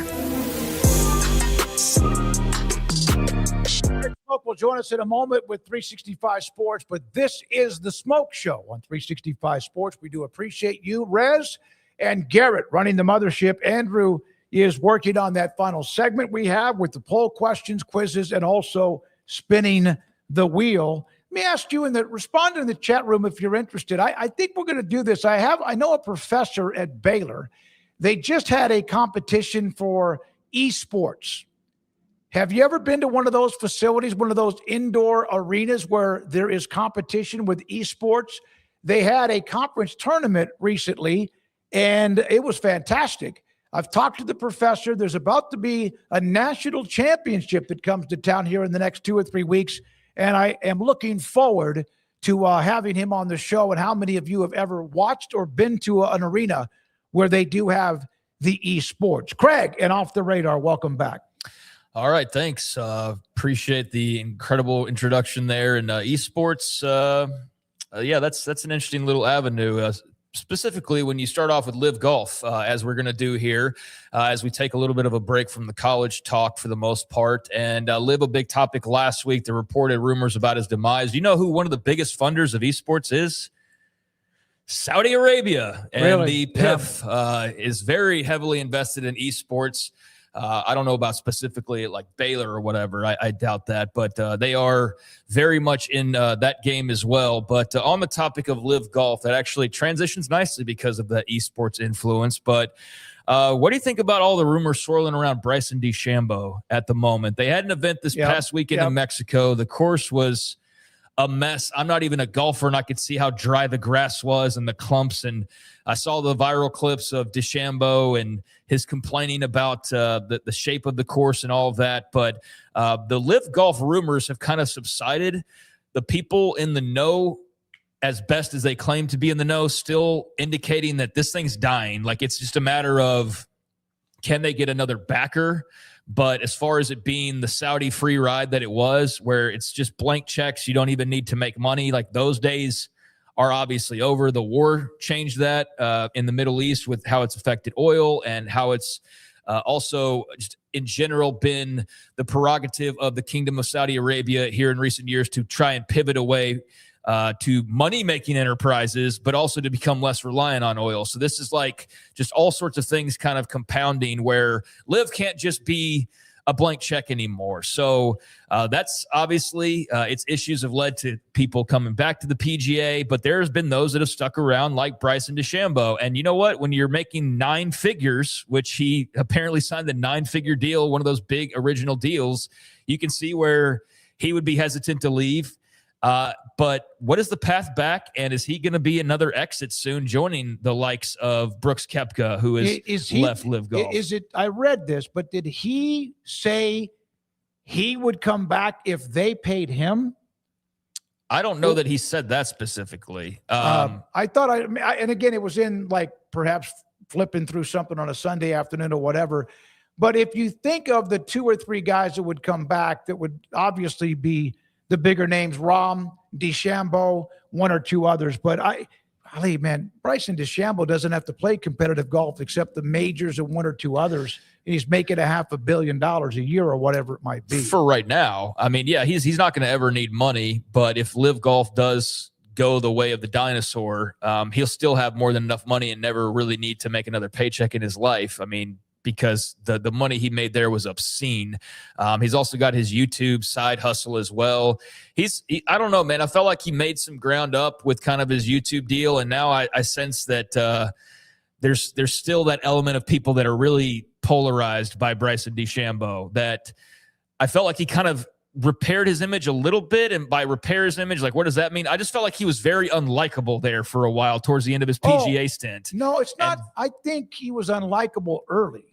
Smoke will join us in a moment with 365 Sports, but this is the Smoke Show on 365 Sports. We do appreciate you, Rez and Garrett, running the mothership. Andrew is working on that final segment we have with the poll questions, quizzes, and also spinning the wheel. Let me ask you respond in the chat room if you're interested. I think we're going to do this. I know a professor at Baylor. They just had a competition for esports. Have you ever been to one of those facilities, one of those indoor arenas where there is competition with esports? They had a conference tournament recently, and it was fantastic. I've talked to the professor. There's about to be a national championship that comes to town here in the next 2 or 3 weeks. And I am looking forward to having him on the show. And how many of you have ever watched or been to an arena where they do have the esports? Craig, and Off the Radar, welcome back. All right, thanks. Appreciate the incredible introduction there. And esports, yeah, that's an interesting little avenue. Specifically when you start off with LIV Golf, as we're going to do here, as we take a little bit of a break from the college talk for the most part. And LIV, a big topic last week, the reported rumors about his demise. You know who one of the biggest funders of esports is? Saudi Arabia. And really? The PIF is very heavily invested in esports. I don't know about specifically like Baylor or whatever. I doubt that, but they are very much in that game as well. But on the topic of LIV Golf, that actually transitions nicely because of that esports influence. But what do you think about all the rumors swirling around Bryson DeChambeau at the moment? They had an event this past weekend in Mexico. The course was a mess. I'm not even a golfer, and I could see how dry the grass was and the clumps. And I saw the viral clips of DeChambeau and his complaining about the shape of the course and all of that. But the LIV Golf rumors have kind of subsided. The people in the know, as best as they claim to be in the know, still indicating that this thing's dying. Like, it's just a matter of, can they get another backer? But as far as it being the Saudi free ride that it was, where it's just blank checks, you don't even need to make money, like those days are obviously over. The war changed that in the Middle East with how it's affected oil and how it's also just in general been the prerogative of the Kingdom of Saudi Arabia here in recent years to try and pivot away to money-making enterprises, but also to become less reliant on oil. So this is like just all sorts of things kind of compounding where LIV can't just be a blank check anymore. So that's obviously its issues have led to people coming back to the PGA, but there's been those that have stuck around like Bryson DeChambeau. And you know what? When you're making 9 figures, which he apparently signed the 9-figure deal, one of those big original deals, you can see where he would be hesitant to leave. But what is the path back? And is he going to be another exit soon, joining the likes of Brooks Koepka, who is left LIV Golf? I read this, but did he say he would come back if they paid him? I don't know that he said that specifically. I thought and again, it was in like perhaps flipping through something on a Sunday afternoon or whatever. But if you think of the 2 or 3 guys that would come back, that would obviously be the bigger names, Rahm, DeChambeau, 1 or 2 others. But man, Bryson DeChambeau doesn't have to play competitive golf except the majors and 1 or 2 others. And he's making $500 million a year or whatever it might be. For right now. I mean, yeah, he's not going to ever need money. But if LIV Golf does go the way of the dinosaur, he'll still have more than enough money and never really need to make another paycheck in his life. I mean, because the money he made there was obscene. He's also got his YouTube side hustle as well. I don't know, man. I felt like he made some ground up with kind of his YouTube deal, and now I sense that there's still that element of people that are really polarized by Bryson DeChambeau, that I felt like he kind of repaired his image a little bit. And by repair his image, like, what does that mean? I just felt like he was very unlikable there for a while towards the end of his PGA stint. No, it's not. I think he was unlikable early.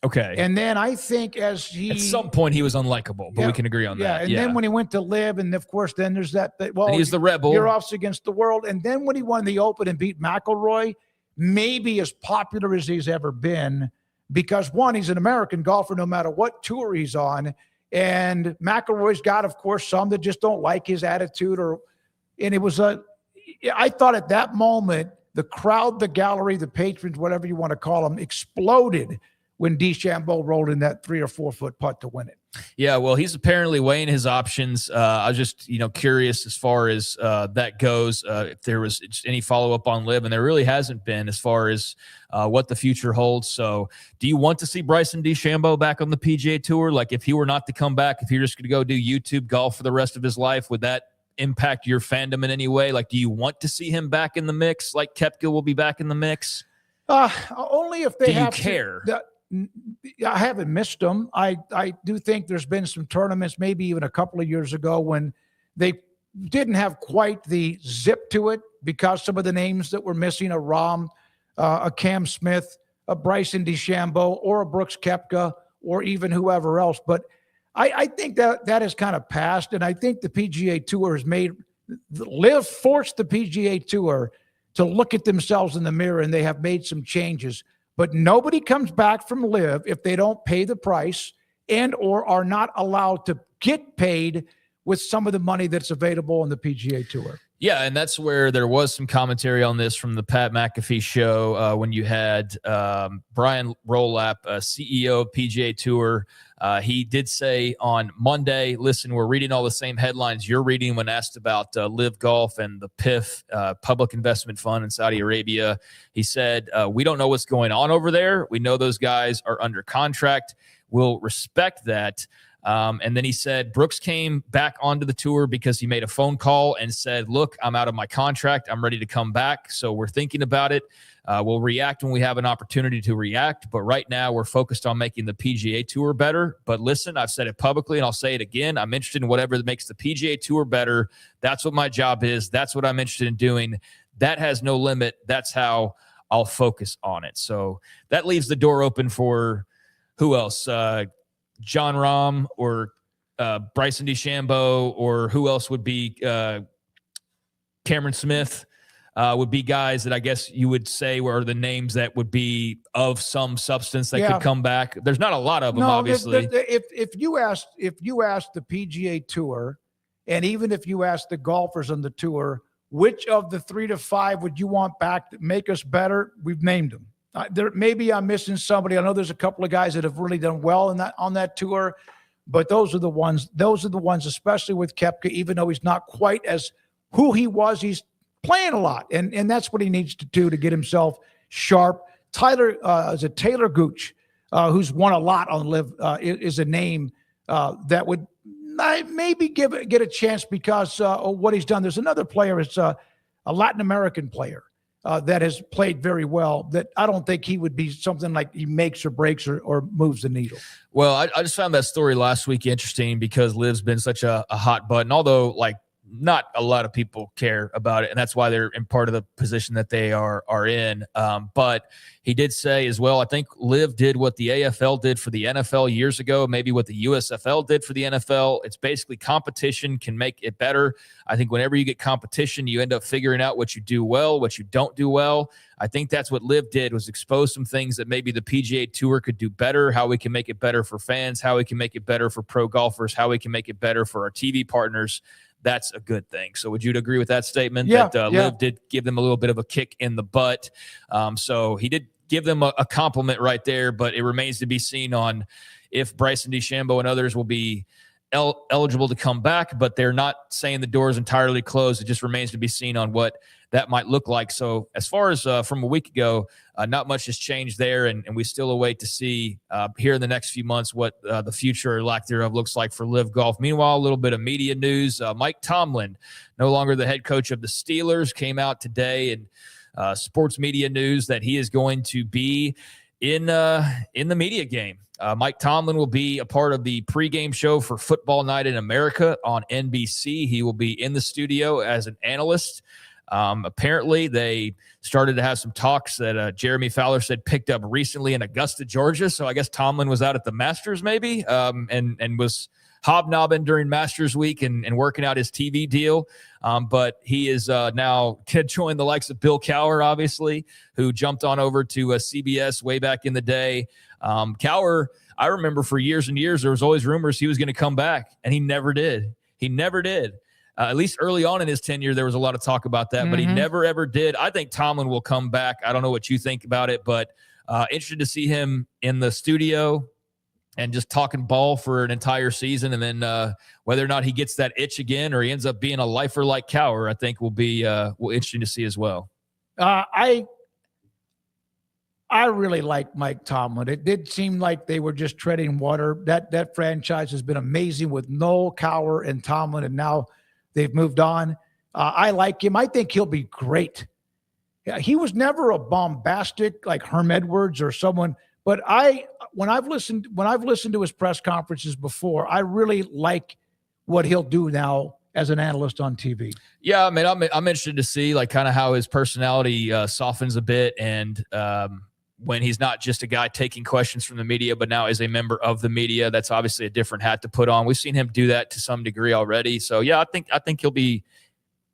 Okay. And then I think at some point he was unlikable, but we can agree on that. And then when he went to LIV, and of course, then there's that. Well, he's the rebel. You're off against the world. And then when he won the Open and beat McIlroy, maybe as popular as he's ever been, because 1, he's an American golfer no matter what tour he's on. And McIlroy's got, of course, some that just don't like his attitude. And it was I thought at that moment, the crowd, the gallery, the patrons, whatever you want to call them, exploded when DeChambeau rolled in that 3 or 4 foot putt to win it. Yeah, well, he's apparently weighing his options. I was just, curious as far as that goes, if there was any follow-up on LIV, and there really hasn't been as far as what the future holds. So do you want to see Bryson DeChambeau back on the PGA Tour? Like, if he were not to come back, if you're just going to go do YouTube golf for the rest of his life, would that impact your fandom in any way? Like, do you want to see him back in the mix? Like Koepka will be back in the mix? Only if they have to. Do you care? I haven't missed them. I do think there's been some tournaments, maybe even a couple of years ago, when they didn't have quite the zip to it because some of the names that were missing, a Rahm, a Cam Smith, a Bryson DeChambeau, or a Brooks Koepka, or even whoever else. But I think that has kind of passed, and I think the PGA Tour has LIV forced the PGA Tour to look at themselves in the mirror, and they have made some changes. But nobody comes back from LIV if they don't pay the price and or are not allowed to get paid with some of the money that's available on the PGA Tour. Yeah, and that's where there was some commentary on this from the Pat McAfee show when you had Brian Rolap, CEO of PGA Tour. He did say on Monday, listen, we're reading all the same headlines you're reading when asked about LIV Golf and the PIF, Public Investment Fund in Saudi Arabia. He said, we don't know what's going on over there. We know those guys are under contract. We'll respect that. And then he said Brooks came back onto the tour because he made a phone call and said, look, I'm out of my contract. I'm ready to come back. So we're thinking about it. We'll react when we have an opportunity to react. But right now we're focused on making the PGA Tour better. But listen, I've said it publicly and I'll say it again. I'm interested in whatever makes the PGA Tour better. That's what my job is. That's what I'm interested in doing. That has no limit. That's how I'll focus on it. So that leaves the door open for who else? John Rahm or Bryson DeChambeau, or who else would be Cameron Smith would be guys that I guess you would say were the names that would be of some substance that could come back. There's not a lot of them, obviously. If you asked the PGA Tour, and even if you asked the golfers on the tour, which of the 3 to 5 would you want back to make us better? We've named them. Maybe I'm missing somebody. I know there's a couple of guys that have really done well on that tour, but those are the ones, especially with Koepka, even though he's not quite as who he was, he's playing a lot. And that's what he needs to do to get himself sharp. Taylor Gooch who's won a lot on LIV, is a name that would maybe get a chance because of what he's done. There's another player, it's a Latin American player that has played very well, that I don't think he would be something like he makes or breaks or moves the needle. Well, I just found that story last week interesting because LIV's been such a hot button, although like not a lot of people care about it, and that's why they're in part of the position that they are in. But he did say as well, I think LIV did what the AFL did for the NFL years ago, maybe what the USFL did for the NFL. It's basically competition can make it better. I think whenever you get competition, you end up figuring out what you do well, what you don't do well. I think that's what LIV did, was expose some things that maybe the PGA Tour could do better, how we can make it better for fans, how we can make it better for pro golfers, how we can make it better for our TV partners. That's a good thing. So would you agree with that statement? Yeah, that LIV did give them a little bit of a kick in the butt. So he did give them a compliment right there, but it remains to be seen on if Bryson DeChambeau and others will be eligible to come back, but they're not saying the door is entirely closed. It just remains to be seen on what that might look like. So as far as from a week ago, not much has changed there, and we still await to see here in the next few months what the future or lack thereof looks like for LIV Golf. Meanwhile, a little bit of media news. Mike Tomlin, no longer the head coach of the Steelers, came out today in sports media news that he is going to be in the media game. Mike Tomlin will be a part of the pregame show for Football Night in America on NBC. He will be in the studio as an analyst. Apparently, they started to have some talks that Jeremy Fowler said picked up recently in Augusta, Georgia. So I guess Tomlin was out at the Masters maybe and was hobnobbing during Masters week and working out his TV deal. But he is now going to join the likes of Bill Cowher, obviously, who jumped on over to CBS way back in the day. Cowher, I remember for years and years, there was always rumors he was going to come back, and he never did. He never did. At least early on in his tenure, there was a lot of talk about that, but he never, ever did. I think Tomlin will come back. I don't know what you think about it, but interested to see him in the studio and just talking ball for an entire season. And then whether or not he gets that itch again or he ends up being a lifer like Cowher, I think will be interesting to see as well. I really like Mike Tomlin. It did seem like they were just treading water. That franchise has been amazing with Noel, Cowher, and Tomlin, and now they've moved on. I like him. I think he'll be great. Yeah, he was never a bombastic like Herm Edwards or someone, but when I've listened to his press conferences before, I really like what he'll do now as an analyst on TV. Yeah, I mean, I'm interested to see like kind of how his personality softens a bit, and when he's not just a guy taking questions from the media, but now as a member of the media, that's obviously a different hat to put on. We've seen him do that to some degree already. So yeah, I think he'll be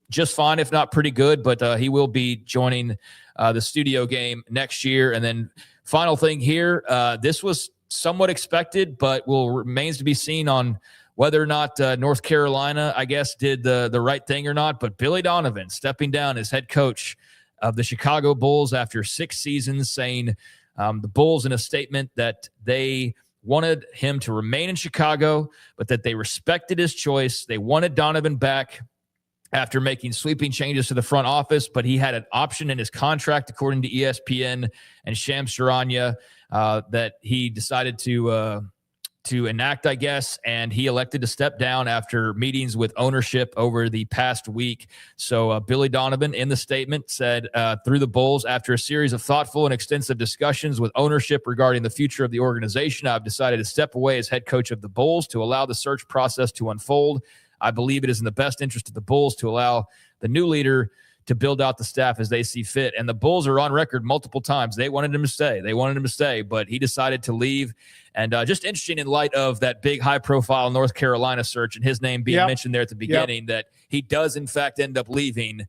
just fine, if not pretty good, but he will be joining the studio game next year. And then final thing here, this was somewhat expected, but remains to be seen on whether or not North Carolina, I guess, did the right thing or not. But Billy Donovan stepping down as head coach of the Chicago Bulls after 6 seasons, saying the Bulls in a statement that they wanted him to remain in Chicago, but that they respected his choice. They wanted Donovan back after making sweeping changes to the front office, but he had an option in his contract, according to ESPN and Shams Charania, that he decided to enact, I guess, and he elected to step down after meetings with ownership over the past week. So Billy Donovan in the statement said, through the Bulls, after a series of thoughtful and extensive discussions with ownership regarding the future of the organization, I've decided to step away as head coach of the Bulls to allow the search process to unfold. I believe it is in the best interest of the Bulls to allow the new leader to build out the staff as they see fit. And the Bulls are on record multiple times. They wanted him to stay. But he decided to leave. And just interesting in light of that big high-profile North Carolina search and his name being mentioned there at the beginning, that he does, in fact, end up leaving.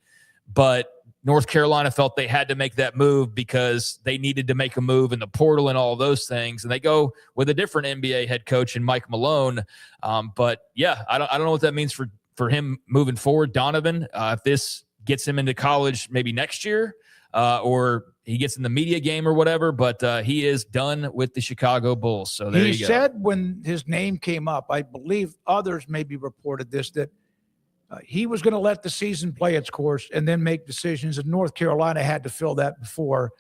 But North Carolina felt they had to make that move because they needed to make a move in the portal and all of those things. And they go with a different NBA head coach in Mike Malone. But, yeah, I don't know what that means for him moving forward, Donovan. If this gets him into college maybe next year or he gets in the media game or whatever, but he is done with the Chicago Bulls. So there you go. He said when his name came up, I believe others maybe reported this, that he was going to let the season play its course and then make decisions, and North Carolina had to fill that before,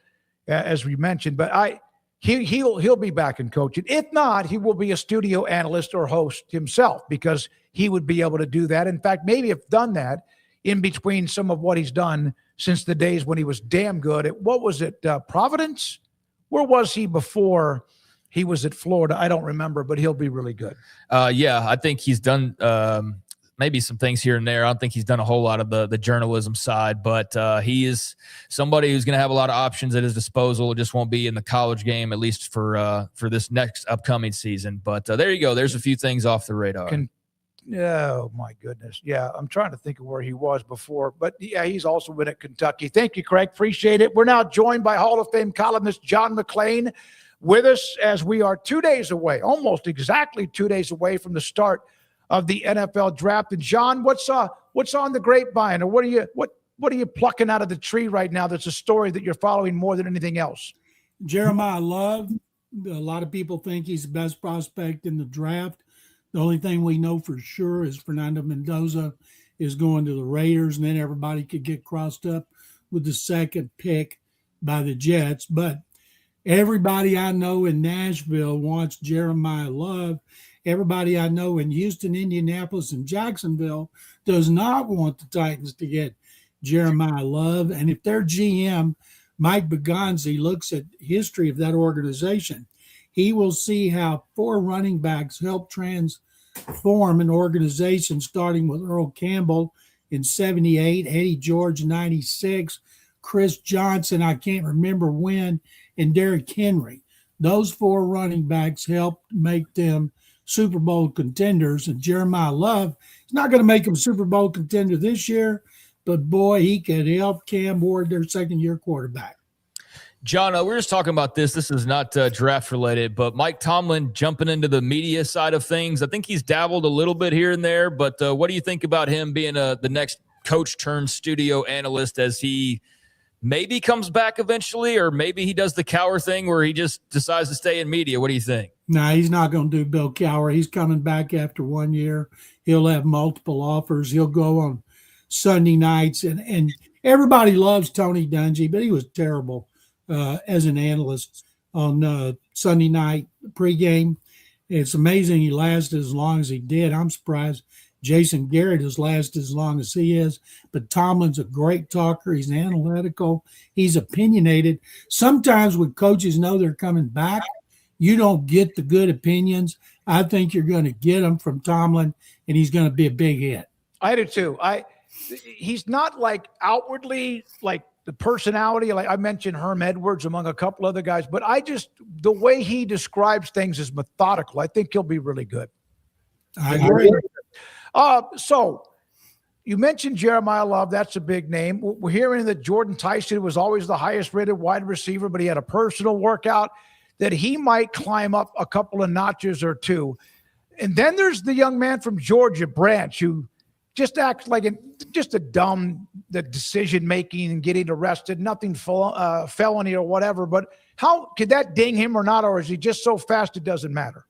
as we mentioned. But he'll be back in coaching. If not, he will be a studio analyst or host himself, because he would be able to do that. In fact, maybe have done that in between some of what he's done since the days when he was damn good at, what was it, Providence? Where was he before he was at Florida? I don't remember, but he'll be really good. Yeah, I think he's done maybe some things here and there. I don't think he's done a whole lot of the journalism side, but he is somebody who's going to have a lot of options at his disposal. It just won't be in the college game, at least for this next upcoming season. But there you go. There's a few things off the radar. Oh, my goodness. Yeah, I'm trying to think of where he was before. But, yeah, he's also been at Kentucky. Thank you, Craig. Appreciate it. We're now joined by Hall of Fame columnist John McClain with us as we are 2 days away, almost exactly 2 days away from the start of the NFL draft. And, John, what's on the grapevine, or what are you plucking out of the tree right now that's a story that you're following more than anything else? Jeremiah Love. A lot of people think he's the best prospect in the draft. The only thing we know for sure is Fernando Mendoza is going to the Raiders, and then everybody could get crossed up with the second pick by the Jets. But everybody I know in Nashville wants Jeremiah Love. Everybody I know in Houston, Indianapolis, and Jacksonville does not want the Titans to get Jeremiah Love. And if their GM, Mike Begonzi, looks at history of that organization, he will see how 4 running backs help transform an organization, starting with Earl Campbell in 78, Eddie George in 96, Chris Johnson, I can't remember when, and Derrick Henry. Those 4 running backs helped make them Super Bowl contenders. And Jeremiah Love is not going to make him Super Bowl contender this year, but boy, he could help Cam Ward, their second-year quarterback. John, we're just talking about this. This is not draft related, but Mike Tomlin jumping into the media side of things. I think he's dabbled a little bit here and there, but what do you think about him being the next coach turned studio analyst, as he maybe comes back eventually, or maybe he does the Cowher thing where he just decides to stay in media? What do you think? No, he's not going to do Bill Cowher. He's coming back after 1 year. He'll have multiple offers. He'll go on Sunday nights, and everybody loves Tony Dungy, but he was terrible as an analyst on Sunday night pregame. It's amazing he lasted as long as he did. I'm surprised Jason Garrett has lasted as long as he is. But Tomlin's a great talker. He's analytical. He's opinionated. Sometimes when coaches know they're coming back, you don't get the good opinions. I think you're going to get them from Tomlin, and he's going to be a big hit. I do too. He's not like outwardly like the personality, like I mentioned Herm Edwards among a couple other guys, but the way he describes things is methodical. I think he'll be really good. I agree. So you mentioned Jeremiah Love. That's a big name. We're hearing that Jordan Tyson was always the highest rated wide receiver, but he had a personal workout that he might climb up a couple of notches or two. And then there's the young man from Georgia, Branch, who just acts like just a dumb decision-making and getting arrested, nothing felony or whatever. But how could that ding him or not, or is he just so fast it doesn't matter?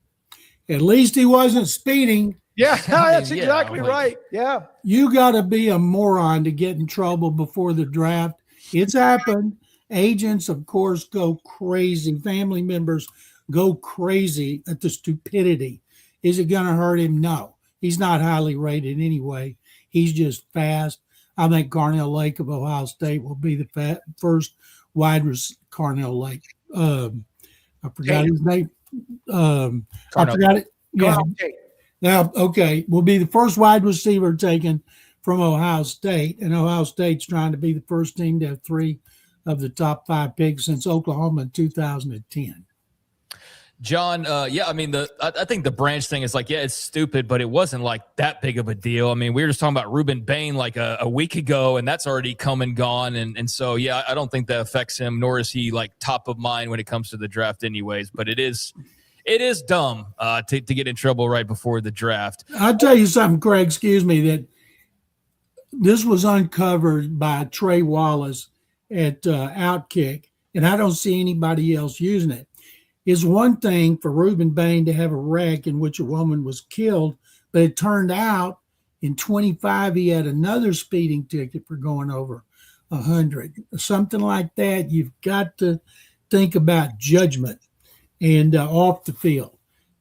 At least he wasn't speeding. Yeah, that's exactly right. Yeah. You got to be a moron to get in trouble before the draft. It's happened. Agents, of course, go crazy. Family members go crazy at the stupidity. Is it going to hurt him? No. He's not highly rated anyway. He's just fast. I think Carnell Lake of Ohio State will be the first wide receiver. Carnell Lake. I forgot his name. I forgot it. Yeah. Now, okay, will be the first wide receiver taken from Ohio State, and Ohio State's trying to be the first team to have 3 of the top 5 picks since Oklahoma in 2010. John, I mean, I think the Branch thing is like, yeah, it's stupid, but it wasn't like that big of a deal. I mean, we were just talking about Ruben Bain like a week ago, and that's already come and gone. And so, yeah, I don't think that affects him, nor is he like top of mind when it comes to the draft anyways. But it is dumb to get in trouble right before the draft. I'll tell you something, Craig, excuse me, that this was uncovered by Trey Wallace at Outkick, and I don't see anybody else using it. It's one thing for Ruben Bain to have a wreck in which a woman was killed, but it turned out in 25 he had another speeding ticket for going over 100. Something like that, you've got to think about judgment. and off the field.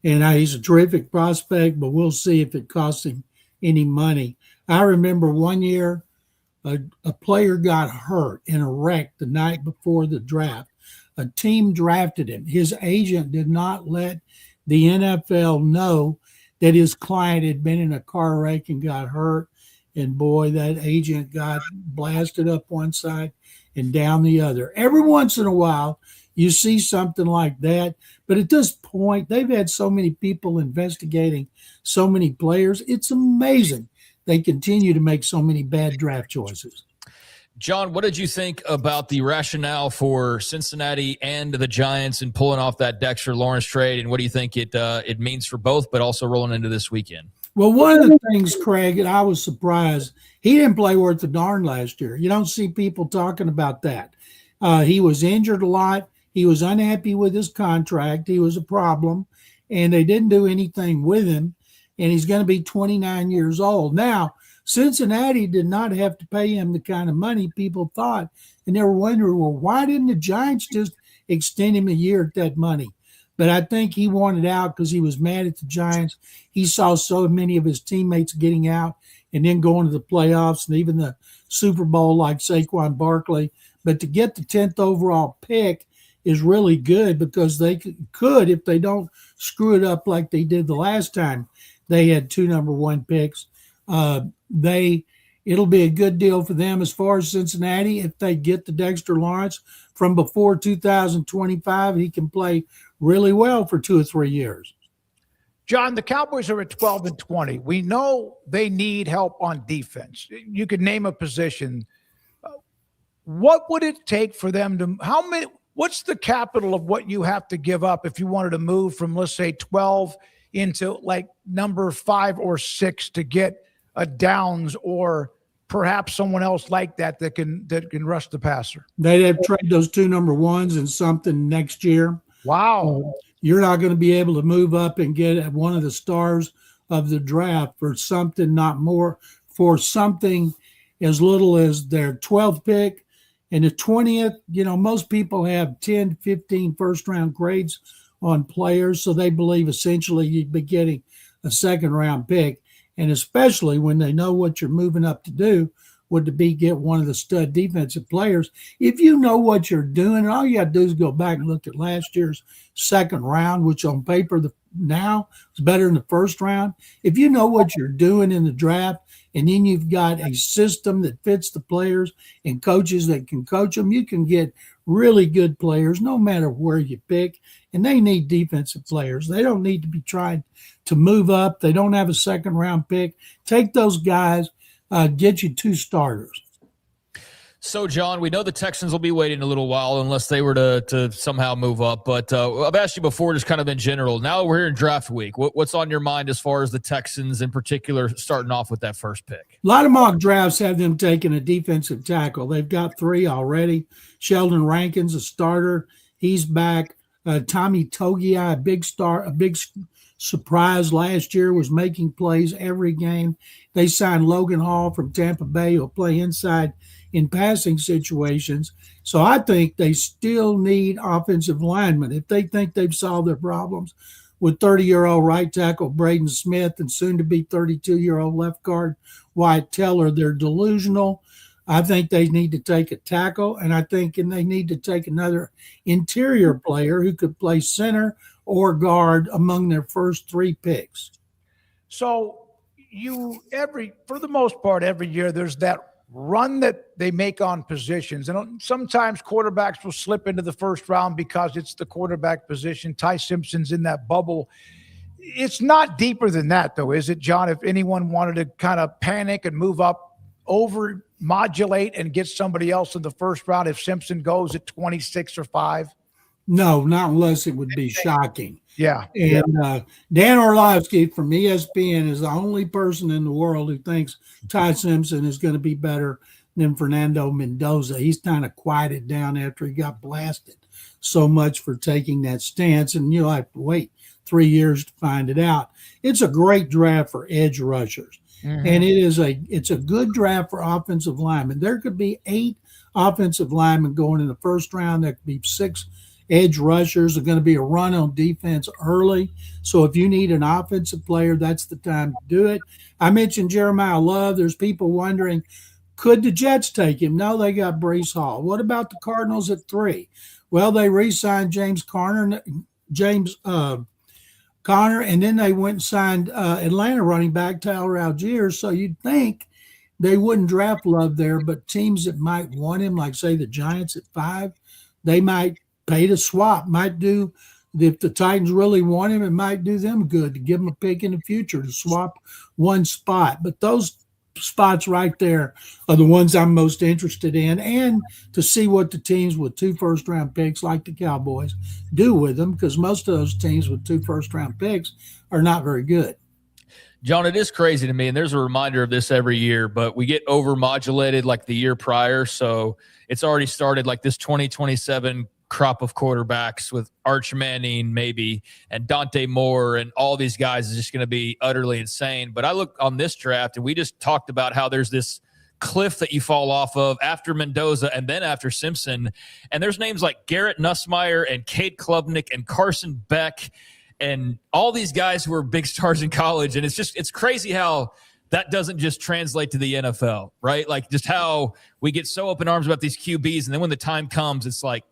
And he's a terrific prospect, but we'll see if it costs him any money. I remember one year a player got hurt in a wreck the night before the draft. A team drafted him. His agent did not let the NFL know that his client had been in a car wreck and got hurt. And boy, that agent got blasted up one side and down the other. Every once in a while, you see something like that. But at this point, they've had so many people investigating so many players. It's amazing they continue to make so many bad draft choices. John, what did you think about the rationale for Cincinnati and the Giants in pulling off that Dexter Lawrence trade? And what do you think it means for both, but also rolling into this weekend? Well, one of the things, Craig, and I was surprised, he didn't play worth a darn last year. You don't see people talking about that. He was injured a lot. He was unhappy with his contract. He was a problem, and they didn't do anything with him, and he's going to be 29 years old. Now, Cincinnati did not have to pay him the kind of money people thought, and they were wondering, well, why didn't the Giants just extend him a year at that money? But I think he wanted out because he was mad at the Giants. He saw so many of his teammates getting out and then going to the playoffs and even the Super Bowl like Saquon Barkley. But to get the 10th overall pick is really good because they could, if they don't screw it up like they did the last time they had 2 number 1 picks, it'll be a good deal for them as far as Cincinnati. If they get the Dexter Lawrence from before 2025, he can play really well for 2 or 3 years. John, the Cowboys are at 12-20. We know they need help on defense. You could name a position. What would it take for them to what's the capital of what you have to give up if you wanted to move from, let's say, 12 into like number 5 or 6 to get a Downs or perhaps someone else like that can rush the passer? They'd have to trade those 2 number 1s and something next year. Wow. You're not going to be able to move up and get one of the stars of the draft for something not more, for something as little as their 12th pick and the 20th. You know, most people have 10, 15 first-round grades on players, so they believe essentially you'd be getting a second-round pick. And especially when they know what you're moving up to do, would to be get one of the stud defensive players. If you know what you're doing, and all you got to do is go back and look at last year's second round, which on paper now is better than the first round. If you know what you're doing in the draft, and then you've got a system that fits the players and coaches that can coach them, you can get really good players no matter where you pick. And they need defensive players. They don't need to be trying to move up. They don't have a second round pick. Take those guys, get you 2 starters. So, John, we know the Texans will be waiting a little while unless they were to somehow move up. But I've asked you before, just kind of in general. Now we're here in draft week. What's on your mind as far as the Texans in particular starting off with that first pick? A lot of mock drafts have them taking a defensive tackle. They've got 3 already. Sheldon Rankins, a starter. He's back. Tommy Togiai, a big surprise last year, was making plays every game. They signed Logan Hall from Tampa Bay, who'll play inside in passing situations. So I think they still need offensive linemen. If they think they've solved their problems with 30-year-old right tackle Braden Smith and soon-to-be 32-year-old left guard Wyatt Teller, they're delusional. I think they need to take a tackle, and I think they need to take another interior player who could play center or guard among their first 3 picks. So for the most part, every year there's that run that they make on positions. And sometimes quarterbacks will slip into the first round because it's the quarterback position. Ty Simpson's in that bubble. It's not deeper than that, though, is it, John? If anyone wanted to kind of panic and move up, over modulate and get somebody else in the first round if Simpson goes at 26 or 5? No, not unless it would be shocking. Yeah. And Dan Orlovsky from ESPN is the only person in the world who thinks Ty Simpson is going to be better than Fernando Mendoza. He's kind of quieted down after he got blasted so much for taking that stance, and you'll have to wait 3 years to find it out. It's a great draft for edge rushers. Mm-hmm. And it's a good draft for offensive linemen. There could be 8 offensive linemen going in the first round. There could be 6 edge rushers. There's going to be a run on defense early. So if you need an offensive player, that's the time to do it. I mentioned Jeremiah Love. There's people wondering, could the Jets take him? No, they got Breece Hall. What about the Cardinals at 3? Well, they re-signed James Conner, and then they went and signed Atlanta running back Tyler Algier. So you'd think they wouldn't draft Love there, but teams that might want him, like say the Giants at 5, they might pay to swap. Might do, if the Titans really want him, it might do them good to give them a pick in the future to swap one spot. But those spots right there are the ones I'm most interested in, and to see what the teams with 2 first-round picks like the Cowboys do with them, because most of those teams with 2 first-round picks are not very good. John, it is crazy to me, and there's a reminder of this every year, but we get over-modulated like the year prior, so it's already started like this 2027 crop of quarterbacks with Arch Manning maybe and Dante Moore and all these guys is just going to be utterly insane. But I look on this draft, and we just talked about how there's this cliff that you fall off of after Mendoza and then after Simpson, and there's names like Garrett Nussmeier and Cade Klubnik and Carson Beck and all these guys who were big stars in college. And it's crazy how that doesn't just translate to the NFL, right? Like just how we get so up in arms about these QBs, and then when the time comes, it's like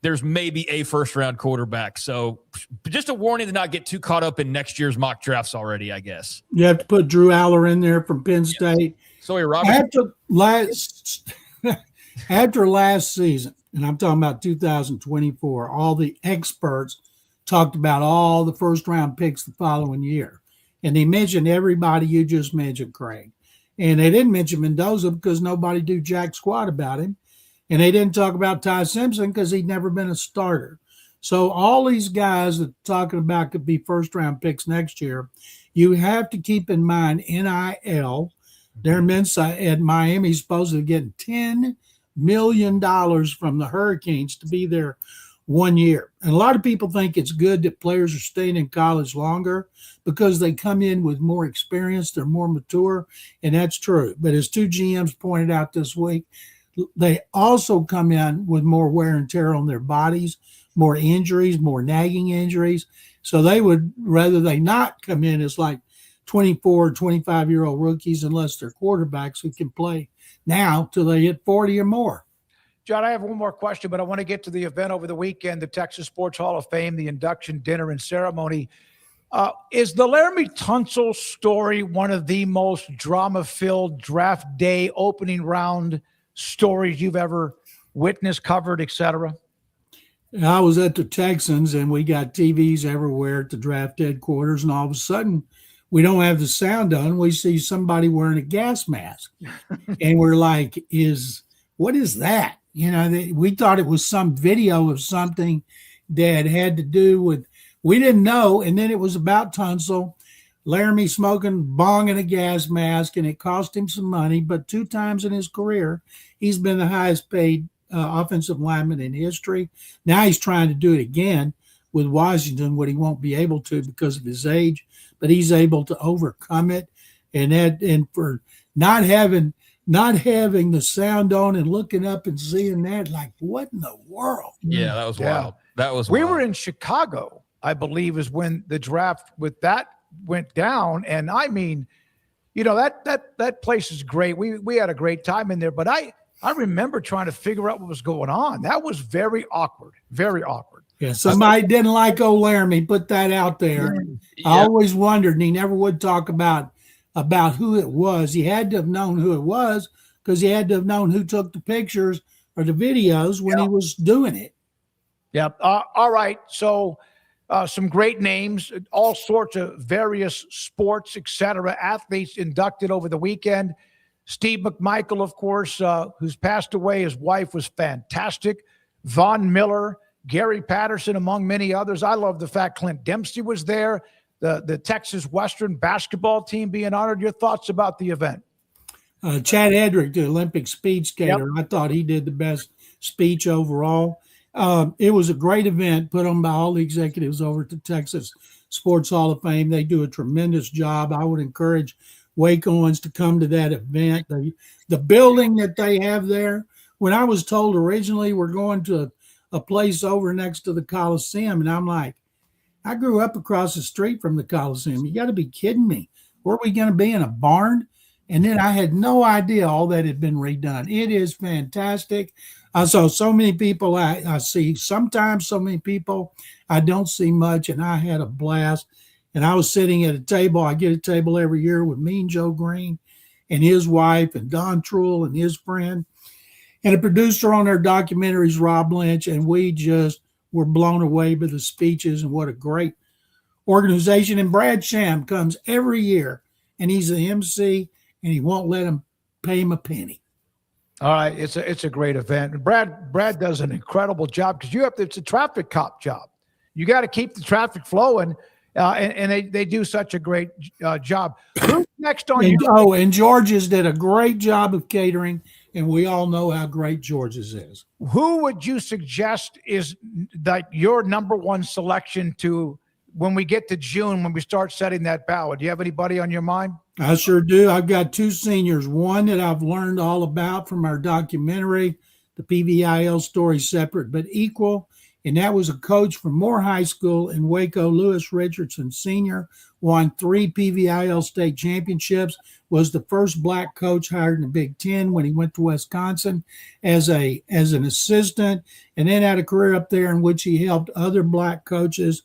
there's maybe a first-round quarterback. So just a warning to not get too caught up in next year's mock drafts already, I guess. You have to put Drew Aller in there from Penn State. So Robert. After last season, and I'm talking about 2024, all the experts talked about all the first-round picks the following year. And they mentioned everybody you just mentioned, Craig. And they didn't mention Mendoza because nobody knew jack squat about him. And they didn't talk about Ty Simpson because he'd never been a starter. So all these guys that talking about could be first-round picks next year, you have to keep in mind NIL. Their Mensa at Miami is supposed to get $10 million from the Hurricanes to be there 1 year. And a lot of people think it's good that players are staying in college longer because they come in with more experience, they're more mature, and that's true. But as 2 GMs pointed out this week, they also come in with more wear and tear on their bodies, more injuries, more nagging injuries. So they would rather they not come in as like 24, 25-year-old rookies unless they're quarterbacks who can play now till they hit 40 or more. John, I have one more question, but I want to get to the event over the weekend, the Texas Sports Hall of Fame, the induction dinner and ceremony. Is the Laramie Tunsil story one of the most drama-filled draft day opening round stories you've ever witnessed, covered, etc.? I was at the Texans, and we got TVs everywhere at the draft headquarters, and all of a sudden, we don't have the sound on. We see somebody wearing a gas mask, and we're like, what is that? You know, we thought it was some video of something that had to do with, we didn't know. And then it was about Tunsil, Laramie smoking bong in a gas mask, and it cost him some money. But 2 times in his career, he's been the highest paid offensive lineman in history. Now he's trying to do it again with Washington, what he won't be able to because of his age, but he's able to overcome it. And for not having the sound on and looking up and seeing that, like, what in the world? Yeah, that was wild. That was we wild. were in Chicago, I believe, is when the draft with that went down. And I mean, you know, that place is great. We had a great time in there, but I remember trying to figure out what was going on. That was very awkward, very awkward. Yeah, somebody didn't like old Laramie, put that out there. Yeah. I always wondered, and he never would talk about who it was. He had to have known who it was because he had to have known who took the pictures or the videos when he was doing it. Yep. All right. So some great names, all sorts of various sports, etc. Athletes inducted over the weekend. Steve McMichael, of course, who's passed away. His wife was fantastic. Von Miller, Gary Patterson, among many others. I love the fact Clint Dempsey was there. The Texas Western basketball team being honored. Your thoughts about the event? Chad Hedrick, the Olympic speed skater, I thought he did the best speech overall. It was a great event put on by all the executives over at the Texas Sports Hall of Fame. They do a tremendous job. I would encourage Wacoans to come to that event. The building that they have there, when I was told originally we're going to a place over next to the Coliseum. And I'm like, I grew up across the street from the Coliseum. You got to be kidding me. Were we going to be in a barn? And then I had no idea all that had been redone. It is fantastic. I saw so many people I see sometimes, so many people I don't see much, and I had a blast. And I was sitting at a table. I get a table every year with Mean Joe Green and his wife and Don Truell and his friend. And a producer on their documentaries, Rob Lynch, and we just were blown away by the speeches and what a great organization. And Brad Sham comes every year, and he's the MC, and he won't let him pay him a penny. All right, it's a great event. And Brad does an incredible job because it's a traffic cop job. You got to keep the traffic flowing, and they do such a great job. Who's next on your? And George's did a great job of catering, and we all know how great George's is. Who would you suggest is that your number one selection to when we get to June, when we start setting that ballot? Do you have anybody on your mind? I sure do. I've got two seniors, one that I've learned all about from our documentary, the PVIL story separate but equal, and that was a coach from Moore High School in Waco, Lewis Richardson Sr., won 3 PVIL state championships, was the first black coach hired in the Big Ten when he went to Wisconsin as an assistant, and then had a career up there in which he helped other black coaches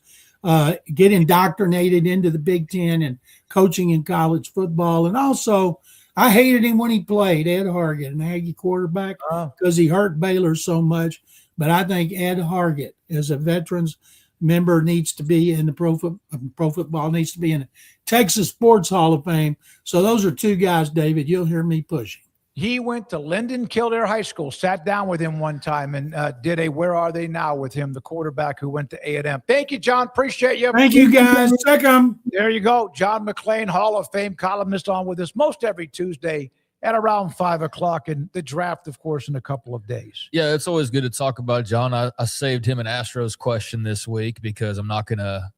get indoctrinated into the Big Ten and coaching in college football. And also, I hated him when he played, Ed Hargett, an Aggie quarterback, because he hurt Baylor so much. But I think Ed Hargett, as a veterans member, needs to be in the pro football, needs to be in the Texas Sports Hall of Fame. So those are two guys, David, you'll hear me pushing. He went to Linden Kildare High School, sat down with him one time, and did a Where Are They Now with him, the quarterback who went to A&M. Thank you, John. Appreciate you. Thank you, guys. Check them. There you go. John McClain, Hall of Fame columnist, on with us most every Tuesday at around 5 o'clock, and the draft, of course, in a couple of days. Yeah, it's always good to talk about John. I saved him an Astros question this week because I'm not gonna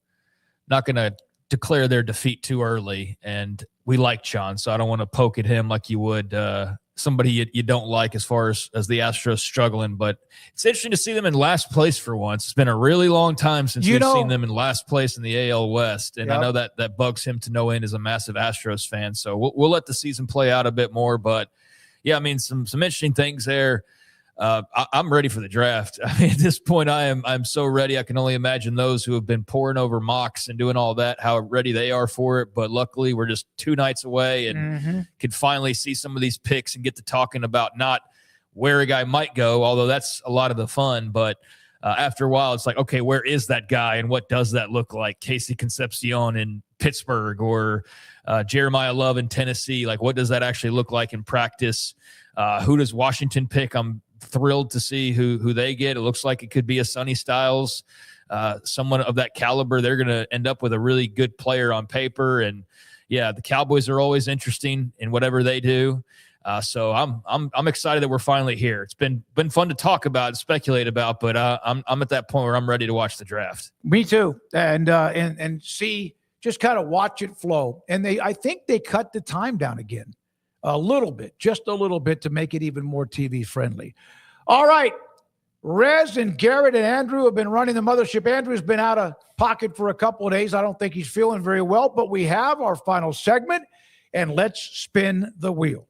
declare their defeat too early, and we like John, so I don't want to poke at him like you would somebody you don't like as far as the Astros struggling. But it's interesting to see them in last place for once. It's been a really long time since we've seen them in last place in the AL West, and I know that bugs him to no end as a massive Astros fan. So we'll let the season play out a bit more. But yeah, I mean, some interesting things there. I'm ready for the draft. I mean, at this point, I'm so ready. I can only imagine those who have been poring over mocks and doing all that, how ready they are for it. But luckily, we're just 2 nights away and can finally see some of these picks and get to talking about not where a guy might go, although that's a lot of the fun. But after a while, it's like, okay, where is that guy and what does that look like? Casey Concepcion in Pittsburgh or Jeremiah Love in Tennessee. Like, what does that actually look like in practice? Who does Washington pick? I'm thrilled to see who they get. It looks like it could be a Sonny Styles, someone of that caliber. They're going to end up with a really good player on paper. And yeah, the Cowboys are always interesting in whatever they do. So I'm excited that we're finally here. It's been fun to talk about and speculate about, but I'm at that point where I'm ready to watch the draft. Me too. And see, just kind of watch it flow. And I think they cut the time down again. A little bit, just a little bit, to make it even more TV friendly. All right. Rez and Garrett and Andrew have been running the mothership. Andrew's been out of pocket for a couple of days. I don't think he's feeling very well, but we have our final segment, and let's spin the wheel.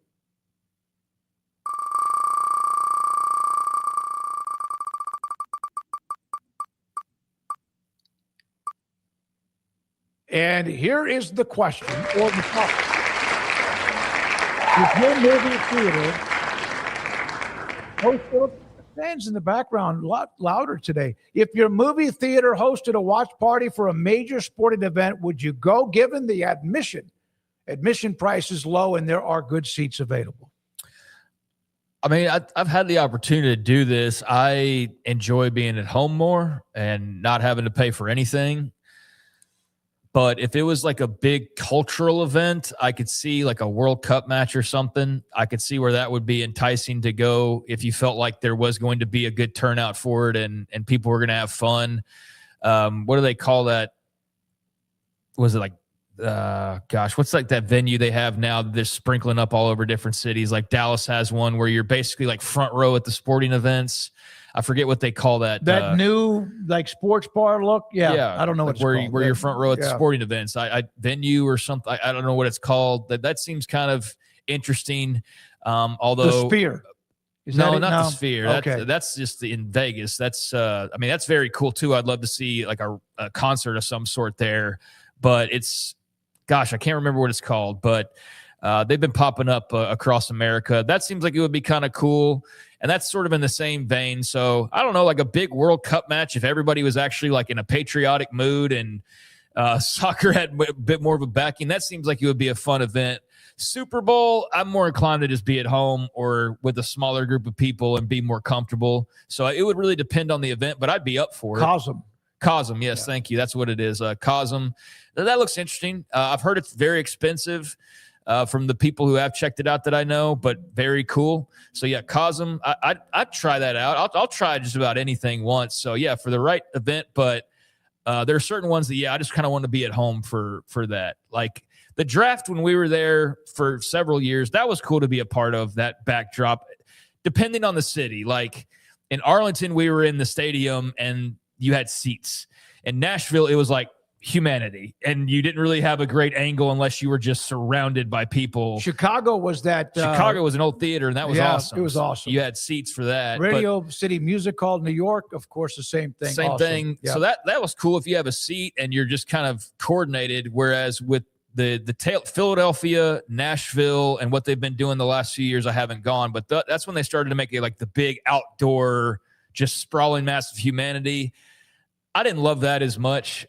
And here is the question, or the topic. If your movie theater hosted, fans in the background a lot louder today. If your movie theater hosted a watch party for a major sporting event, would you go, given the admission price is low and there are good seats available? I mean, I've had the opportunity to do this. I enjoy being at home more and not having to pay for anything. But if it was like a big cultural event, I could see like a World Cup match or something. I could see where that would be enticing to go if you felt like there was going to be a good turnout for it and people were going to have fun. What do they call that? Was it like, what's like that venue they have now that they're sprinkling up all over different cities? Like Dallas has one where you're basically like front row at the sporting events. I forget what they call that. That new like sports bar look. Yeah. I don't know like what where it's called. you're front row at the Yeah. sporting events. I venue or something. I don't know what it's called. That seems kind of interesting. Although The Sphere. Is no, that it? not No? the Sphere. Okay. That's just in Vegas. That's that's very cool too. I'd love to see like a concert of some sort there. But I can't remember what it's called. But they've been popping up across America. That seems like it would be kind of cool. And that's sort of in the same vein. So I don't know, like a big World Cup match, if everybody was actually like in a patriotic mood and soccer had a bit more of a backing, that seems like it would be a fun event. Super Bowl, I'm more inclined to just be at home or with a smaller group of people and be more comfortable. So it would really depend on the event, but I'd be up for it. Cosm, yes, thank you. That's what it is. Cosm. That looks interesting. I've heard it's very expensive from the people who have checked it out that I know, but very cool. So yeah, Cosm, I'd try that out. I'll try just about anything once. So yeah, for the right event, but there are certain ones that, I just kind of want to be at home for that. Like the draft when we were there for several years, that was cool to be a part of, that backdrop, depending on the city. Like in Arlington, we were in the stadium and you had seats. In Nashville, it was like humanity, and you didn't really have a great angle unless you were just surrounded by people. Chicago was that. Chicago was an old theater, and that was awesome. It was awesome. You had seats for that. Radio City Music Hall, New York, of course, the same thing. Same also. thing. Yeah. So that was cool if you have a seat and you're just kind of coordinated. Whereas with the Philadelphia, Nashville, and what they've been doing the last few years, I haven't gone, but that's when they started to make it like the big outdoor, just sprawling mass of humanity. I didn't love that as much.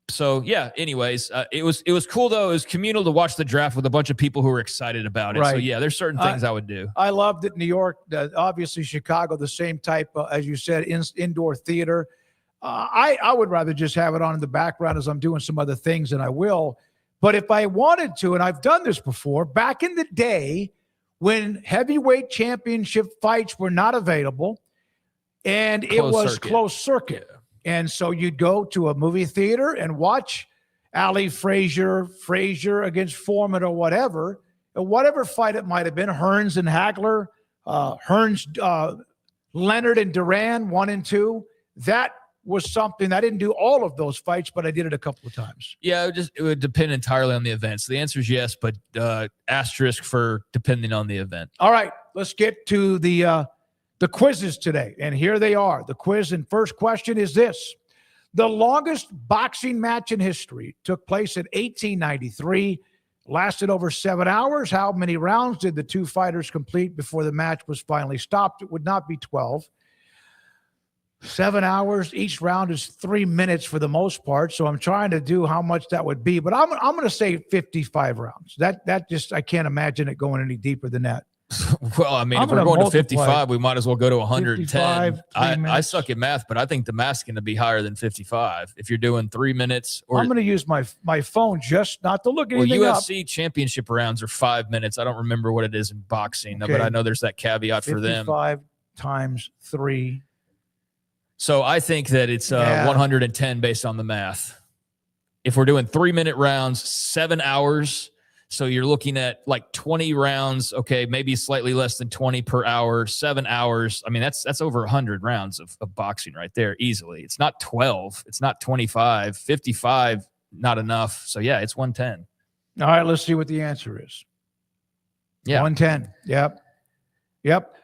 So yeah, anyways, it was cool though. It was communal to watch the draft with a bunch of people who were excited about it. Right. So yeah, there's certain things I would do. I loved it. New York, obviously Chicago, the same type, as you said, indoor theater. I would rather just have it on in the background as I'm doing some other things, and I will. But if I wanted to, and I've done this before, back in the day when heavyweight championship fights were not available and it was closed circuit. And so you'd go to a movie theater and watch Ali Frazier against Foreman or whatever fight it might have been, Hearns and Hagler, Leonard and Duran 1 and 2. That was something. I didn't do all of those fights, but I did it a couple of times. Yeah, it would depend entirely on the event. So the answer is yes, but asterisk for depending on the event. All right, let's get to the quizzes today. And here they are. The quiz and first question is this. The longest boxing match in history took place in 1893, lasted over 7 hours. How many rounds did the two fighters complete before the match was finally stopped? It would not be 12. 7 hours. Each round is 3 minutes for the most part. So I'm trying to do how much that would be, but I'm going to say 55 rounds. That just, I can't imagine it going any deeper than that. Well, I mean, if we're going to 55, we might as well go to 110. I suck at math, but I think the math's going to be higher than 55. If you're doing 3 minutes, or I'm going to use my phone just not to look anything up. UFC championship rounds are 5 minutes. I don't remember what it is in boxing, but I know there's that caveat for them. 55 times 3. So I think that it's 110 based on the math. If we're doing 3 minute rounds, 7 hours. So you're looking at like 20 rounds. Okay. Maybe slightly less than 20 per hour, 7 hours. I mean, that's over 100 rounds of boxing right there easily. It's not 12. It's not 25, 55, not enough. So yeah, it's 110. All right. Let's see what the answer is. Yeah. 110. Yep.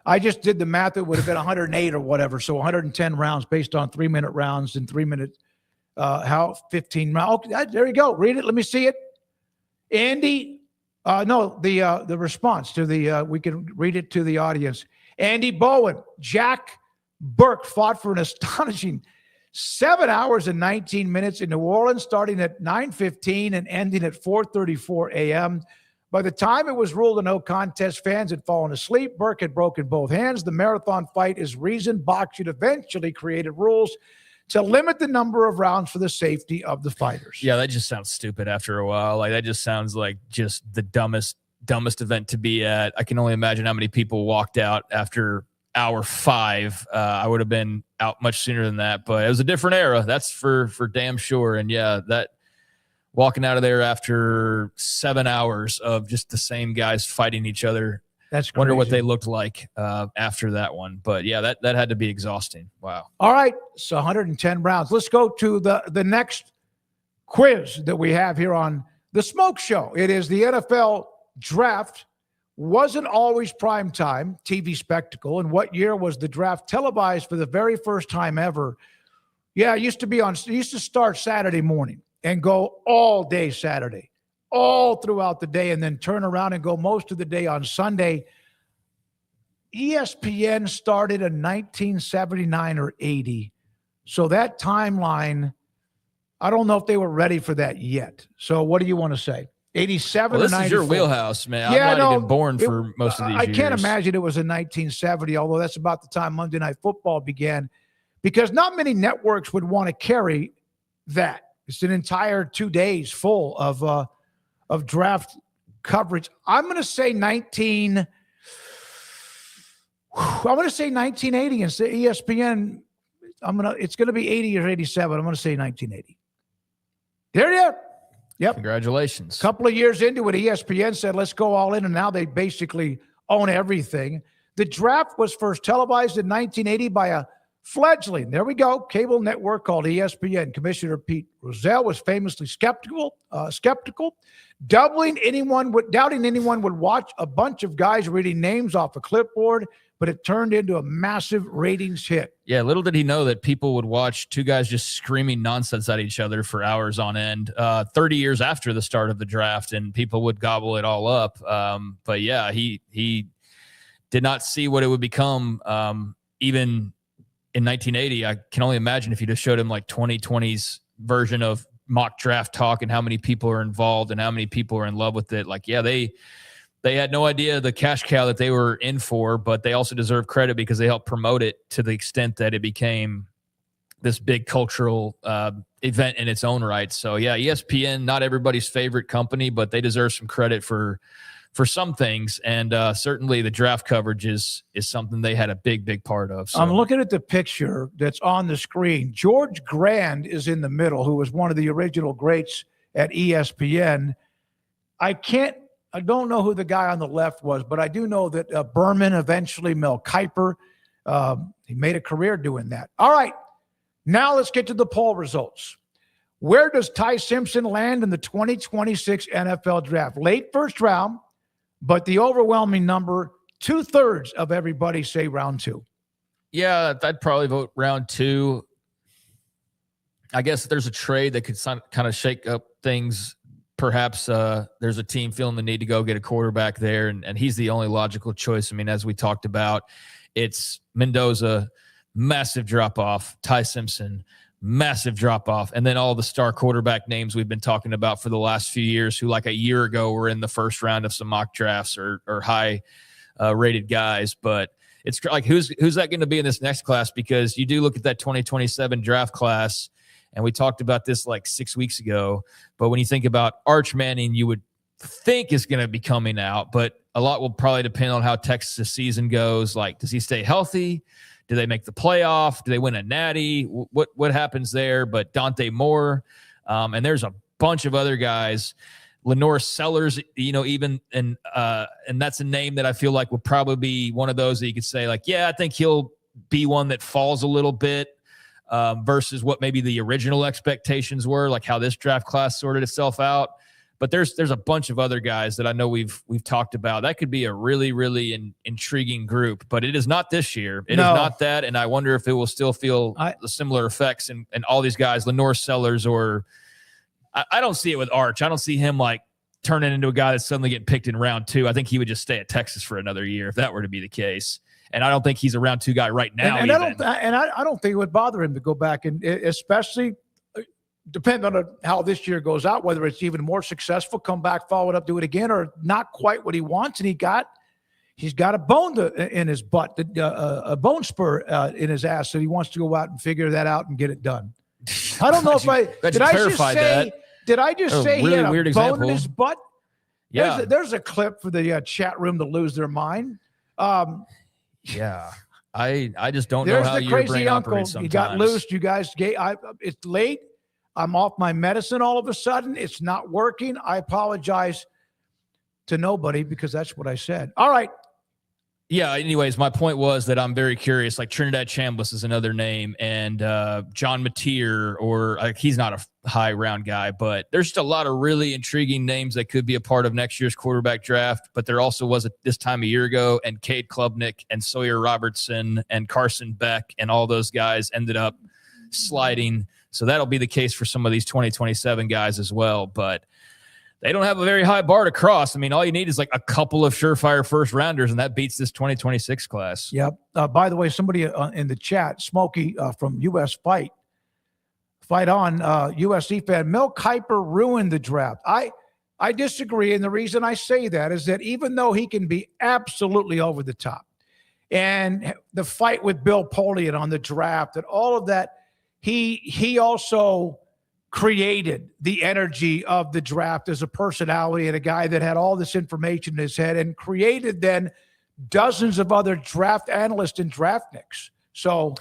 I just did the math. It would have been 108 or whatever. So 110 rounds based on 3 minute rounds and 3 minute, 15 rounds. Okay, there you go. Read it. Let me see it. Andy, the response to we can read it to the audience. Andy Bowen, Jack Burke fought for an astonishing 7 hours and 19 minutes in New Orleans, starting at 9:15 and ending at 4:34 a.m. By the time it was ruled a no contest, fans had fallen asleep. Burke had broken both hands. The marathon fight is reason boxing eventually created rules to limit the number of rounds for the safety of the fighters. Yeah, that just sounds stupid after a while. Like that just sounds like just the dumbest event to be at. I can only imagine how many people walked out after hour 5. I would have been out much sooner than that, but it was a different era. That's for damn sure. And yeah, that walking out of there after 7 hours of just the same guys fighting each other. That's wonder what crazy. they looked like after that one. But yeah, that had to be exhausting. Wow. All right, so 110 rounds. Let's go to the next quiz that we have here on the Smoke Show. It is the NFL Draft. Wasn't always prime time TV spectacle. And what year was the draft televised for the very first time ever? Yeah, it used to start Saturday morning and go all day Saturday, all throughout the day, and then turn around and go most of the day on Sunday. ESPN started in 1979 or 80. So that timeline, I don't know if they were ready for that yet. So what do you want to say? 87 Well, or this 94? is your wheelhouse, man. Yeah, I'm not even born for most of these I years. can't imagine it was in 1970, although that's about the time Monday Night Football began, because not many networks would want to carry that. It's an entire 2 days full of draft coverage. I'm going to say 1980 and say ESPN. It's going to be 80 or 87. I'm going to say 1980. There you are. Yep. Congratulations. A couple of years into it, ESPN said, let's go all in, and now they basically own everything. The draft was first televised in 1980 by a fledgling, there we go, cable network called ESPN. Commissioner Pete Rozelle was famously skeptical, doubting anyone would watch a bunch of guys reading names off a clipboard, but it turned into a massive ratings hit. Yeah, little did he know that people would watch two guys just screaming nonsense at each other for hours on end 30 years after the start of the draft, and people would gobble it all up. But yeah, he did not see what it would become even in 1980. I can only imagine if you just showed him like 2020's version of mock draft talk and how many people are involved and how many people are in love with it. Like, yeah, they had no idea the cash cow that they were in for, but they also deserve credit because they helped promote it to the extent that it became this big cultural event in its own right. So yeah, ESPN, not everybody's favorite company, but they deserve some credit for some things. And certainly the draft coverage is something they had a big part of. So. I'm looking at the picture that's on the screen. George Grand is in the middle, who was one of the original greats at ESPN. I don't know who the guy on the left was, but I do know that Berman, eventually Mel Kiper, he made a career doing that. All right, now let's get to the poll results. Where does Ty Simpson land in the 2026 NFL Draft? Late first round, but the overwhelming number, 2/3 of everybody say round 2. Yeah, I'd probably vote round 2. I guess there's a trade that could kind of shake up things. Perhaps there's a team feeling the need to go get a quarterback there, and he's the only logical choice. I mean, as we talked about, it's Mendoza, massive drop-off, Ty Simpson, massive drop-off, and then all the star quarterback names we've been talking about for the last few years who, like a year ago, were in the first round of some mock drafts or high-rated guys. But it's like, who's that going to be in this next class? Because you do look at that 2027 draft class, and we talked about this like 6 weeks ago. But when you think about Arch Manning, you would think is going to be coming out. But a lot will probably depend on how Texas' season goes. Like, does he stay healthy? Do they make the playoff? Do they win a natty? What happens there? But Dante Moore, and there's a bunch of other guys. Lenore Sellers, even and that's a name that I feel like would probably be one of those that you could say, like, yeah, I think he'll be one that falls a little bit. Versus what maybe the original expectations were, like how this draft class sorted itself out. But there's a bunch of other guys that I know we've talked about. That could be a really intriguing group, but it is not this year. It is not that, and I wonder if it will still feel the similar effects and all these guys, Lenore Sellers, or I don't see it with Arch. I don't see him like turning into a guy that's suddenly getting picked in round 2. I think he would just stay at Texas for another year if that were to be the case. And I don't think he's a round 2 guy right now. And I don't think it would bother him to go back, and especially depending on how this year goes out, whether it's even more successful, come back, follow it up, do it again, or not quite what he wants. And he's got a bone in his butt, a bone spur in his ass, so he wants to go out and figure that out and get it done. I don't know did I just say he had a bone in his butt? Yeah, there's a clip for the chat room to lose their mind. Yeah, I just don't know how your brain operates sometimes. He got loose. You guys, it's late. I'm off my medicine all of a sudden. It's not working. I apologize to nobody because that's what I said. All right, Yeah. Anyways, my point was that I'm very curious. Like Trinidad Chambliss is another name, and John Mateer, or he's not a high round guy, but there's just a lot of really intriguing names that could be a part of next year's quarterback draft. But there also was this time a year ago, and Cade Klubnik and Sawyer Robertson and Carson Beck and all those guys ended up sliding. So that'll be the case for some of these 2027 guys as well. But they don't have a very high bar to cross. I mean, all you need is like a couple of surefire first rounders, and that beats this 2026 class. Yep. By the way, somebody in the chat, Smokey from US Fight On, USC fan, Mel Kiper ruined the draft. I disagree, and the reason I say that is that even though he can be absolutely over the top, and the fight with Bill Polian on the draft and all of that, he also created the energy of the draft as a personality and a guy that had all this information in his head, and created then dozens of other draft analysts and draftniks. So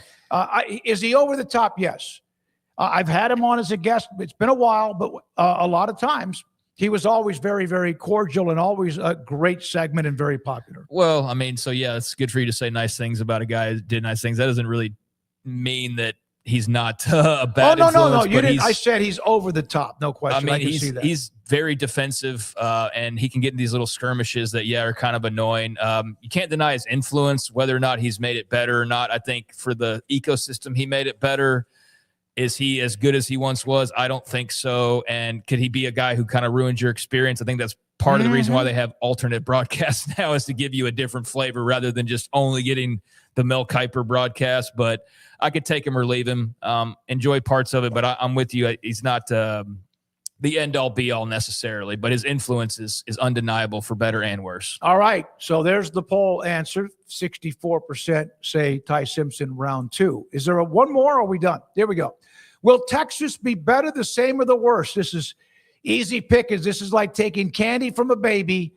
is he over the top? Yes. I've had him on as a guest. It's been a while, but a lot of times he was always very, very cordial and always a great segment and very popular. Well, I mean, so yeah, it's good for you to say nice things about a guy who did nice things. That doesn't really mean that he's not a bad influence. No. You didn't. I said he's over the top. No question. I mean, can see that. He's very defensive, and he can get in these little skirmishes that, are kind of annoying. You can't deny his influence. Whether or not he's made it better or not, I think for the ecosystem, he made it better. Is he as good as he once was? I don't think so. And could he be a guy who kind of ruins your experience? I think that's part of the reason why they have alternate broadcasts now, is to give you a different flavor rather than just only getting the Mel Kiper broadcast. But I could take him or leave him. Enjoy parts of it, but I'm with you. He's not the end-all, be-all necessarily, but his influence is undeniable for better and worse. All right, so there's the poll answer. 64% say Ty Simpson round 2. Is there one more, or are we done? There we go. Will Texas be better, the same, or the worse? This is easy pickings. This is like taking candy from a baby.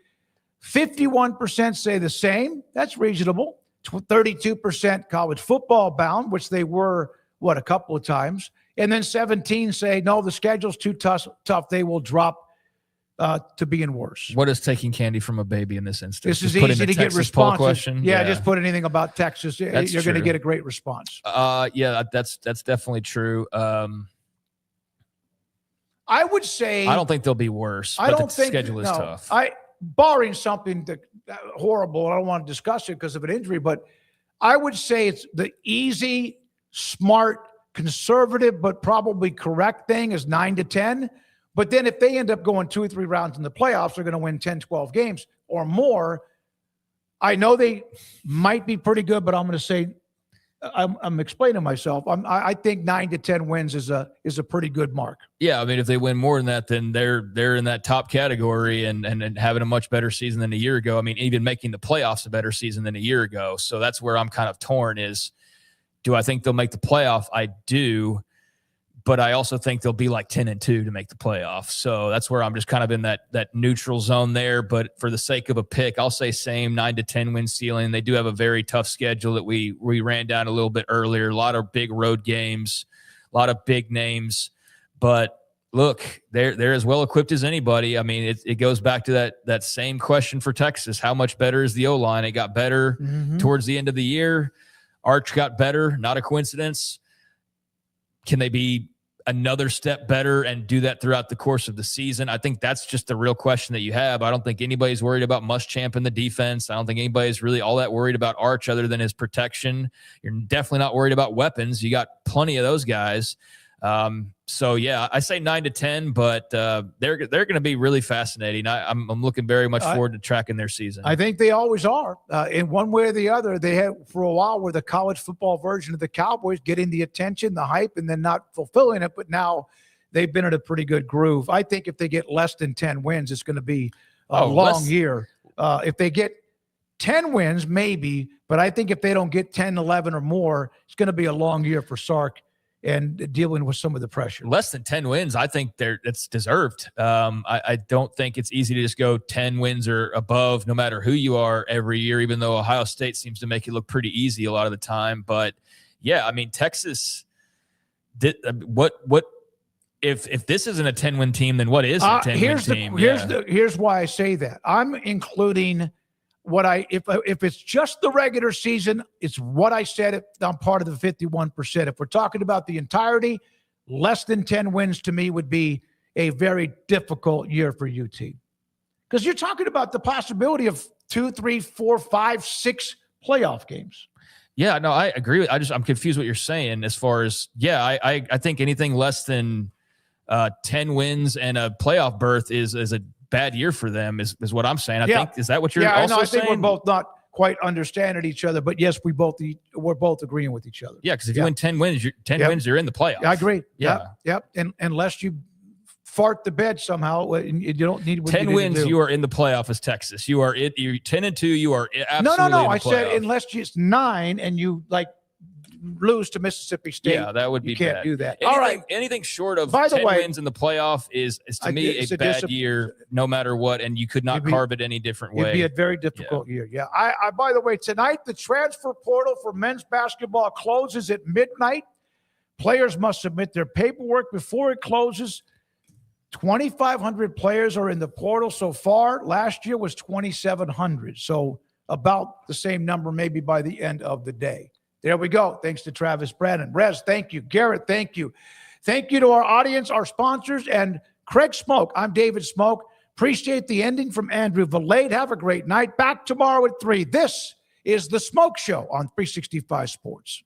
51% say the same. That's reasonable. 32% college football bound, which they were, a couple of times. And then 17 say, no, the schedule's too tough. They will drop to being worse. What is taking candy from a baby in this instance? This is easy to get responses. Question? Yeah, just put anything about Texas. You're going to get a great response. Yeah, that's definitely true. I would say I don't think they'll be worse. I don't think the schedule is tough. Barring something horrible, I don't want to discuss it because of an injury, but I would say it's the easy, smart, conservative, but probably correct thing is 9 to 10. But then if they end up going 2 or 3 rounds in the playoffs, they're going to win 10, 12 games or more. I know they might be pretty good, but I'm going to say, I'm explaining myself. I think 9 to 10 wins is a pretty good mark. Yeah, I mean, if they win more than that, then they're in that top category and having a much better season than a year ago. I mean, even making the playoffs a better season than a year ago. So that's where I'm kind of torn is, do I think they'll make the playoff? I do, but I also think they'll be like 10-2 to make the playoff. So that's where I'm just kind of in that neutral zone there. But for the sake of a pick, I'll say same 9 to 10 win ceiling. They do have a very tough schedule that we ran down a little bit earlier. A lot of big road games, a lot of big names. But look, they're as well equipped as anybody. I mean, it goes back to that same question for Texas. How much better is the O-line? It got better towards the end of the year. Arch got better, not a coincidence. Can they be another step better and do that throughout the course of the season? I think that's just the real question that you have. I don't think anybody's worried about Muschamp in the defense. I don't think anybody's really all that worried about Arch other than his protection. You're definitely not worried about weapons. You got plenty of those guys. So yeah, I say 9 to 10, but they're going to be really fascinating. I'm looking very much forward to tracking their season. I think they always are. In one way or the other, they had for a while were the college football version of the Cowboys, getting the attention, the hype, and then not fulfilling it. But now they've been in a pretty good groove. I think if they get less than 10 wins, it's going to be a long year. If they get 10 wins, maybe, but I think if they don't get 10, 11 or more, it's going to be a long year for Sark and dealing with some of the pressure. Less than 10 wins, I think it's deserved. I don't think it's easy to just go 10 wins or above, no matter who you are every year, even though Ohio State seems to make it look pretty easy a lot of the time. But yeah, I mean, Texas did what if this isn't a 10-win team, then what is a 10-win team? Here's why I say that. I'm including if it's just the regular season, it's what I said. I'm part of the 51%. If we're talking about the entirety, less than 10 wins to me would be a very difficult year for UT. Because you're talking about the possibility of 2, 3, 4, 5, 6 playoff games. Yeah, no, I agree. I'm confused what you're saying as far as, I think anything less than 10 wins and a playoff berth is a bad year for them is what I'm saying. I think, is that what you're also I saying? think we're both not quite understanding each other, but yes, we're both agreing with each other. Yeah, because if you win 10 wins, you're in the playoffs. I agree. Yeah. Yep. And unless you fart the bed somehow, you don't need 10 wins, you are in the playoff as Texas. You're 10-2, you are absolutely No. in the I said playoff. unless it's 9 and you lose to Mississippi State. Yeah, that would be you can't bad. do that. Anything, All right. Anything short of By the 10 way, wins in the playoff is to me a bad year, no matter what, and you could not carve it any different way. It'd be a very difficult year. Yeah. I by the way, tonight the transfer portal for men's basketball closes at midnight. Players must submit their paperwork before it closes. 2,500 players are in the portal so far. Last year was 2,700. So about the same number maybe by the end of the day. There we go. Thanks to Travis Brannon. Rez, thank you. Garrett, thank you. Thank you to our audience, our sponsors, and Craig Smoke. I'm David Smoke. Appreciate the ending from Andrew Valade. Have a great night. Back tomorrow at 3. This is The Smoke Show on 365 Sports.